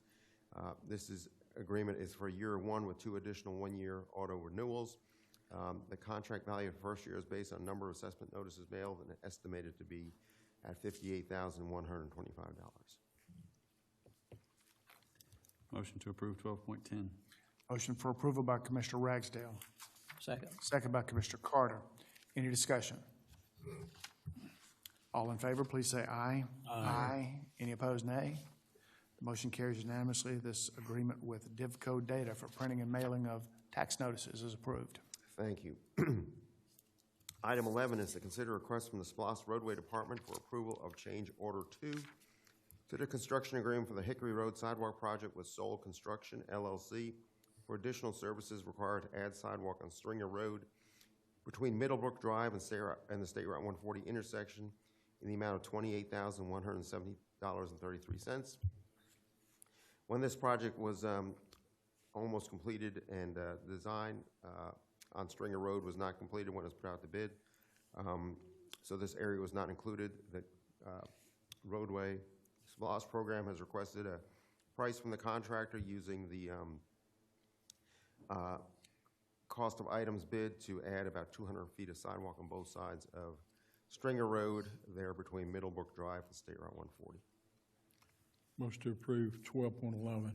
Agreement is for year 1 with 2 additional 1-year auto renewals. The contract value of the first year is based on number of assessment notices mailed and estimated to be at $58,125.
Motion to approve 12.10.
Motion for approval by Commissioner Ragsdale.
Second.
Second by Commissioner Carter. Any discussion? All in favor, please say aye. Aye. Any opposed, nay. The motion carries unanimously. This agreement with Divco Data for printing and mailing of tax notices is approved.
Thank you. Item 11 is to consider a request from the Splost Roadway Department for approval of change order 2 to the construction agreement for the Hickory Road Sidewalk Project with Soul Construction, LLC, for additional services required to add sidewalk on Stringer Road between Middlebrook Drive and the State Route 140 intersection in the amount of $28,170.33. When this project was almost completed and design on Stringer Road was not completed when it was put out to bid, so this area was not included. The roadway SPLOST program has requested a price from the contractor using the cost of items bid to add about 200 feet of sidewalk on both sides of Stringer Road there between Middlebrook Drive and State Route 140.
Motion to approve 12.11.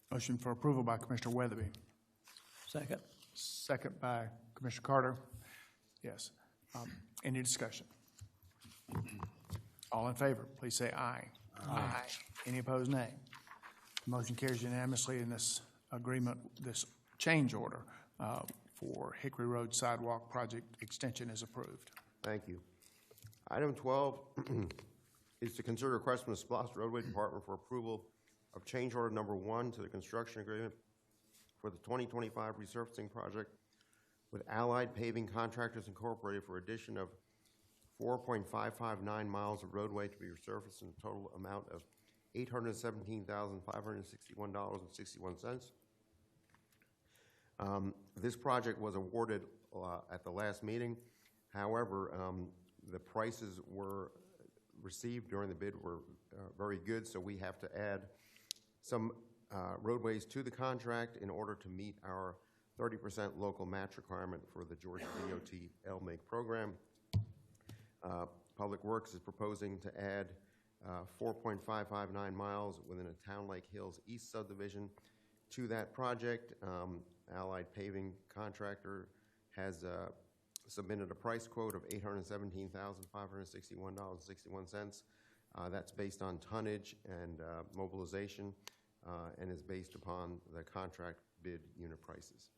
Motion for approval by Commissioner Weatherby.
Second.
Second by Commissioner Carter. Yes. Any discussion? All in favor, please say aye. Aye. Any opposed, nay. The motion carries unanimously, and this agreement, this change order for Hickory Road Sidewalk Project extension is approved.
Thank you. Item 12 is to consider a request from the Splost Roadway Department for approval of change order number 1 to the construction agreement for the 2025 resurfacing project with Allied Paving Contractors Incorporated for addition of 4.559 miles of roadway to be resurfaced in a total amount of $817,561.61. This project was awarded at the last meeting. However, the prices were received during the bid were very good, so we have to add some roadways to the contract in order to meet our 30% local match requirement for the Georgia DOT LMAG program. Public Works is proposing to add 4.559 miles within a Town Lake Hills East subdivision to that project. Allied Paving Contractor has submitted a price quote of $817,561.61. That's based on tonnage and mobilization. and is based upon the contract bid unit prices.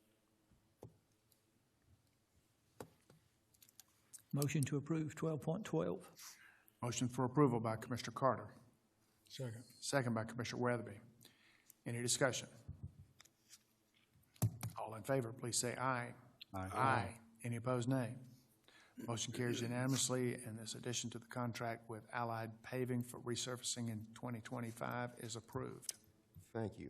Motion to approve 12.12.
Motion for approval by Commissioner Carter,
Second.
second by Commissioner Weatherby. Any discussion? All in favor, please say aye. Aye. Any opposed, nay. Motion carries unanimously, and this addition to the contract with Allied Paving for resurfacing in 2025 is approved.
Thank you.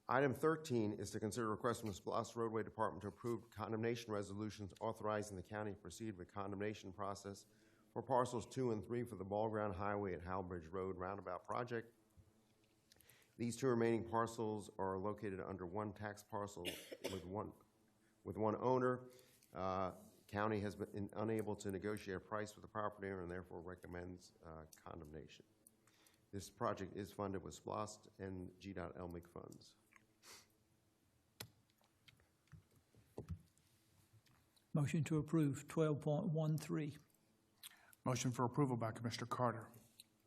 Item 13 is to consider a request from the Splost Roadway Department to approve condemnation resolutions authorizing the county to proceed with condemnation process for parcels 2 and 3 for the Ball Ground Highway at Howell Bridge Road Roundabout Project. These 2 remaining parcels are located under one tax parcel with one owner. County has been unable to negotiate a price with the property owner and therefore recommends condemnation. This project is funded with SPLOST and GDOT LMIG funds.
Motion to approve 12.13.
Motion for approval by Commissioner Carter,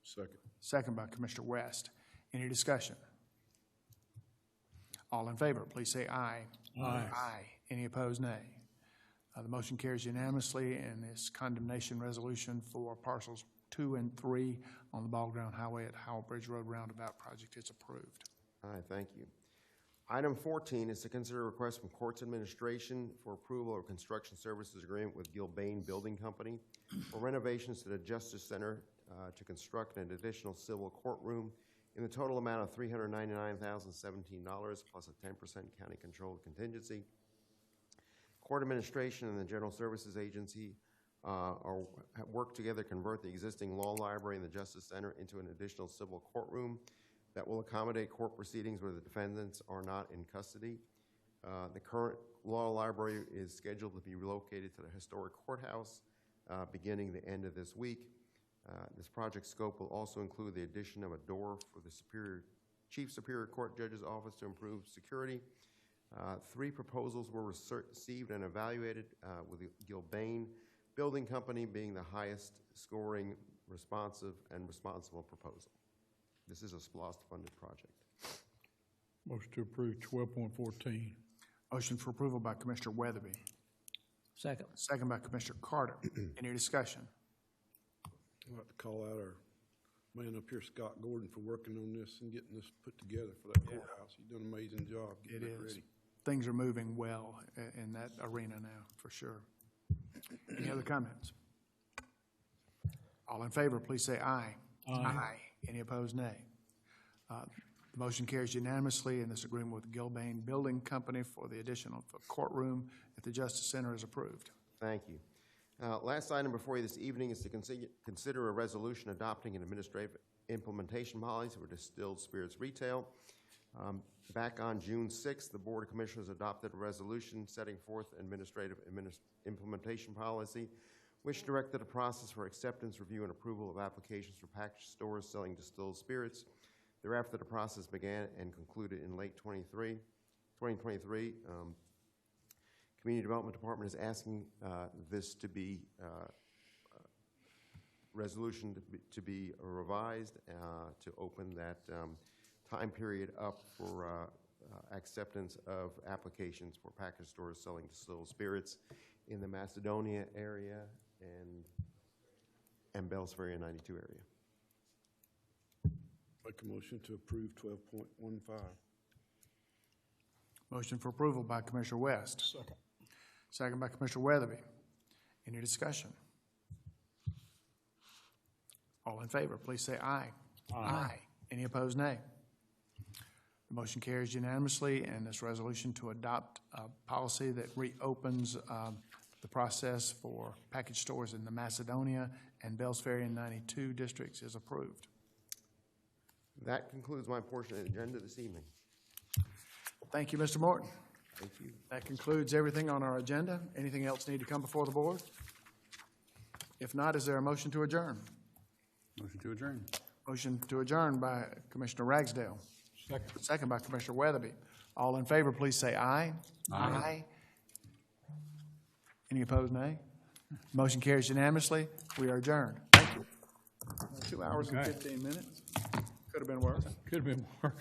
Second.
second by Commissioner West. Any discussion? All in favor, please say aye.
Aye.
Aye. Any opposed, nay. The motion carries unanimously, and this condemnation resolution for parcels 2 and 3 on the Ball Ground Highway at Howell Bridge Road Roundabout Project is approved.
All right, thank you. Item 14 is to consider a request from Courts Administration for approval of construction services agreement with Gilbane Building Company for renovations to the Justice Center to construct an additional civil courtroom in the total amount of $399,017 plus a 10% county-controlled contingency. Court Administration and the General Services Agency have worked together to convert the existing law library in the Justice Center into an additional civil courtroom that will accommodate court proceedings where the defendants are not in custody. The current law library is scheduled to be relocated to the historic courthouse beginning the end of this week. This project scope will also include the addition of a door for the Chief Superior Court Judge's office to improve security. 3 proposals were received and evaluated, with the Gilbane Building Company being the highest scoring responsive and responsible proposal. This is a SPLOST-funded project.
Motion to approve 12.14.
Motion for approval by Commissioner Weatherby,
Second.
second by Commissioner Carter. Any discussion?
I'd like to call out our man up here, Scott Gordon, for working on this and getting this put together for that courthouse. He's done an amazing job getting it ready.
Things are moving well in that arena now, for sure. Any other comments? All in favor, please say aye. Aye. Any opposed, nay. The motion carries unanimously, and this agreement with Gilbane Building Company for the addition of a courtroom at the Justice Center is approved.
Thank you. Last item before you this evening is to consider a resolution adopting an administrative implementation policy for distilled spirits retail. Back on June 6th, the Board of Commissioners adopted a resolution setting forth administrative implementation policy, which directed a process for acceptance, review, and approval of applications for packaged stores selling distilled spirits. Thereafter, the process began and concluded in late 2023. Community Development Department is asking this to be resolution to be revised to open that time period up for acceptance of applications for package stores selling distilled spirits in the Macedonia area and Bells Ferry 92 area.
Make a motion to approve 12.15.
Motion for approval by Commissioner West.
Second.
Second by Commissioner Weatherby. Any discussion? All in favor, please say aye. Aye. Any opposed, nay. The motion carries unanimously, and this resolution to adopt a policy that reopens the process for package stores in the Macedonia and Bells Ferry and 92 districts is approved.
That concludes my portion of the agenda this evening.
Thank you, Mr. Morton.
Thank you.
That concludes everything on our agenda. Anything else need to come before the board? If not, is there a motion to adjourn?
Motion to adjourn.
Motion to adjourn by Commissioner Ragsdale.
Second.
Second by Commissioner Weatherby. All in favor, please say aye.
Aye.
Any opposed, nay? Motion carries unanimously. We are adjourned. Thank you. 2 hours and 15 minutes. Could have been worse.
Could have been worse.